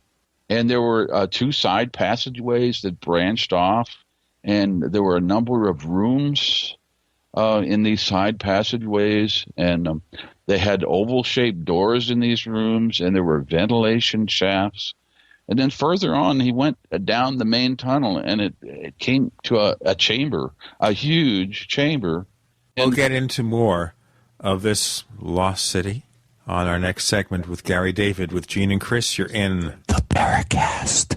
S7: And there were two side passageways that branched off, and there were a number of rooms in these side passageways, and they had oval-shaped doors in these rooms, and there were ventilation shafts. And then further on, he went down the main tunnel, and it came to a chamber, a huge chamber.
S2: We'll get into more of this lost city on our next segment with Gary David. With Gene and Chris, you're in the Paracast.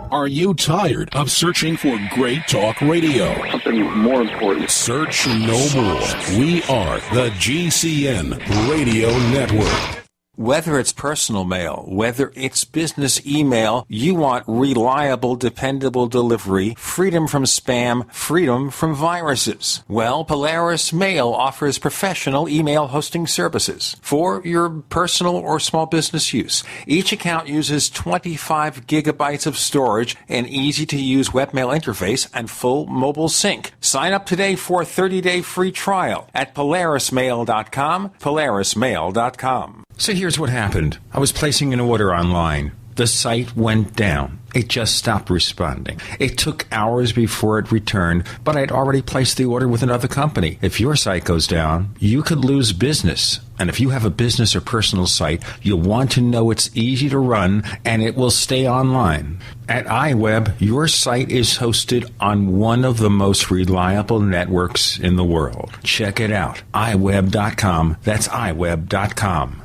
S14: Are you tired of searching for great talk radio?
S19: Something more important.
S14: Search no more. We are the GCN Radio Network.
S8: Whether it's personal mail, whether it's business email, you want reliable, dependable delivery, freedom from spam, freedom from viruses. Well, Polaris Mail offers professional email hosting services for your personal or small business use. Each account uses 25 gigabytes of storage, an easy-to-use webmail interface, and full mobile sync. Sign up today for a 30-day free trial at polarismail.com, polarismail.com.
S2: So here's what happened. I was placing an order online. The site went down. It just stopped responding. It took hours before it returned, but I'd already placed the order with another company. If your site goes down, you could lose business. And if you have a business or personal site, you'll want to know it's easy to run and it will stay online. At iWeb, your site is hosted on one of the most reliable networks in the world. Check it out. iWeb.com. That's iWeb.com.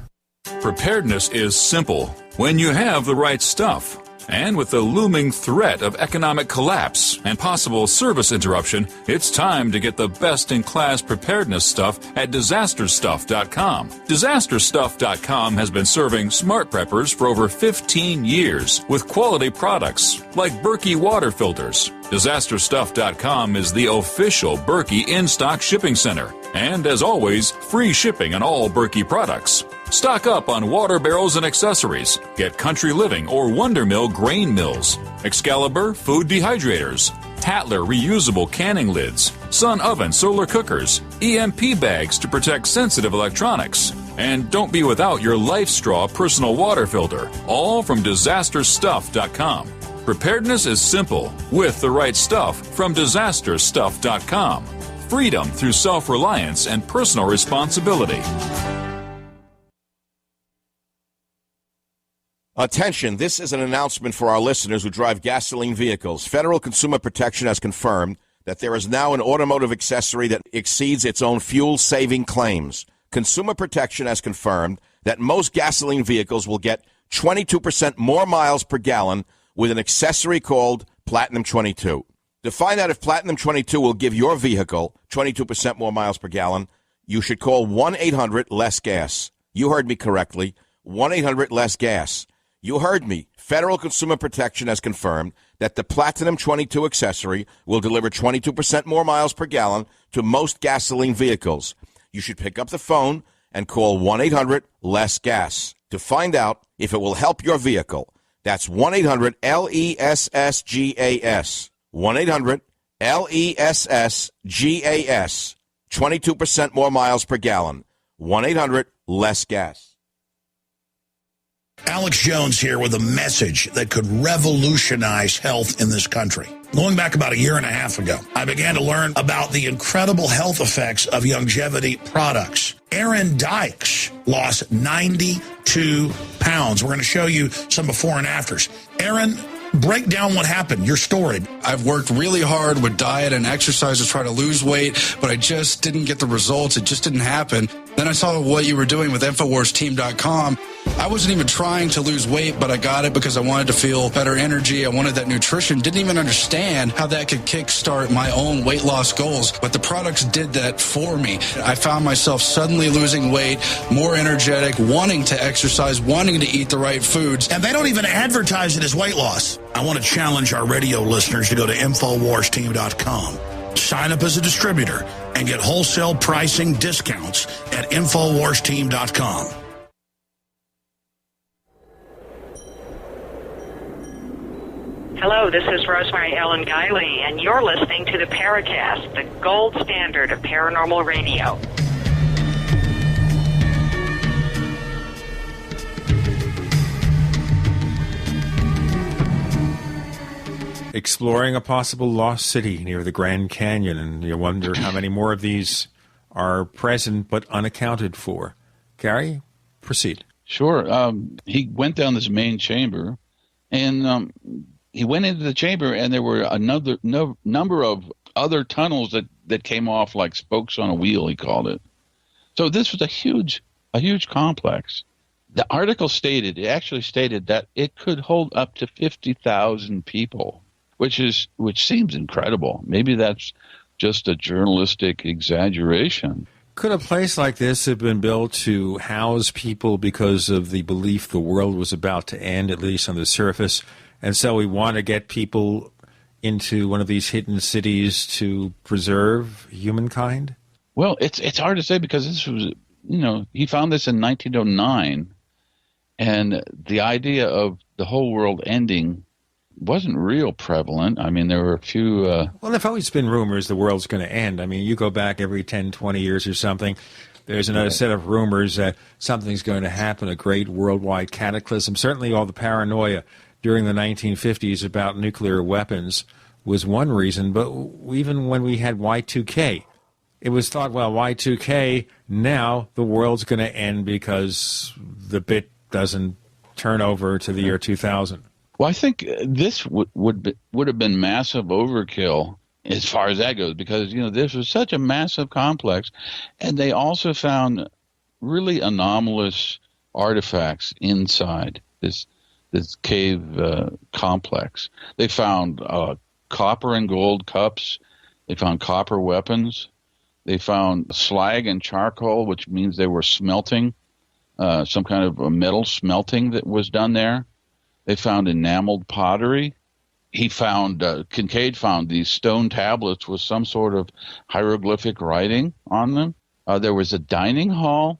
S10: Preparedness is simple when you have the right stuff.
S18: And with the looming threat of economic collapse and possible service interruption, it's time to get the best-in-class preparedness stuff at DisasterStuff.com. DisasterStuff.com has been serving smart preppers for over 15 years with quality products like Berkey water filters. DisasterStuff.com is the official Berkey in-stock shipping center. And as always, free shipping on all Berkey products. Stock up on water barrels and accessories. Get Country Living or Wonder Mill grain mills, Excalibur food dehydrators, Tatler reusable canning lids, Sun oven solar cookers, EMP bags to protect sensitive electronics. And don't be without your Life Straw personal water filter, all from DisasterStuff.com. Preparedness is simple with the right stuff from DisasterStuff.com. Freedom through self-reliance and personal responsibility.
S10: Attention, this is an announcement for our listeners who drive gasoline vehicles. Federal Consumer Protection has confirmed that there is now an automotive accessory that exceeds its own fuel-saving claims. Consumer Protection has confirmed that most gasoline vehicles will get 22% more miles per gallon with an accessory called Platinum 22. To find out if Platinum 22 will give your vehicle 22% more miles per gallon, you should call 1-800-LESS-GAS. You heard me correctly, 1-800-LESS-GAS. You heard me. Federal Consumer Protection has confirmed that the Platinum 22 accessory will deliver 22% more miles per gallon to most gasoline vehicles. You should pick up the phone and call 1-800-LESS-GAS to find out if it will help your vehicle. That's 1-800-LESS-GAS. 1-800-LESS-GAS. 22% more miles per gallon. 1-800-LESS-GAS.
S11: Alex Jones here with a message that could revolutionize health in this country. Going back about a year and a half ago, I began to learn about the incredible health effects of longevity products. Aaron Dykes lost 92 pounds. We're going to show you some before and afters. Aaron, break down what happened, your story.
S12: I've worked really hard with diet and exercise to try to lose weight, but I just didn't get the results. It just didn't happen. Then I saw what you were doing with InfoWarsTeam.com. I wasn't even trying to lose weight, but I got it because I wanted to feel better energy. I wanted that nutrition. Didn't even understand how that could kickstart my own weight loss goals, but the products did that for me. I found myself suddenly losing weight, more energetic, wanting to exercise, wanting to eat the right foods.
S11: And they don't even advertise it as weight loss. I want to challenge our radio listeners to go to InfoWarsTeam.com. Sign up as a distributor and get wholesale pricing discounts at InfoWarsTeam.com.
S24: Hello, this is Rosemary Ellen Guiley, and you're listening to the Paracast, the gold standard of paranormal radio.
S2: Exploring a possible lost city near the Grand Canyon, and you wonder how many more of these are present but unaccounted for. Gary, proceed.
S7: Sure. He went down this main chamber, and he went into the chamber, and there were another number of other tunnels that came off like spokes on a wheel, he called it. So this was a huge complex. The article actually stated that it could hold up to 50,000 people, which seems incredible. Maybe that's just a journalistic exaggeration.
S2: Could a place like this have been built to house people because of the belief the world was about to end, at least on the surface? And so we want to get people into one of these hidden cities to preserve humankind?
S7: Well, it's hard to say because this was, he found this in 1909, and the idea of the whole world ending wasn't real prevalent. I mean, there were a few...
S2: Well, there've always been rumors the world's going to end. I mean, you go back every 10, 20 years or something, there's another set of rumors that something's going to happen, a great worldwide cataclysm. Certainly all the paranoia during the 1950s about nuclear weapons was one reason, but even when we had Y2K, it was thought, well, Y2K, now the world's going to end because the bit doesn't turn over to the year 2000.
S7: Well, I think this would have been massive overkill as far as that goes, because this was such a massive complex, and they also found really anomalous artifacts inside this cave complex. They found copper and gold cups. They found copper weapons. They found slag and charcoal, which means they were smelting, some kind of a metal smelting that was done there. They found enameled pottery. Kincaid found these stone tablets with some sort of hieroglyphic writing on them. There was a dining hall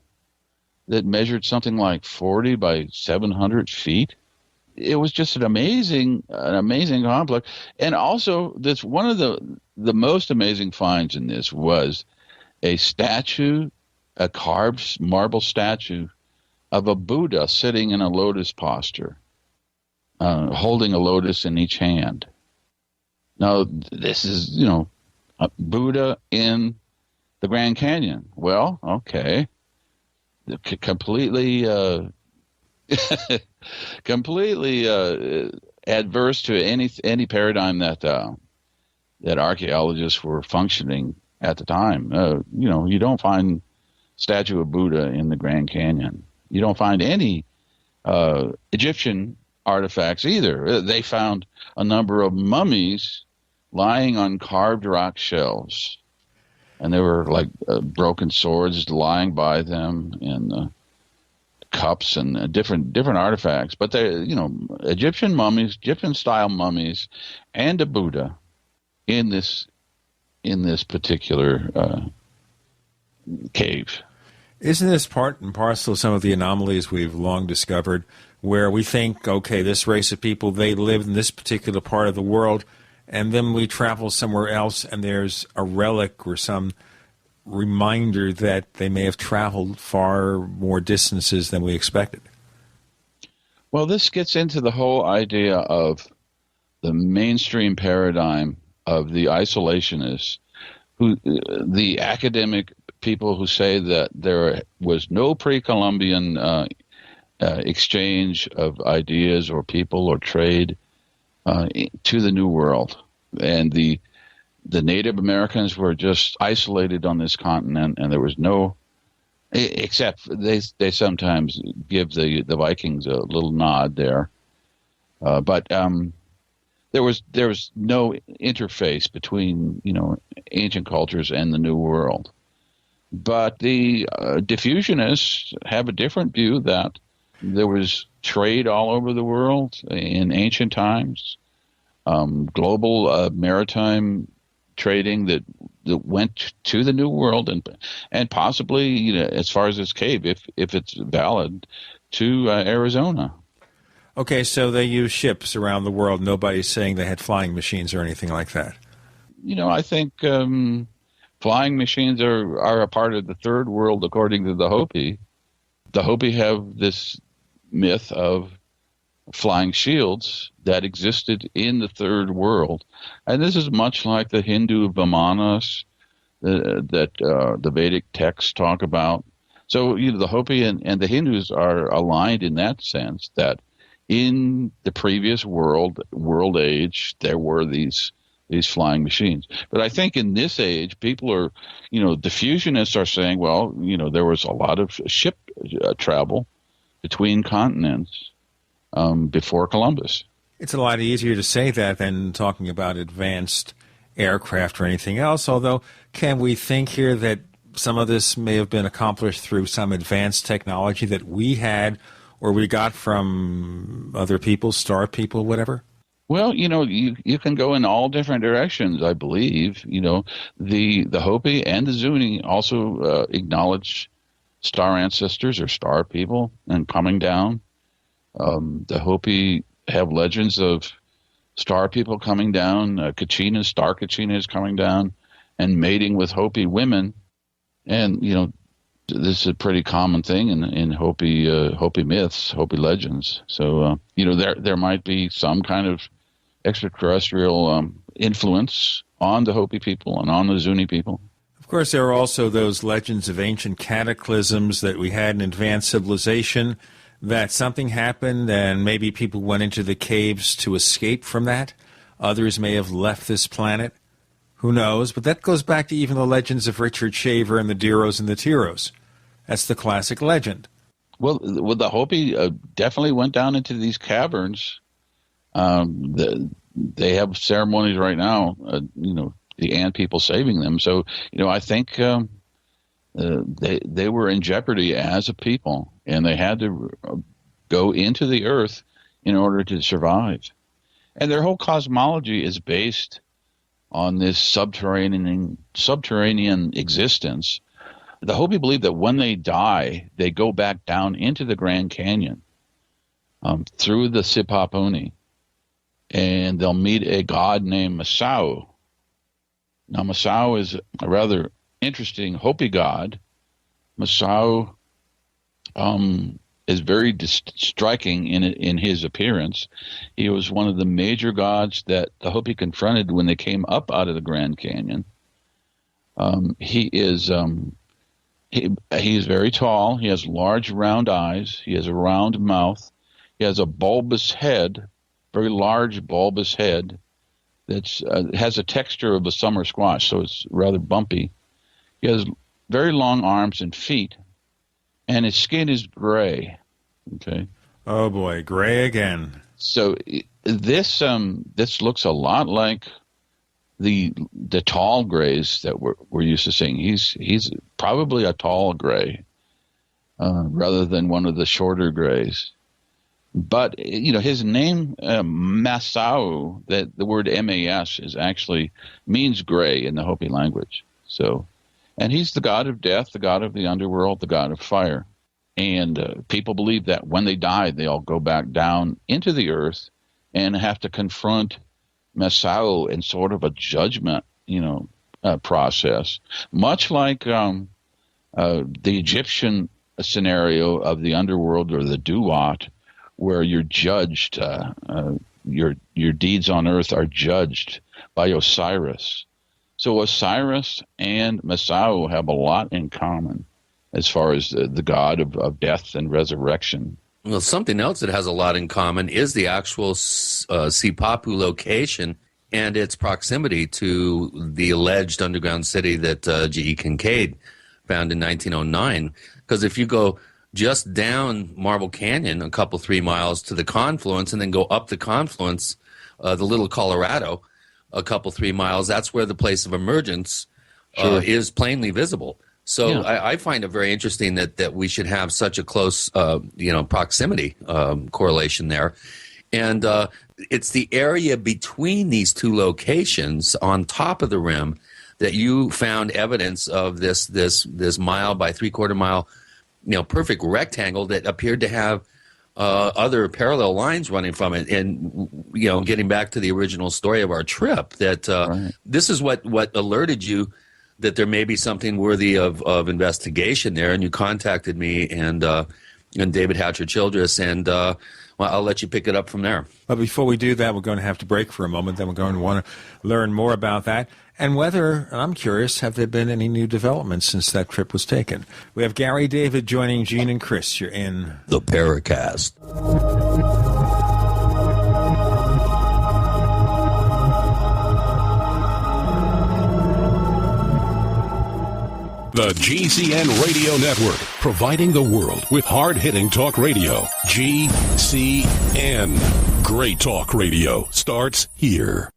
S7: that measured something like 40 by 700 feet. It was just an amazing complex. And also, this one of the most amazing finds in this was a statue, a carved marble statue of a Buddha sitting in a lotus posture, holding a lotus in each hand. Now, this is, a Buddha in the Grand Canyon. Well, okay. Completely adverse to any paradigm that archaeologists were functioning at the time. You don't find statue of Buddha in the Grand Canyon. You don't find any Egyptian artifacts either. They found a number of mummies lying on carved rock shelves, and there were like broken swords lying by them, and cups and different artifacts. But they, Egyptian mummies, Egyptian style mummies, and a Buddha in this particular cave.
S2: Isn't this part and parcel of some of the anomalies we've long discovered, where we think, okay, this race of people, they lived in this particular part of the world, and then we travel somewhere else, and there's a relic or some reminder that they may have traveled far more distances than we expected?
S7: Well, this gets into the whole idea of the mainstream paradigm of the isolationists, the academic people who say that there was no pre-Columbian exchange of ideas or people or trade to the New World. And the Native Americans were just isolated on this continent, and there was no, except they sometimes give the Vikings a little nod there. But there was no interface between, ancient cultures and the New World. But the diffusionists have a different view, that there was trade all over the world in ancient times, global maritime trading that went to the New World, and possibly, as far as this cave, if it's valid, to Arizona.
S2: Okay, so they use ships around the world. Nobody's saying they had flying machines or anything like that.
S7: I think flying machines are a part of the third world, according to the Hopi. The Hopi have this myth of flying shields that existed in the third world. And this is much like the Hindu Vimanas that the Vedic texts talk about. So, the Hopi and the Hindus are aligned in that sense, that in the previous world age, there were these flying machines. But I think in this age, people are, diffusionists are saying, well, there was a lot of ship travel between continents before Columbus.
S2: It's a lot easier to say that than talking about advanced aircraft or anything else, although can we think here that some of this may have been accomplished through some advanced technology that we had or we got from other people, star people, whatever?
S7: Well, you can go in all different directions, I believe. The Hopi and the Zuni also acknowledge star ancestors or star people and coming down. The Hopi have legends of star people coming down, star Kachinas coming down and mating with Hopi women. And, this is a pretty common thing in Hopi myths, Hopi legends. So, there might be some kind of extraterrestrial influence on the Hopi people and on the Zuni people.
S2: Of course, there are also those legends of ancient cataclysms that we had in advanced civilization, that something happened and maybe people went into the caves to escape from that. Others may have left this planet. Who knows? But that goes back to even the legends of Richard Shaver and the Diros and the Tiros. That's the classic legend.
S7: Well, the Hopi definitely went down into these caverns. They have ceremonies right now, the Ant people saving them. So, I think they were in jeopardy as a people, and they had to go into the earth in order to survive. And their whole cosmology is based on this subterranean existence. The Hopi believe that when they die, they go back down into the Grand Canyon through the Sipapuni, and they'll meet a god named Masao. Now, Masao is a rather interesting Hopi god. Masao is very striking in his appearance. He was one of the major gods that the Hopi confronted when they came up out of the Grand Canyon. He is very tall. He has large, round eyes. He has a round mouth. He has a bulbous head, very large, bulbous head that has a texture of a summer squash, so it's rather bumpy. He has very long arms and feet, and his skin is gray. Okay.
S2: Oh boy, gray again.
S7: So this looks a lot like the tall grays that we're used to seeing. He's probably a tall gray rather than one of the shorter grays. But his name Masao, that the word M-A-S is actually means gray in the Hopi language. So, and he's the god of death, the god of the underworld, the god of fire. And people believe that when they die, they'll go back down into the earth and have to confront Masao in sort of a judgment, process, much like the Egyptian scenario of the underworld or the Duat, where you're judged, your deeds on earth are judged by Osiris. So Osiris and Masao have a lot in common as far as the god of death and resurrection.
S1: Well, something else that has a lot in common is the actual Sipapu location and its proximity to the alleged underground city that G.E. Kincaid found in 1909. Because if you go just down Marble Canyon a couple, 3 miles to the confluence and then go up the confluence, the Little Colorado, a couple, 3 miles, that's where the place of emergence is plainly visible. So yeah. I find it very interesting that we should have such a close, proximity correlation there. And it's the area between these two locations on top of the rim that you found evidence of this mile by 3/4 mile, perfect rectangle that appeared to have other parallel lines running from it. And, getting back to the original story of our trip, that this is what alerted you that there may be something worthy of investigation there. And you contacted me and David Hatcher Childress, and I'll let you pick it up from there.
S2: But before we do that, we're going to have to break for a moment. Then we're going to want to learn more about that. And whether, I'm curious, have there been any new developments since that trip was taken? We have Gary David joining Gene and Chris. You're in
S1: the Paracast.
S14: The GCN Radio Network, providing the world with hard-hitting talk radio. GCN. Great talk radio starts here.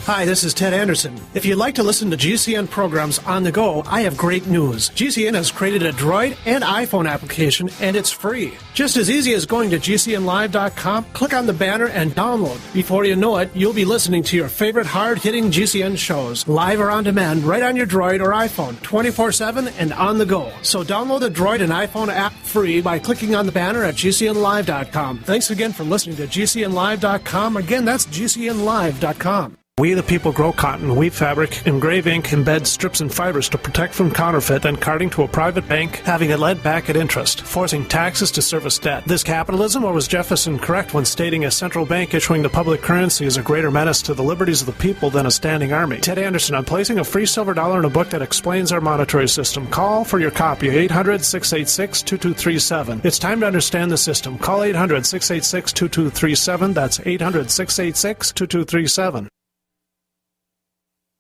S4: Hi, this is Ted Anderson. If you'd like to listen to GCN programs on the go, I have great news. GCN has created a Droid and iPhone application, and it's free. Just as easy as going to GCNlive.com, click on the banner, and download. Before you know it, you'll be listening to your favorite hard-hitting GCN shows, live or on demand, right on your Droid or iPhone, 24/7 and on the go. So download the Droid and iPhone app free by clicking on the banner at GCNlive.com. Thanks again for listening to GCNlive.com. Again, that's GCNlive.com. We the people grow cotton, weave fabric, engrave ink, embed strips and fibers to protect from counterfeit and carting to a private bank, having it led back at interest, forcing taxes to service debt. This capitalism, or was Jefferson correct when stating a central bank issuing the public currency is a greater menace to the liberties of the people than a standing army? Ted Anderson, I'm placing a free silver dollar in a book that explains our monetary system. Call for your copy, 800-686-2237. It's time to understand the system. Call 800-686-2237. That's 800-686-2237.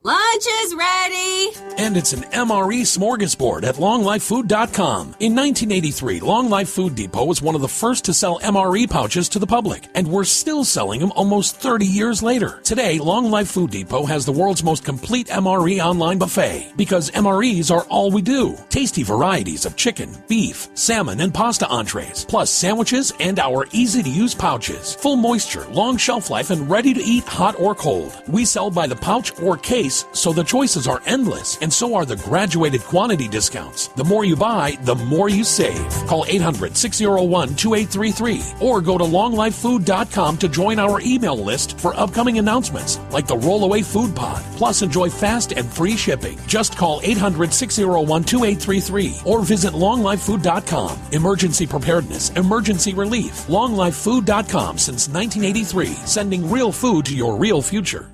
S13: Lunch is ready!
S16: And
S13: and it's an MRE smorgasbord at longlifefood.com. In 1983, Long Life Food Depot was one of the first to sell MRE pouches to the public, and we're still selling them almost 30 years later. Today, Long Life Food Depot has the world's most complete MRE online buffet, because MREs are all we do. Tasty varieties of chicken, beef, salmon, and pasta entrees, plus sandwiches and our easy-to-use pouches. Full moisture, long shelf life, and ready to eat hot or cold. We sell by the pouch or case, so the choices are endless, and so are the graduated quantity discounts. The more you buy, the more you save. Call 800-601-2833 or go to longlifefood.com to join our email list for upcoming announcements like the Rollaway Food Pod. Plus, enjoy fast and free shipping. Just call 800-601-2833 or visit longlifefood.com. Emergency preparedness, emergency relief. longlifefood.com since 1983, sending real food to your real future.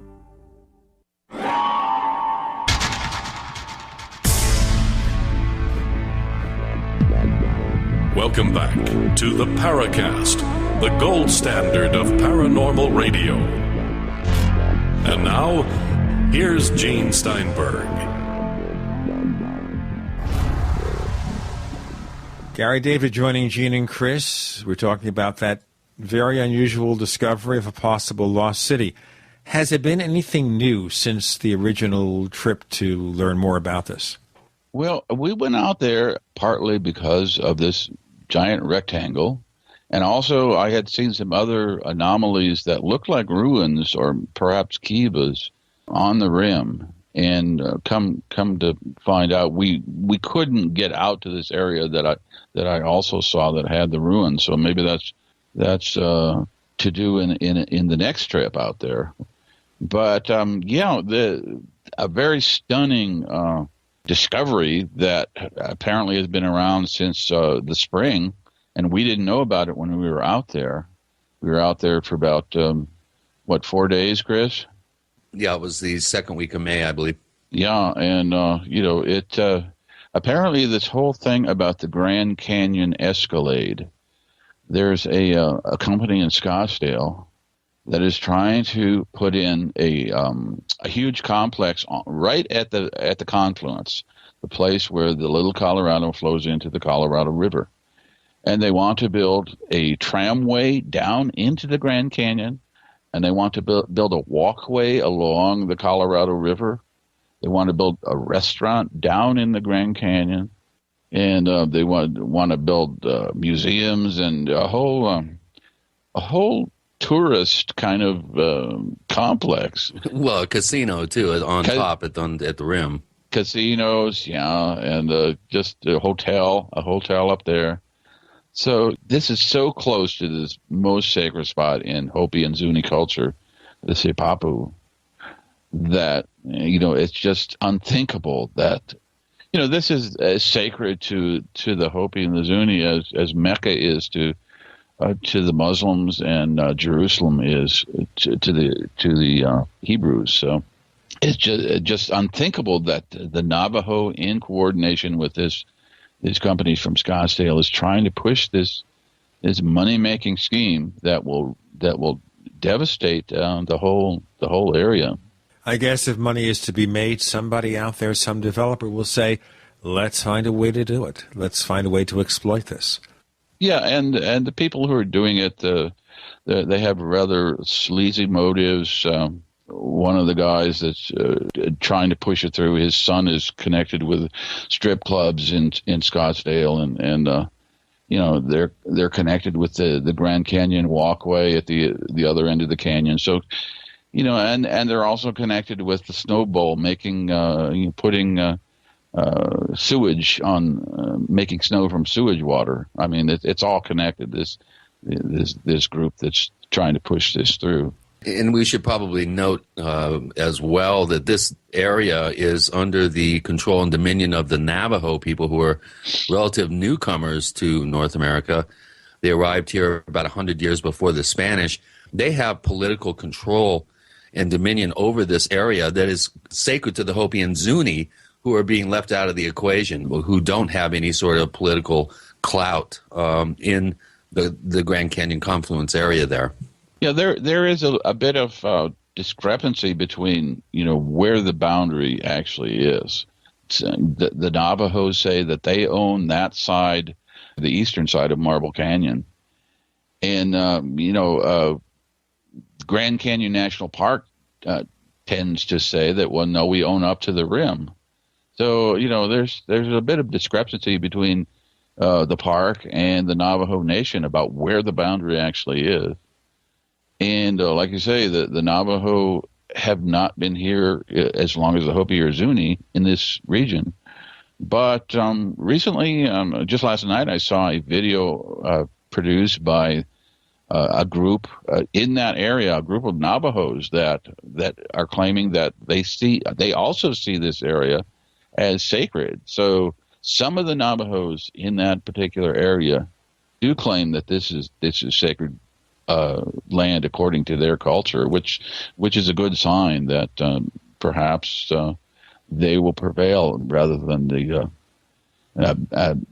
S14: Welcome back to the Paracast, the gold standard of paranormal radio. And now, here's Gene Steinberg.
S2: Gary David joining Gene and Chris. We're talking about that very unusual discovery of a possible lost city. Has there been anything new since the original trip to learn more about this?
S7: Well, we went out there partly because of this giant rectangle, and also I had seen some other anomalies that looked like ruins or perhaps kivas on the rim. And come to find out, we couldn't get out to this area that I also saw that had the ruins. So maybe that's to do in the next trip out there. But a very stunning discovery that apparently has been around since the spring, and we didn't know about it when we were out there. We were out there for about 4 days, Chris?
S1: Yeah, it was the second week of May, I believe.
S7: Yeah, and it apparently this whole thing about the Grand Canyon Escalade. There's a company in Scottsdale that is trying to put in a huge complex right at the confluence, the place where the Little Colorado flows into the Colorado River. And they want to build a tramway down into the Grand Canyon, and they want to build a walkway along the Colorado River. They want to build a restaurant down in the Grand Canyon, and they want to build museums and a whole tourist kind of complex.
S1: Well, a casino too on top at the rim.
S7: Casinos, yeah, and just a hotel up there. So this is so close to this most sacred spot in Hopi and Zuni culture, the Sipapu, that it's just unthinkable that this is as sacred to the Hopi and the Zuni as Mecca is to the Muslims and Jerusalem is to the Hebrews. So it's just unthinkable that the Navajo, in coordination with these companies from Scottsdale, is trying to push this money-making scheme that will devastate the whole area.
S2: I guess if money is to be made, somebody out there, some developer will say, let's find a way to do it. Let's find a way to exploit this.
S7: Yeah, and the people who are doing it, they have rather sleazy motives. One of the guys that's trying to push it through, his son is connected with strip clubs in Scottsdale, and they're connected with the Grand Canyon walkway at the other end of the canyon. So, and they're also connected with the Snow Bowl, putting sewage on, making snow from sewage water. I mean, it's all connected. This group that's trying to push this through.
S1: And we should probably note as well that this area is under the control and dominion of the Navajo people, who are relative newcomers to North America. They arrived here about 100 years before the Spanish. They have political control and dominion over this area that is sacred to the Hopi and Zuni, who are being left out of the equation, who don't have any sort of political clout in the Grand Canyon confluence area there.
S7: Yeah, there is a bit of discrepancy between where the boundary actually is. the Navajos say that they own that side, the eastern side of Marble Canyon. And, Grand Canyon National Park tends to say that, well, no, we own up to the rim. So, there's a bit of discrepancy between the park and the Navajo Nation about where the boundary actually is. And like you say, the Navajo have not been here as long as the Hopi or Zuni in this region. But recently, just last night, I saw a video produced by a group in that area, a group of Navajos that are claiming that they also see this area as sacred. So some of the Navajos in that particular area do claim that this is sacred land according to their culture, which is a good sign that perhaps they will prevail rather than the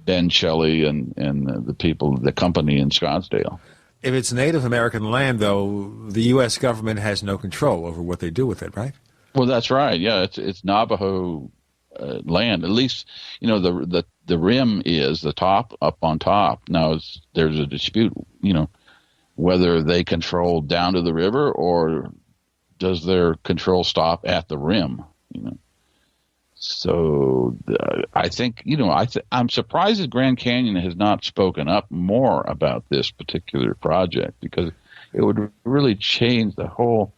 S7: Ben Shelley and the people, the company in Scottsdale.
S2: If it's Native American land, though, the U.S. government has no control over what they do with it, right?
S7: Well, that's right. Yeah, it's Navajo land. At least, the rim is the top up on top. Now, there's a dispute, whether they control down to the river or does their control stop at the rim, So I think, I'm surprised that Grand Canyon has not spoken up more about this particular project, because it would really change the whole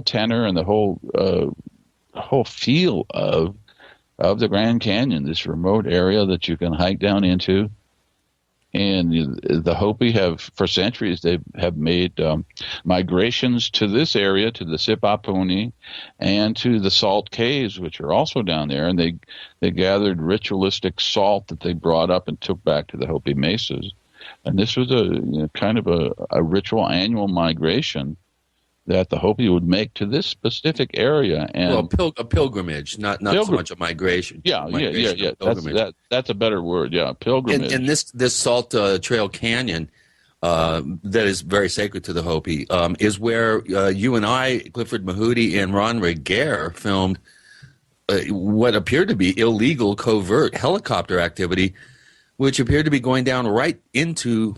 S7: tenor and the whole feel of the Grand Canyon, this remote area that you can hike down into. And the Hopi have, for centuries, they have made migrations to this area, to the Sipapuni, and to the salt caves, which are also down there. And they gathered ritualistic salt that they brought up and took back to the Hopi mesas. And this was kind of a ritual annual migration that the Hopi would make to this specific area. And
S1: a pilgrimage, not so much a migration.
S7: Yeah. That's a better word. Yeah, pilgrimage.
S1: And this Salt Trail Canyon that is very sacred to the Hopi is where you and I, Clifford Mahooty, and Ron Regehr filmed what appeared to be illegal, covert helicopter activity, which appeared to be going down right into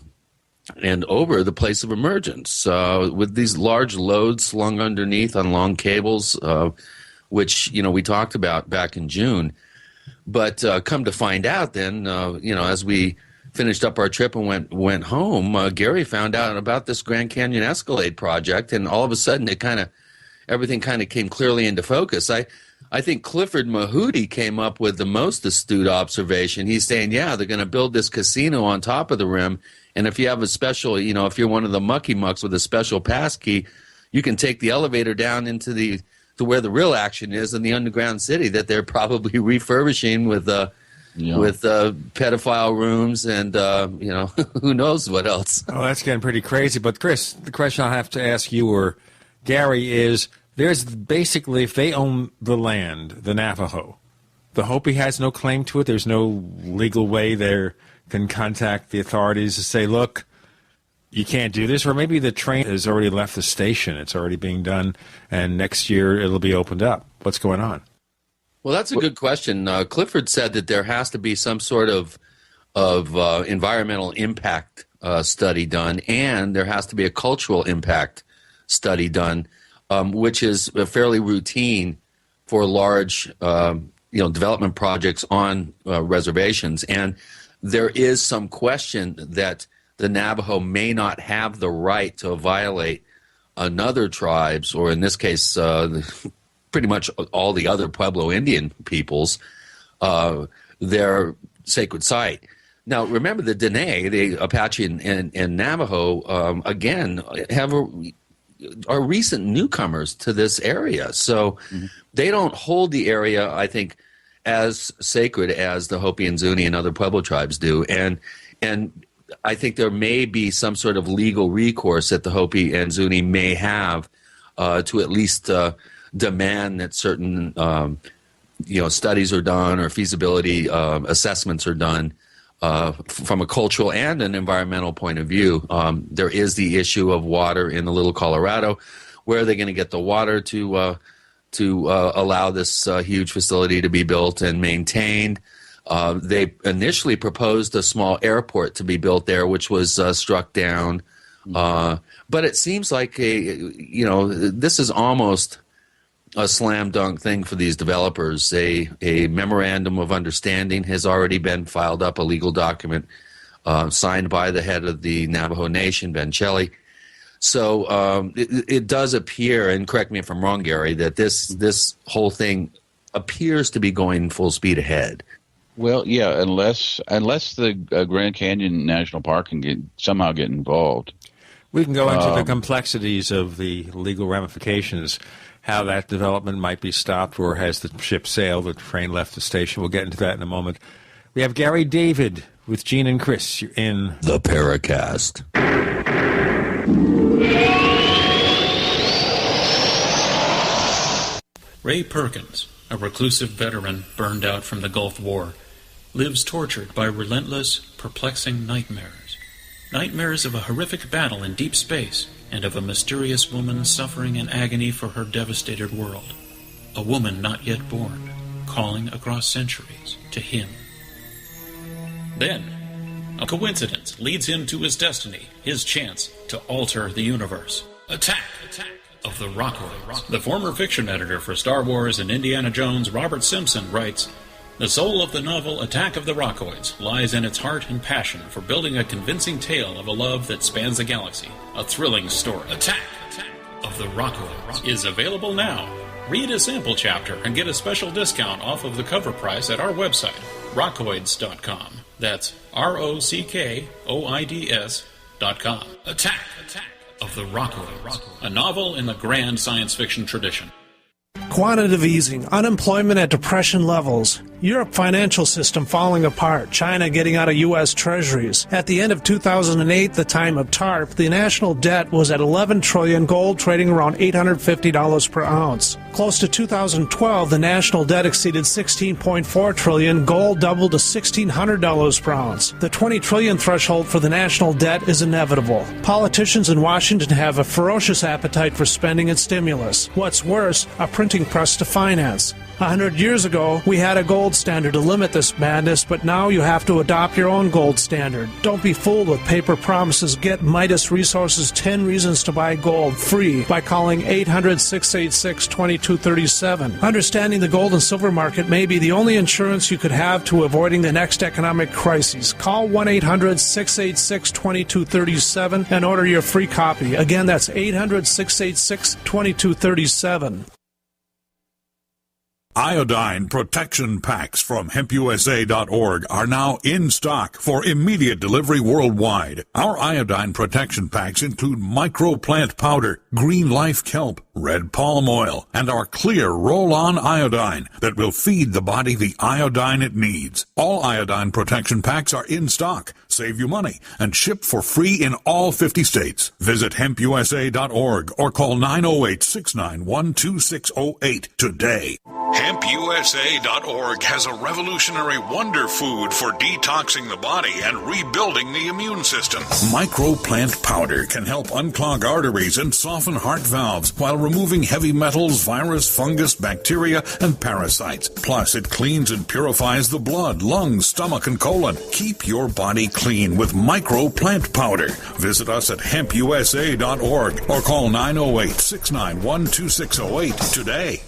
S1: and over the place of emergence with these large loads slung underneath on long cables, which, we talked about back in June. But come to find out then, as we finished up our trip and went home, Gary found out about this Grand Canyon Escalade project, and all of a sudden everything kind of came clearly into focus. I think Clifford Mahooty came up with the most astute observation. He's saying, yeah, they're going to build this casino on top of the rim, and if you have a special, if you're one of the mucky mucks with a special pass key, you can take the elevator down to where the real action is in the underground city that they're probably refurbishing with pedophile rooms and who knows what else.
S2: Oh, that's getting pretty crazy. But Chris, the question I'll have to ask you or Gary is: there's basically, if they own the land, the Navajo, the Hopi has no claim to it. There's no legal way they can contact the authorities to say, look, you can't do this. Or maybe the train has already left the station. It's already being done, and next year it'll be opened up. What's going on?
S1: Well, that's a good question. Clifford said that there has to be some sort of environmental impact study done, and there has to be a cultural impact study done, which is fairly routine for large development projects on reservations. And there is some question that the Navajo may not have the right to violate another tribe's, or in this case, pretty much all the other Pueblo Indian peoples, their sacred site. Now, remember the Dene, the Apache and Navajo, again, are recent newcomers to this area. So they don't hold the area, I think, as sacred as the Hopi and Zuni and other Pueblo tribes do. And I think there may be some sort of legal recourse that the Hopi and Zuni may have to at least demand that certain studies are done or feasibility assessments are done from a cultural and an environmental point of view. There is the issue of water in the Little Colorado. Where are they going to get the water to to allow this huge facility to be built and maintained. They initially proposed a small airport to be built there, which was struck down. But it seems like this is almost a slam dunk thing for these developers. A memorandum of understanding has already been filed up, a legal document signed by the head of the Navajo Nation, Ben Shelley. So it does appear, and correct me if I'm wrong, Gary, that this whole thing appears to be going full speed ahead.
S7: Well, yeah, unless the Grand Canyon National Park can somehow get involved.
S2: We can go into the complexities of the legal ramifications, how that development might be stopped, or has the ship sailed, the train left the station. We'll get into that in a moment. We have Gary David with Gene and Chris in
S1: the Paracast.
S16: Ray Perkins, a reclusive veteran burned out from the Gulf War, lives tortured by relentless, perplexing nightmares. Nightmares of a horrific battle in deep space and of a mysterious woman suffering in agony for her devastated world. A woman not yet born, calling across centuries to him. Then, a coincidence leads him to his destiny, his chance to alter the universe. Attack of the Rockoids. The former fiction editor for Star Wars and Indiana Jones, Robert Simpson, writes, "The soul of the novel Attack of the Rockoids lies in its heart and passion for building a convincing tale of a love that spans the galaxy. A thrilling story. Attack of the Rockoids is available now. Read a sample chapter and get a special discount off of the cover price at our website, rockoids.com. That's ROCKOIDS.com. Attack of the Rockoids, a novel in the grand science fiction tradition.
S4: Quantitative easing, unemployment at depression levels, Europe financial system falling apart, China getting out of U.S. treasuries. At the end of 2008, the time of TARP, the national debt was at $11 trillion, gold trading around $850 per ounce. Close to 2012, the national debt exceeded $16.4 trillion, gold doubled to $1,600 per ounce. The $20 trillion threshold for the national debt is inevitable. Politicians in Washington have a ferocious appetite for spending and stimulus. What's worse, a printing press to finance. 100 years ago, we had a gold standard to limit this madness, but now you have to adopt your own gold standard. Don't be fooled with paper promises. Get Midas Resources 10 Reasons to Buy Gold free by calling 800-686-2237. Understanding the gold and silver market may be the only insurance you could have to avoiding the next economic crisis. Call 1-800-686-2237 and order your free copy. Again, that's 800-686-2237.
S17: Iodine protection packs from hempusa.org are now in stock for immediate delivery worldwide. Our iodine protection packs include microplant powder, green life kelp, red palm oil, and our clear roll-on iodine that will feed the body the iodine it needs. All iodine protection packs are in stock, save you money, and ship for free in all 50 states. Visit hempusa.org or call 908-691-2608 today. HempUSA.org has a revolutionary wonder food for detoxing the body and rebuilding the immune system. Microplant powder can help unclog arteries and soften heart valves while removing heavy metals, virus, fungus, bacteria, and parasites. Plus, it cleans and purifies the blood, lungs, stomach, and colon. Keep your body clean with Microplant powder. Visit us at HempUSA.org or call 908-691-2608 today.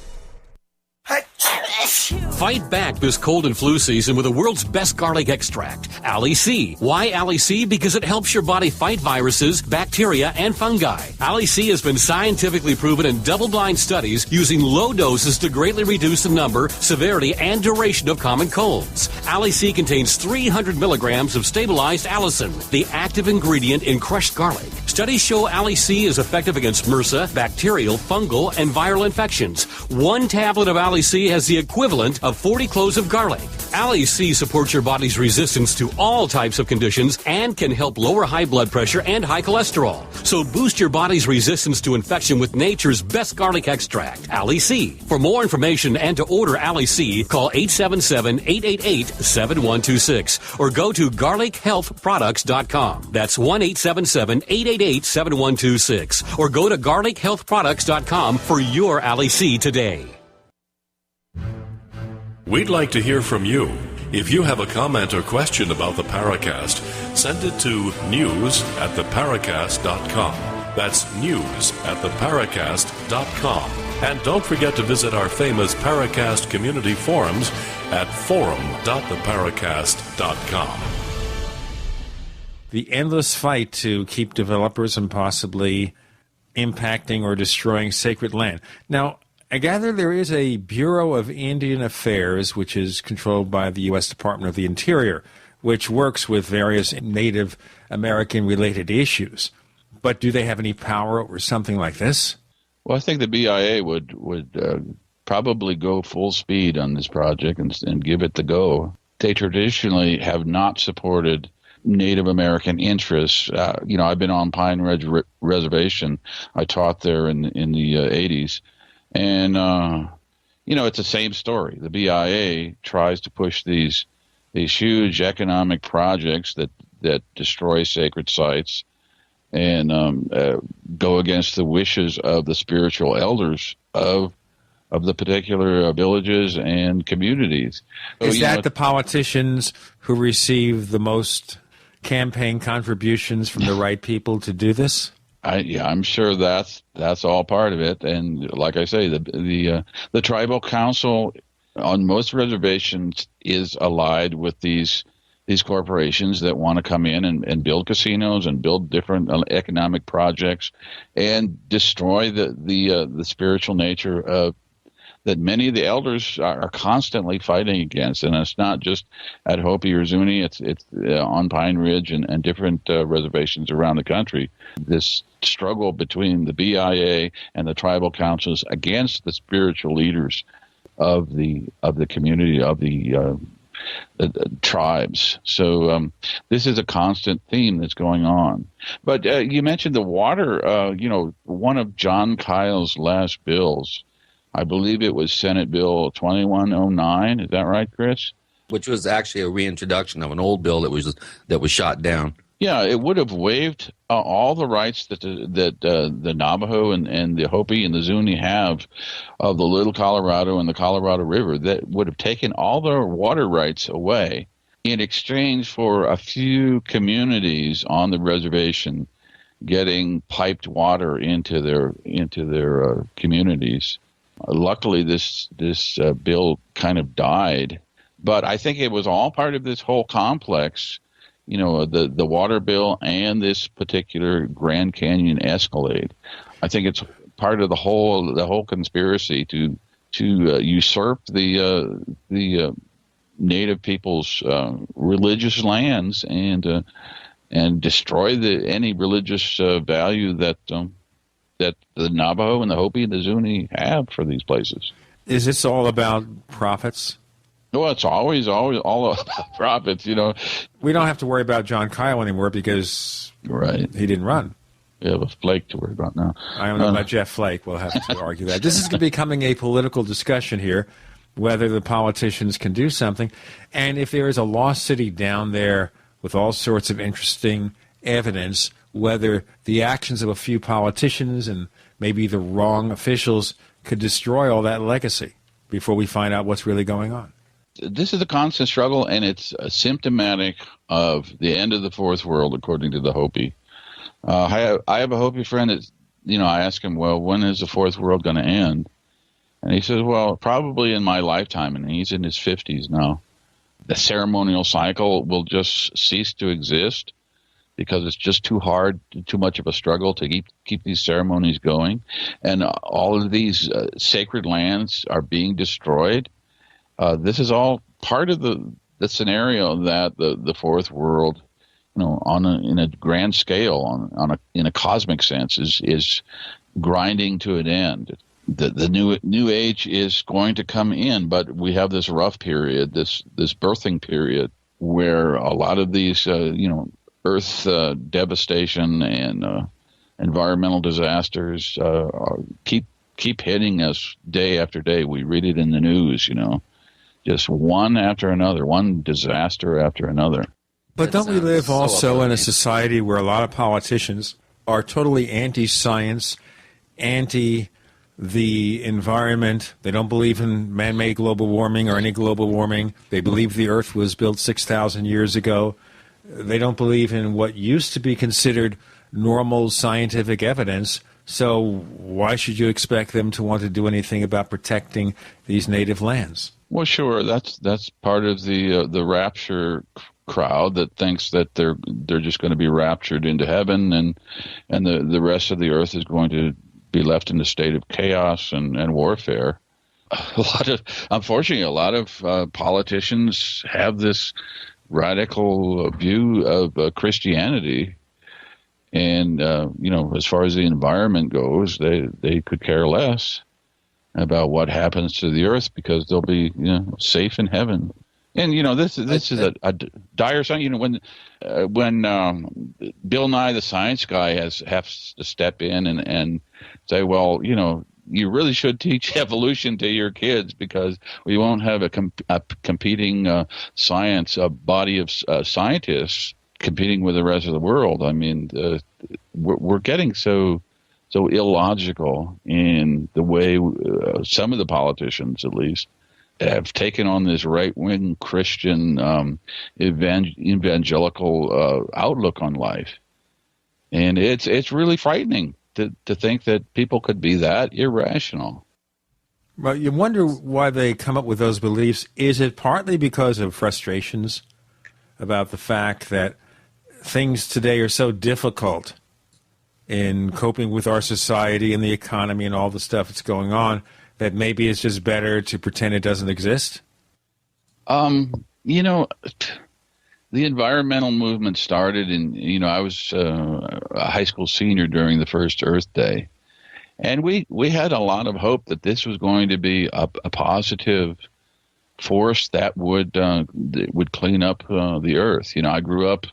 S13: Fight back this cold and flu season with the world's best garlic extract, Ali C. Why Ali C? Because it helps your body fight viruses, bacteria, and fungi. Ali C has been scientifically proven in double-blind studies using low doses to greatly reduce the number, severity, and duration of common colds. Ali C contains 300 milligrams of stabilized allicin, the active ingredient in crushed garlic. Studies show Ali C is effective against MRSA, bacterial, fungal, and viral infections. One tablet of Ali C has the equivalent of 40 cloves of garlic.
S15: Ali C supports your body's resistance to all types of conditions and can help lower high blood pressure and high cholesterol. So boost your body's resistance to infection with nature's best garlic extract, Ali C. For more information and to order Ali C, call 877-888-7126 or go to garlichealthproducts.com. That's 1-877-888-7126 or go to garlichealthproducts.com for your Ali C today.
S14: We'd like to hear from you. If you have a comment or question about the Paracast, send it to news@theparacast.com. That's news@theparacast.com. And don't forget to visit our famous Paracast community forums at forum.theparacast.com.
S2: The endless fight to keep developers from possibly impacting or destroying sacred land. Now, I gather there is a Bureau of Indian Affairs, which is controlled by the U.S. Department of the Interior, which works with various Native American-related issues. But do they have any power over something like this?
S7: Well, I think the BIA would probably go full speed on this project and give it the go. They traditionally have not supported Native American interests. I've been on Pine Ridge Reservation. I taught there in the 80s. And, it's the same story. The BIA tries to push these huge economic projects that destroy sacred sites and go against the wishes of the spiritual elders of the particular villages and communities. So,
S2: is that the politicians who receive the most campaign contributions from the right people to do this?
S7: I'm sure that's all part of it, and like I say, the tribal council on most reservations is allied with these corporations that want to come in and build casinos and build different economic projects and destroy the spiritual nature of that many of the elders are constantly fighting against. And it's not just at Hopi or Zuni, it's on Pine Ridge and different reservations around the country. This struggle between the BIA and the tribal councils against the spiritual leaders of the community, of the tribes. So this is a constant theme that's going on. But you mentioned the water. One of John Kyle's last bills, I believe it was Senate Bill 2109. Is that right, Chris?
S1: Which was actually a reintroduction of an old bill that was shot down.
S7: Yeah, it would have waived all the rights that the Navajo and the Hopi and the Zuni have of the Little Colorado and the Colorado River. That would have taken all their water rights away in exchange for a few communities on the reservation getting piped water into their communities. Luckily, this bill kind of died, but I think it was all part of this whole complex. The water bill and this particular Grand Canyon Escalade. I think it's part of the whole conspiracy to usurp the Native people's religious lands and destroy any religious value that the Navajo and the Hopi and the Zuni have for these places.
S2: Is this all about profits?
S7: No, it's always all about profits,
S2: We don't have to worry about John Kyle anymore because he didn't run.
S7: We have a Flake to worry about now.
S2: I don't know about Jeff Flake. We'll have to argue that. This is becoming a political discussion here, whether the politicians can do something. And if there is a lost city down there with all sorts of interesting evidence, whether the actions of a few politicians and maybe the wrong officials could destroy all that legacy before we find out what's really going on.
S7: This is a constant struggle, and it's symptomatic of the end of the fourth world, according to the Hopi. I have a Hopi friend that, I ask him, well, when is the fourth world going to end? And he says, well, probably in my lifetime, and he's in his 50s now. The ceremonial cycle will just cease to exist because it's just too hard, too much of a struggle to keep these ceremonies going. And all of these sacred lands are being destroyed. This is all part of the scenario that the fourth world, in a grand scale, in a cosmic sense, is grinding to an end. the new age is going to come in, but we have this rough period, this birthing period, where a lot of these Earth devastation and environmental disasters keep hitting us day after day. We read it in the news, just one after another, one disaster after another.
S2: But don't we live also in a society where a lot of politicians are totally anti-science, anti the environment? They don't believe in man-made global warming or any global warming. They believe the Earth was built 6,000 years ago. They don't believe in what used to be considered normal scientific evidence. So why should you expect them to want to do anything about protecting these native lands?
S7: Well, sure. That's part of the rapture crowd that thinks that they're just going to be raptured into heaven, and the rest of the earth is going to be left in a state of chaos and warfare. Unfortunately, a lot of politicians have this radical view of Christianity, and as far as the environment goes, they could care less about what happens to the earth because they'll be safe in heaven. And this is a dire sign. When Bill Nye the Science Guy has to step in and say, well, you really should teach evolution to your kids because we won't have a competing science, a body of scientists competing with the rest of the world. I mean, we're getting so illogical in the way some of the politicians, at least, have taken on this right-wing Christian evangelical outlook on life. And it's really frightening to think that people could be that irrational.
S2: Well, you wonder why they come up with those beliefs. Is it partly because of frustrations about the fact that things today are so difficult in coping with our society and the economy and all the stuff that's going on, that maybe it's just better to pretend it doesn't exist? The environmental movement started in, I was a high school senior during the first Earth Day. And we had a lot of hope that this was going to be a positive force that would clean up the Earth. I grew up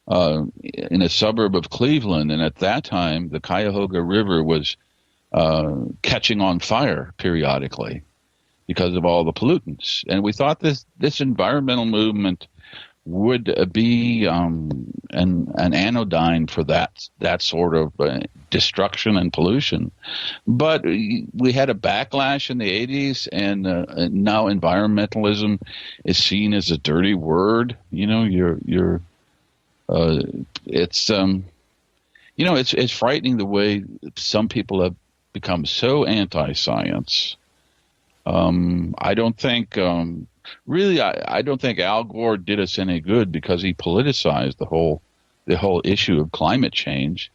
S2: in a suburb of Cleveland, and at that time, the Cuyahoga River was catching on fire periodically because of all the pollutants. And we thought this environmental movement would be an anodyne for that sort of destruction and pollution. But we had a backlash in the 80s, and now environmentalism is seen as a dirty word. It's frightening the way some people have become so anti-science. I don't think I don't think Al Gore did us any good because he politicized the whole issue of climate change,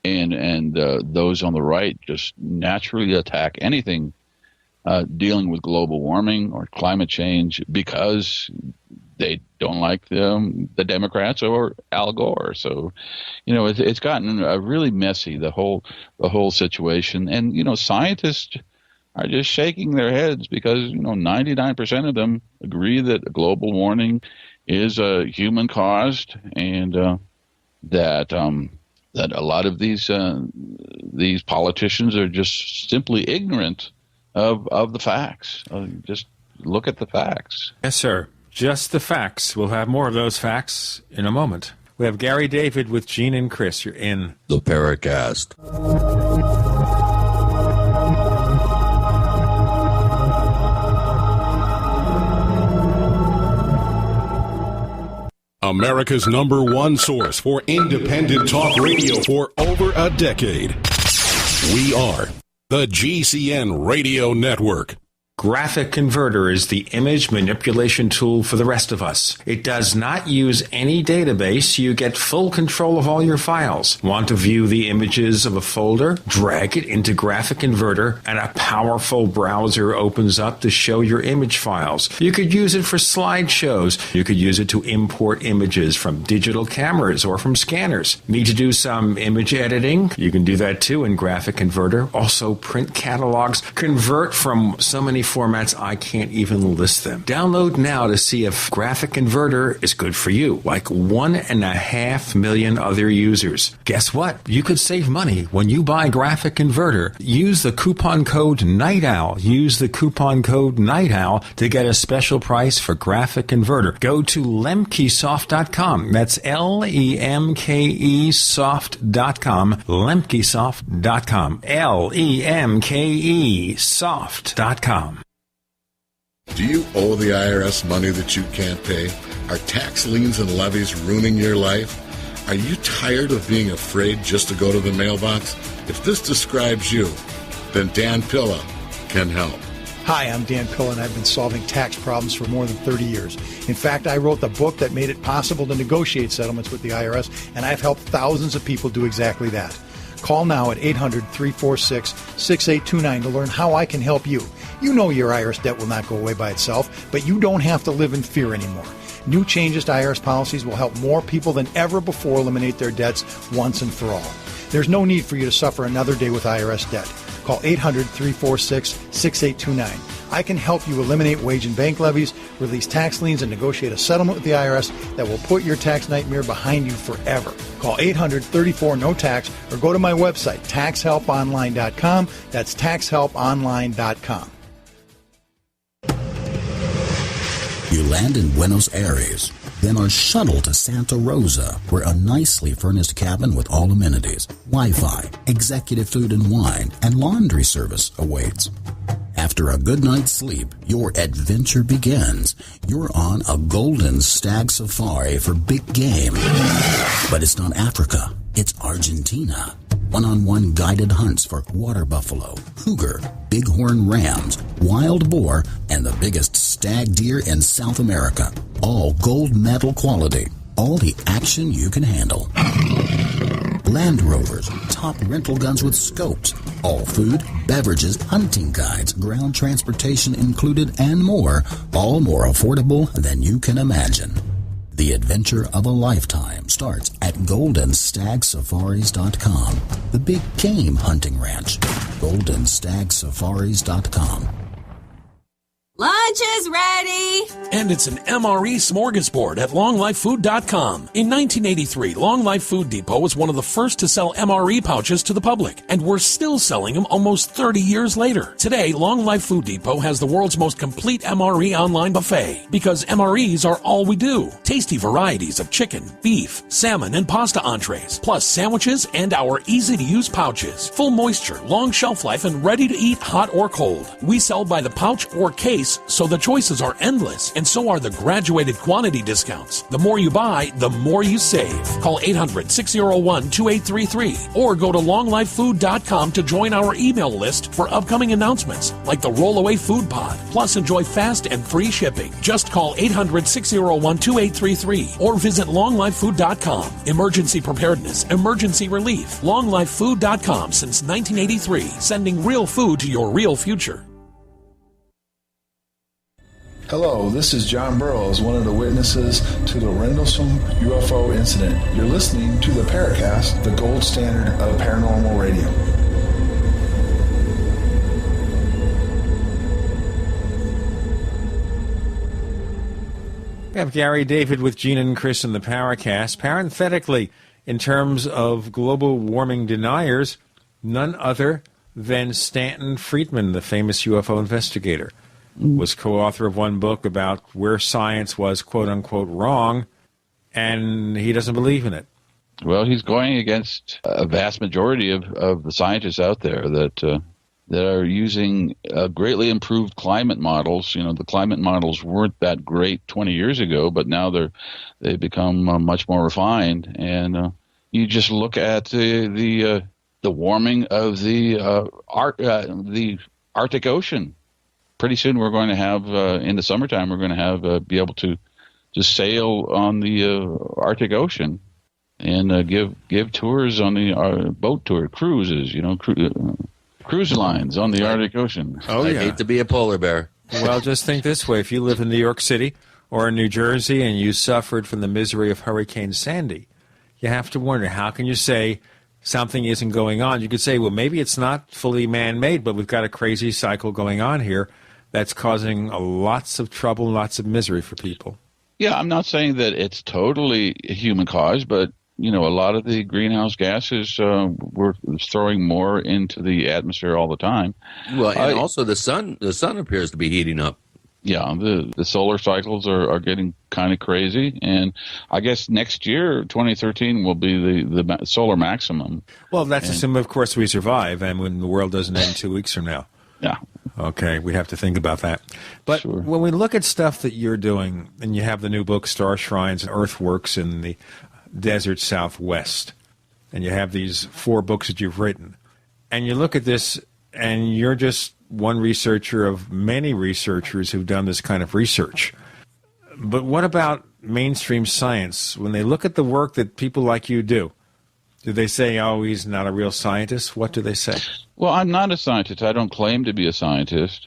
S2: and those on the right just naturally attack anything dealing with global warming or climate change because they don't like the Democrats or Al Gore. So, it's gotten really messy, the whole situation. And, scientists are just shaking their heads because, 99% of them agree that global warming is human caused, and that a lot of these politicians are just simply ignorant of the facts. Just look at the facts. Yes, sir. Just the facts. We'll have more of those facts in a moment. We have Gary David with Gene and Chris. You're in
S1: the Paracast.
S14: America's #1 source for independent talk radio for over a decade. We are the GCN Radio Network.
S8: Graphic Converter is the image manipulation tool for the rest of us. It does not use any database. You get full control of all your files. Want to view the images of a folder? Drag it into Graphic Converter and a powerful browser opens up to show your image files. You could use it for slideshows. You could use it to import images from digital cameras or from scanners. Need to do some image editing? You can do that too in Graphic Converter. Also print catalogs. Convert from so many formats I can't even list them. Download now to see if Graphic Converter is good for you, like 1.5 million other users. Guess what? You could save money when you buy Graphic Converter. Use the coupon code Night Owl. Use the coupon code Night Owl to get a special price for Graphic Converter. Go to lemkesoft.com. That's LEMKEsoft.com. Lemkesoft.com. LEMKEsoft.com.
S17: Do you owe the IRS money that you can't pay? Are tax liens and levies ruining your life? Are you tired of being afraid just to go to the mailbox? If this describes you, then Dan Pilla can help.
S3: Hi, I'm Dan Pilla, and I've been solving tax problems for more than 30 years. In fact, I wrote the book that made it possible to negotiate settlements with the IRS, and I've helped thousands of people do exactly that. Call now at 800-346-6829 to learn how I can help you. You know your IRS debt will not go away by itself, but you don't have to live in fear anymore. New changes to IRS policies will help more people than ever before eliminate their debts once and for all. There's no need for you to suffer another day with IRS debt. Call 800-346-6829. I can help you eliminate wage and bank levies, release tax liens, and negotiate a settlement with the IRS that will put your tax nightmare behind you forever. Call 800-34-NO-TAX or go to my website, taxhelponline.com. That's taxhelponline.com.
S20: You land in Buenos Aires, then are shuttled to Santa Rosa, where a nicely furnished cabin with all amenities, Wi-Fi, executive food and wine, and laundry service awaits. After a good night's sleep, your adventure begins. You're on a golden stag safari for big game. But it's not Africa, it's Argentina. One-on-one guided hunts for water buffalo, cougar, bighorn rams, wild boar, and the biggest stag deer in South America. All gold medal quality. All the action you can handle. Land Rovers, top rental guns with scopes. All food, beverages, hunting guides, ground transportation included, and more. All more affordable than you can imagine. The adventure of a lifetime starts at goldenstagsafaris.com. The big game hunting ranch. goldenstagsafaris.com.
S21: Lunch is ready!
S13: And it's an MRE smorgasbord at longlifefood.com. In 1983, Long Life Food Depot was one of the first to sell MRE pouches to the public, and we're still selling them almost 30 years later. Today, Long Life Food Depot has the world's most complete MRE online buffet, because MREs are all we do. Tasty varieties of chicken, beef, salmon, and pasta entrees, plus sandwiches and our easy-to-use pouches. Full moisture, long shelf life, and ready to eat hot or cold. We sell by the pouch or case, so the choices are endless, and so are the graduated quantity discounts. The more you buy, the more you save. Call 800-601-2833 or go to longlifefood.com to join our email list for upcoming announcements like the Rollaway Food Pod. Plus, enjoy fast and free shipping. Just call 800-601-2833 or visit longlifefood.com. Emergency preparedness, emergency relief. longlifefood.com since 1983, sending real food to your real future.
S22: Hello, this is John Burroughs, one of the witnesses to the Rendlesham UFO incident. You're listening to the Paracast, the gold standard of paranormal radio.
S2: We have Gary David with Gene and Chris in the Paracast. Parenthetically, in terms of global warming deniers, none other than Stanton Friedman, the famous UFO investigator, was co-author of one book about where science was, quote-unquote, wrong, and he doesn't believe in it.
S7: Well, he's going against a vast majority of the scientists out there that are using greatly improved climate models. You know, the climate models weren't that great 20 years ago, but now they've become much more refined. And you just look at the warming of the Arctic Ocean. pretty soon we're going to have, in the summertime, we're going to have be able to just sail on the Arctic Ocean and give tours on the boat tour, cruises, cruise lines on the Arctic Ocean.
S2: Oh,
S1: I hate to be a polar bear.
S2: Well, just think this way. If you live in New York City or in New Jersey and you suffered from the misery of Hurricane Sandy, you have to wonder, how can you say something isn't going on? You could say, well, maybe it's not fully man-made, but we've got a crazy cycle going on here that's causing lots of trouble, lots of misery for people.
S7: Yeah, I'm not saying that it's totally human caused, but a lot of the greenhouse gases we're throwing more into the atmosphere all the time.
S1: Well, and also the sun appears to be heating up.
S7: Yeah, the solar cycles are getting kind of crazy, and I guess next year, 2013, will be the solar maximum.
S2: Well, that's assuming, of course, we survive, and when the world doesn't end 2 weeks from now.
S7: Yeah.
S2: Okay, we have to think about that. But
S7: Sure.
S2: When we look at stuff that you're doing, and you have the new book, Star Shrines and Earthworks in the Desert Southwest, and you have these 4 books that you've written, and you look at this, and you're just one researcher of many researchers who've done this kind of research. But what about mainstream science? When they look at the work that people like you do they say, oh, he's not a real scientist? What do they say?
S7: Well, I'm not a scientist. I don't claim to be a scientist.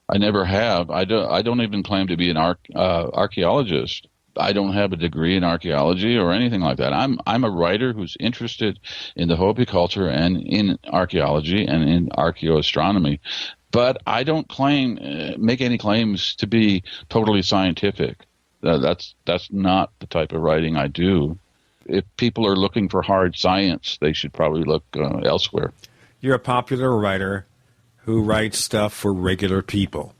S7: I never have. I don't even claim to be an archaeologist. I don't have a degree in archaeology or anything like that. I'm a writer who's interested in the Hopi culture and in archaeology and in archaeoastronomy. But I don't make any claims to be totally scientific. That's not the type of writing I do. If people are looking for hard science, they should probably look elsewhere.
S2: You're a popular writer who writes stuff for regular people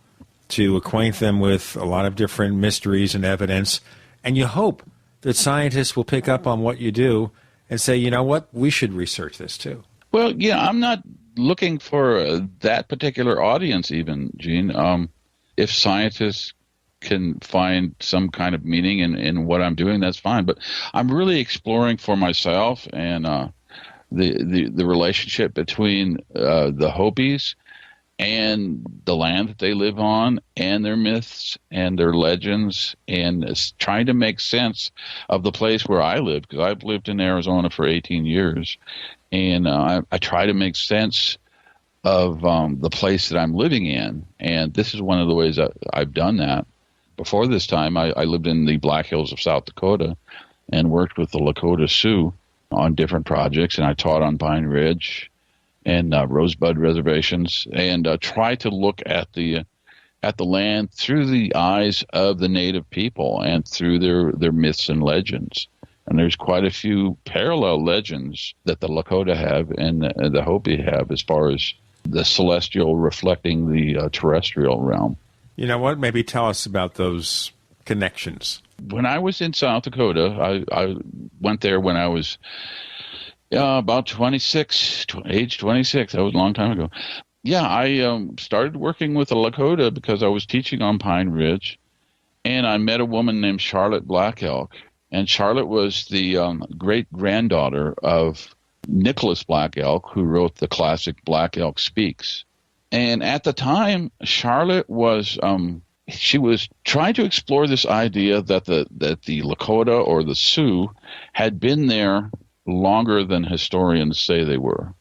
S2: to acquaint them with a lot of different mysteries and evidence. And you hope that scientists will pick up on what you do and say, you know what, we should research this too.
S7: Well, yeah, I'm not looking for that particular audience even, Gene. If scientists can find some kind of meaning in what I'm doing, that's fine. But I'm really exploring for myself and the relationship between the Hopis and the land that they live on and their myths and their legends, and trying to make sense of the place where I live, because I've lived in Arizona for 18 years. And I try to make sense of the place that I'm living in. And this is one of the ways I've done that. Before this time, I lived in the Black Hills of South Dakota and worked with the Lakota Sioux on different projects. And I taught on Pine Ridge and Rosebud reservations, and try to look at the land through the eyes of the native people and through their myths and legends. And there's quite a few parallel legends that the Lakota have and the Hopi have as far as the celestial reflecting the terrestrial realm.
S2: You know what? Maybe tell us about those connections.
S7: When I was in South Dakota, I went there when I was about 26, age 26. That was a long time ago. Yeah, I started working with the Lakota because I was teaching on Pine Ridge, and I met a woman named Charlotte Black Elk. And Charlotte was the great-granddaughter of Nicholas Black Elk, who wrote the classic Black Elk Speaks. And at the time, Charlotte was she was trying to explore this idea that the Lakota or the Sioux had been there longer than historians say they were.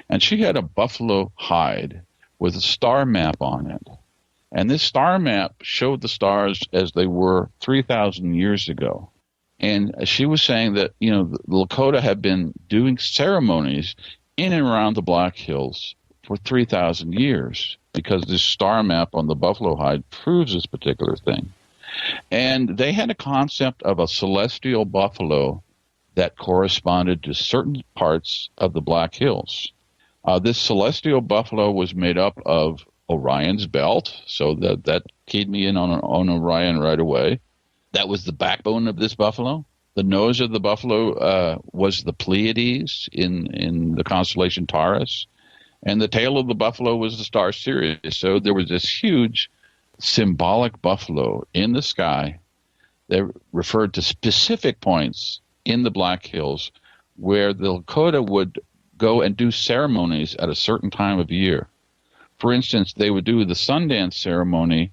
S7: And she had a buffalo hide with a star map on it. And this star map showed the stars as they were 3,000 years ago. And she was saying that, the Lakota had been doing ceremonies in and around the Black Hills for 3,000 years because this star map on the buffalo hide proves this particular thing. And they had a concept of a celestial buffalo that corresponded to certain parts of the Black Hills. This celestial buffalo was made up of Orion's belt, so that keyed me in on Orion right away. That was the backbone of this buffalo. The nose of the buffalo was the Pleiades in the constellation Taurus, and the tail of the buffalo was the star Sirius. So there was this huge symbolic buffalo in the sky that referred to specific points in the Black Hills where the Lakota would go and do ceremonies at a certain time of year. For instance, they would do the Sundance ceremony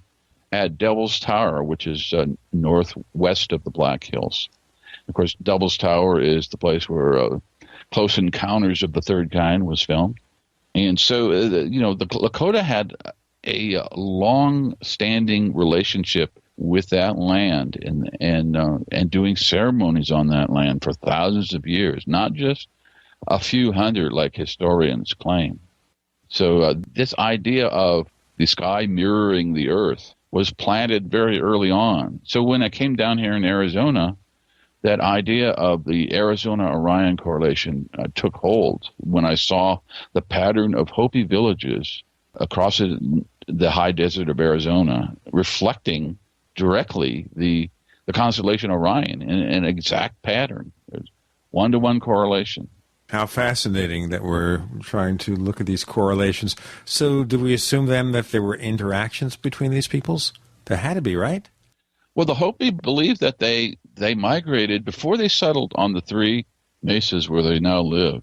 S7: at Devil's Tower, which is northwest of the Black Hills. Of course, Devil's Tower is the place where Close Encounters of the Third Kind was filmed. And so, the Lakota had a long-standing relationship with that land and doing ceremonies on that land for thousands of years, not just a few hundred like historians claim. So this idea of the sky mirroring the earth was planted very early on. So when I came down here in Arizona, that idea of the Arizona-Orion correlation took hold when I saw the pattern of Hopi villages across the high desert of Arizona reflecting directly the constellation Orion in an exact pattern. There's one-to-one correlation.
S2: How fascinating that we're trying to look at these correlations. So do we assume then that there were interactions between these peoples? There had to be, right?
S7: Well, the Hopi believe that they migrated before they settled on the three mesas where they now live.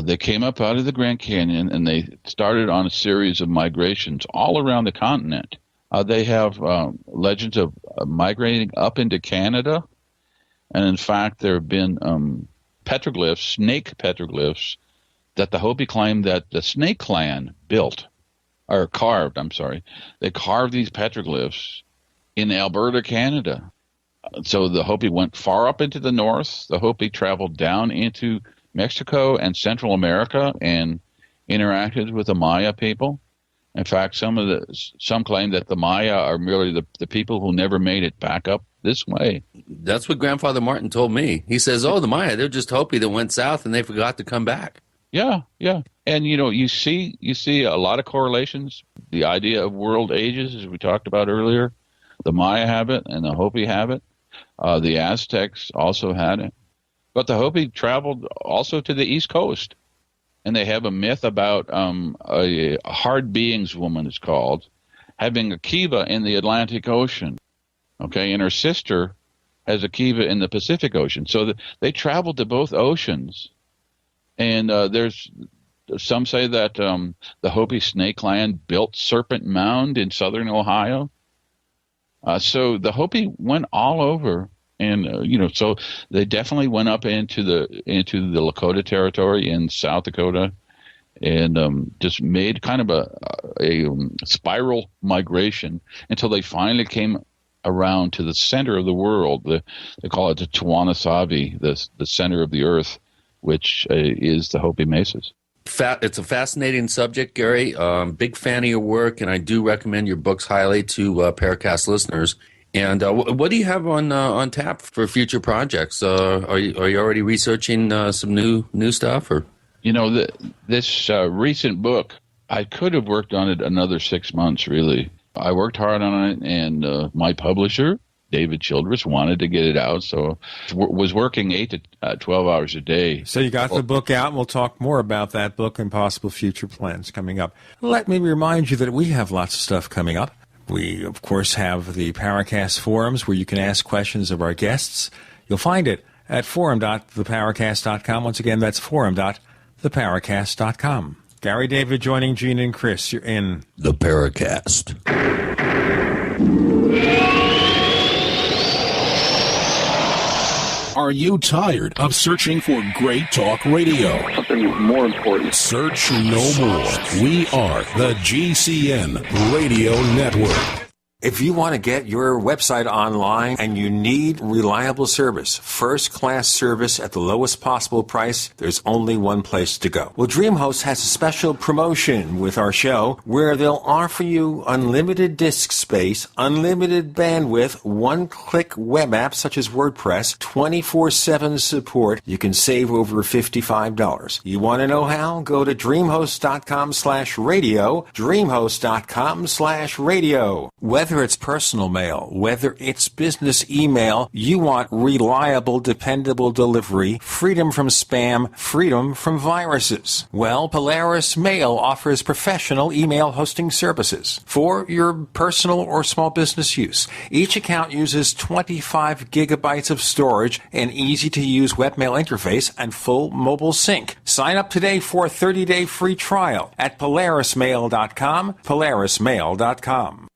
S7: They came up out of the Grand Canyon and they started on a series of migrations all around the continent. They have legends of migrating up into Canada. And in fact, there have been petroglyphs, snake petroglyphs, that the Hopi claim that the Snake Clan carved. They carved these petroglyphs in Alberta, Canada. So the Hopi went far up into the north. The Hopi traveled down into Mexico and Central America and interacted with the Maya people. In fact, some claim that the Maya are merely the people who never made it back up this way.
S1: That's what Grandfather Martin told me. He says, the Maya, they're just Hopi that went south and they forgot to come back.
S7: Yeah. And, you see a lot of correlations. The idea of world ages, as we talked about earlier, the Maya have it and the Hopi have it. The Aztecs also had it. But the Hopi traveled also to the East Coast. And they have a myth about a hard beings woman, it's called, having a kiva in the Atlantic Ocean. Okay, and her sister has a kiva in the Pacific Ocean. So they traveled to both oceans. And there's some say that the Hopi Snake Clan built Serpent Mound in southern Ohio. So the Hopi went all over. And, so they definitely went up into the Lakota territory in South Dakota and just made kind of a spiral migration until they finally came around to the center of the world. They call it the Tuanasavi, the center of the earth, which is the Hopi Mesas.
S1: It's a fascinating subject, Gary. Big fan of your work, and I do recommend your books highly to Paracast listeners. And what do you have on tap for future projects? Are you already researching some new stuff? Or
S7: this recent book, I could have worked on it another 6 months. Really, I worked hard on it, and my publisher, David Childress, wanted to get it out, so was working 8 to 12 hours a day.
S2: So you got the book out, and we'll talk more about that book and possible future plans coming up. Let me remind you that we have lots of stuff coming up. We, of course, have the Paracast forums where you can ask questions of our guests. You'll find it at forum.theparacast.com. Once again, that's forum.theparacast.com. Gary David joining Gene and Chris. You're in
S1: the Paracast.
S14: Are you tired of searching for great talk radio?
S19: Something more important.
S14: Search no more. We are the GCN Radio Network.
S8: If you want to get your website online and you need reliable service, first-class service at the lowest possible price, there's only one place to go. Well, DreamHost has a special promotion with our show where they'll offer you unlimited disk space, unlimited bandwidth, one-click web apps such as WordPress, 24/7 support. You can save over $55. You want to know how? Go to dreamhost.com/radio, dreamhost.com/radio. Whether Whether it's personal mail, whether it's business email, you want reliable, dependable delivery, freedom from spam, freedom from viruses. Well, Polaris Mail offers professional email hosting services for your personal or small business use. Each account uses 25 gigabytes of storage, an easy-to-use webmail interface, and full mobile sync. Sign up today for a 30-day free trial at polarismail.com, polarismail.com.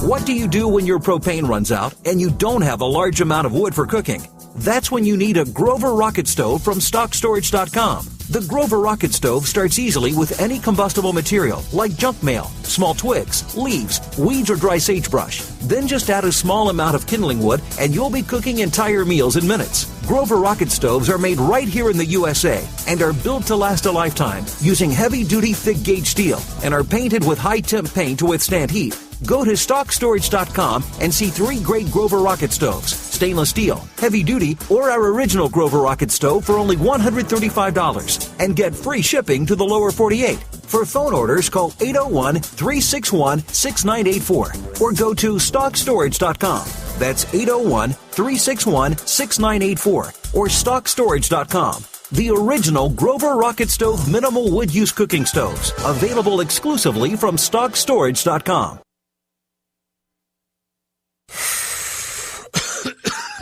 S5: What do you do when your propane runs out and you don't have a large amount of wood for cooking? That's when you need a Grover rocket stove from StockStorage.com. The Grover rocket stove starts easily with any combustible material like junk mail, small twigs, leaves, weeds, or dry sagebrush. Then just add a small amount of kindling wood and you'll be cooking entire meals in minutes. Grover rocket stoves are made right here in the USA and are built to last a lifetime using heavy-duty thick-gauge steel and are painted with high-temp paint to withstand heat. Go to StockStorage.com and see 3 great Grover rocket stoves, stainless steel, heavy duty, or our original Grover rocket stove for only $135 and get free shipping to the lower 48. For phone orders, call 801-361-6984 or go to StockStorage.com. That's 801-361-6984 or StockStorage.com. The original Grover rocket stove minimal wood use cooking stoves, available exclusively from StockStorage.com.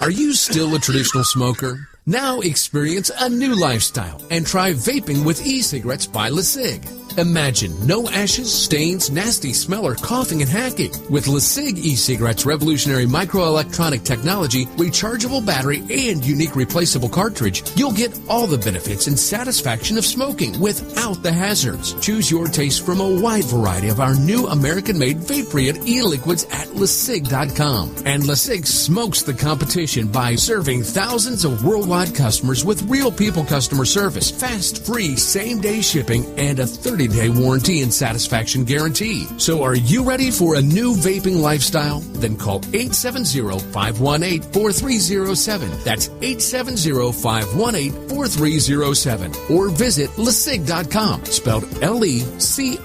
S6: Are you still a traditional smoker? Now experience a new lifestyle and try vaping with e-cigarettes by LeSig. Imagine no ashes, stains, nasty smell, or coughing and hacking. With LeSig e-cigarettes' revolutionary microelectronic technology, rechargeable battery, and unique replaceable cartridge, you'll get all the benefits and satisfaction of smoking without the hazards. Choose your taste from a wide variety of our new American-made vape-free e-liquids at LeSig.com. And LeSig smokes the competition by serving thousands of worldwide customers with real people customer service, fast, free, same-day shipping, and a 30-day warranty and satisfaction guarantee. So are you ready for a new vaping lifestyle? Then call 870-518-4307. That's 870-518-4307. Or visit LeSig.com, spelled LECIG.com.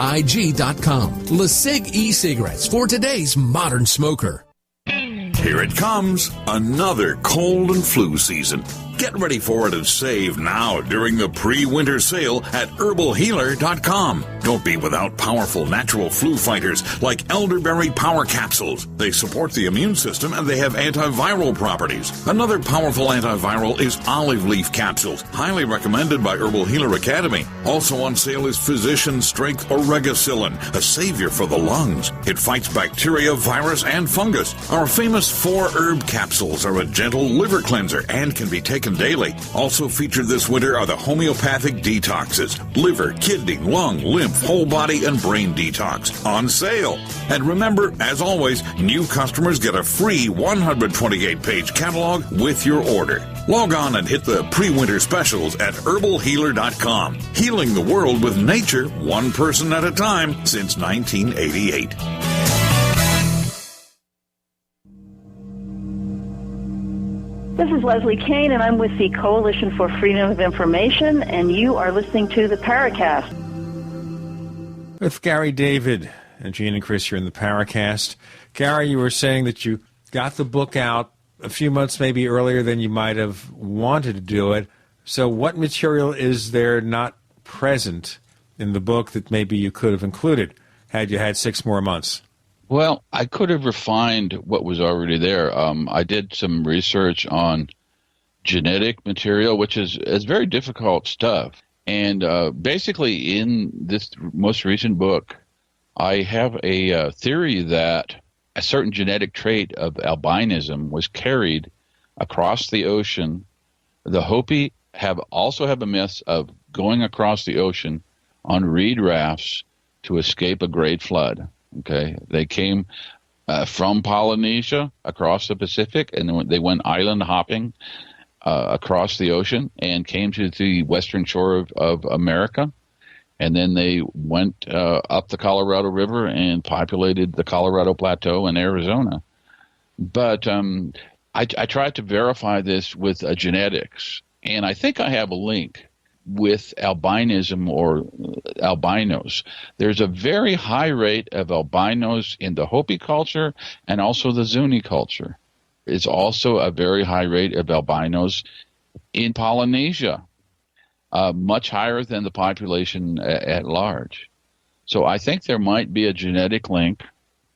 S6: LeSig e-cigarettes for today's modern smoker.
S17: Here it comes, another cold and flu season. Get ready for it and save now during the pre-winter sale at herbalhealer.com. Don't be without powerful natural flu fighters like elderberry power capsules. They support the immune system and they have antiviral properties. Another powerful antiviral is olive leaf capsules, highly recommended by Herbal Healer Academy. Also on sale is Physician Strength Oregacillin, a savior for the lungs. It fights bacteria, virus, and fungus. Our famous 4-herb capsules are a gentle liver cleanser and can be taken daily. Also featured this winter are the homeopathic detoxes, liver, kidney, lung, lymph, whole body, and brain detox on sale. And remember, as always, new customers get a free 128-page catalog with your order. Log on and hit the pre-winter specials at herbalhealer.com. Healing the world with nature, one person at a time since 1988.
S9: This is Leslie Kane, and I'm with the Coalition for Freedom of Information, and you are listening to the Paracast.
S2: With Gary David and Gene and Chris here in the Paracast. Gary, you were saying that you got the book out a few months maybe earlier than you might have wanted to do it. So what material is there not present in the book that maybe you could have included had you had 6 more months?
S7: Well, I could have refined what was already there. I did some research on genetic material, which is very difficult stuff. And basically in this most recent book, I have a theory that a certain genetic trait of albinism was carried across the ocean. The Hopi also have a myth of going across the ocean on reed rafts to escape a great flood. Okay, they came from Polynesia across the Pacific, and they went island hopping across the ocean and came to the western shore of America. And then they went up the Colorado River and populated the Colorado Plateau in Arizona. But I tried to verify this with genetics, and I think I have a link with albinism or albinos. There's a very high rate of albinos in the Hopi culture and also the Zuni culture. It's also a very high rate of albinos in Polynesia, much higher than the population at large. So I think there might be a genetic link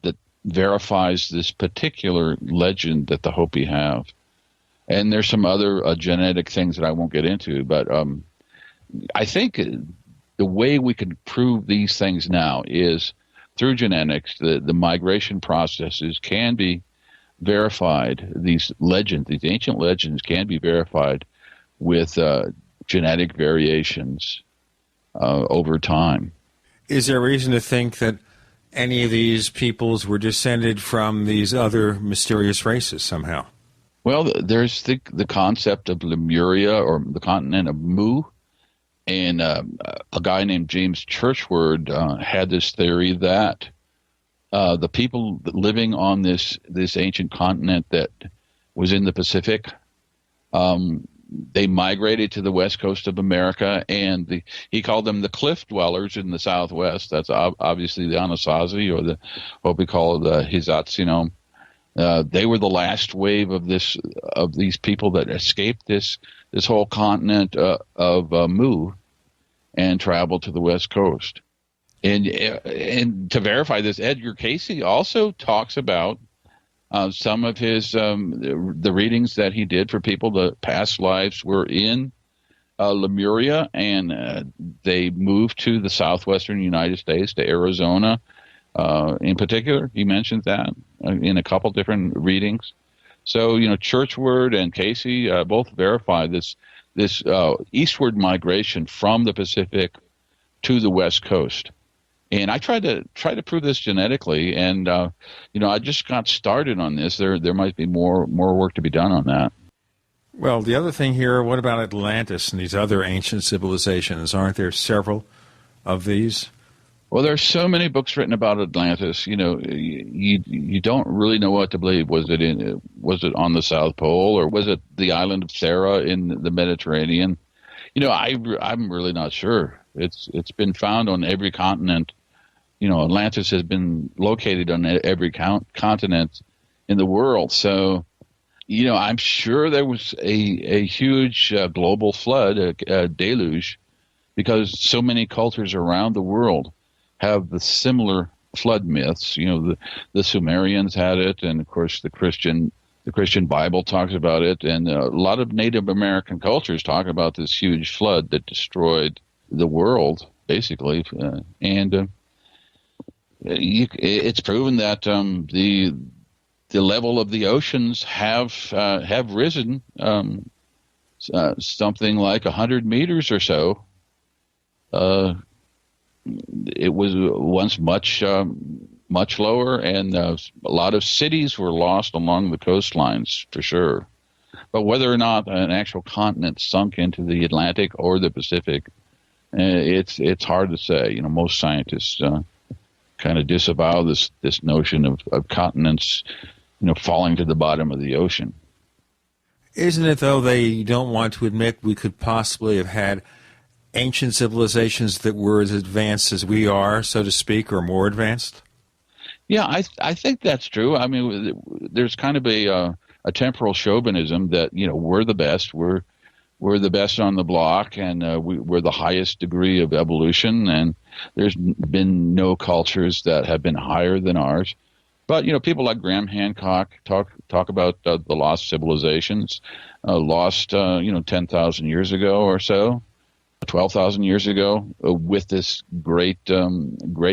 S7: that verifies this particular legend that the Hopi have. And there's some other genetic things that I won't get into, but I think the way we can prove these things now is through genetics. The migration processes can be verified. These legends, these ancient legends, can be verified with genetic variations over time.
S2: Is there reason to think that any of these peoples were descended from these other mysterious races somehow?
S7: Well, there's the concept of Lemuria, or the continent of Mu. And a guy named James Churchward had this theory that the people living on this ancient continent that was in the Pacific, they migrated to the west coast of America, and he called them the cliff dwellers in the Southwest. That's obviously the Anasazi, or what we call the Hizatsino. They were the last wave of these people that escaped this whole continent of Mu and traveled to the west coast. And to verify this, Edgar Casey also talks about some of his the readings that he did for people that past lives were in Lemuria, and they moved to the southwestern United States, to Arizona in particular. He mentions that in a couple different readings. So, Churchward and Casey both verify this eastward migration from the Pacific to the West Coast. And I tried to prove this genetically, and I just got started on this. There might be more work to be done on that.
S2: Well, the other thing here, what about Atlantis and these other ancient civilizations? Aren't there several of these?
S7: Well, there's so many books written about Atlantis. You don't really know what to believe. Was it on the South Pole, or was it the island of Thera in the Mediterranean? I'm really not sure. It's been found on every continent. Atlantis has been located on every continent in the world. So, I'm sure there was a huge global flood, a deluge, because so many cultures around the world have the similar flood myths. The Sumerians had it, and of course the Christian Bible talks about it, and a lot of Native American cultures talk about this huge flood that destroyed the world, basically. It's proven that the level of the oceans have risen something like 100 meters or so. It was once much lower, and a lot of cities were lost along the coastlines, for sure. But whether or not an actual continent sunk into the Atlantic or the Pacific, it's hard to say. Most scientists kind of disavow this notion of continents, falling to the bottom of the ocean.
S2: Isn't it, though, they don't want to admit we could possibly have had ancient civilizations that were as advanced as we are, so to speak, or more advanced?
S7: Yeah, I think that's true. I mean, there's kind of a temporal chauvinism that, we're the best. We're the best on the block, and we're the highest degree of evolution, and there's been no cultures that have been higher than ours. But, people like Graham Hancock talk about the lost civilizations, lost, 10,000 years ago or so, 12,000 years ago, with this great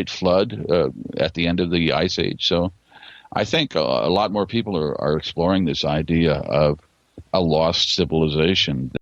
S7: flood at the end of the Ice Age. So I think a lot more people are exploring this idea of a lost civilization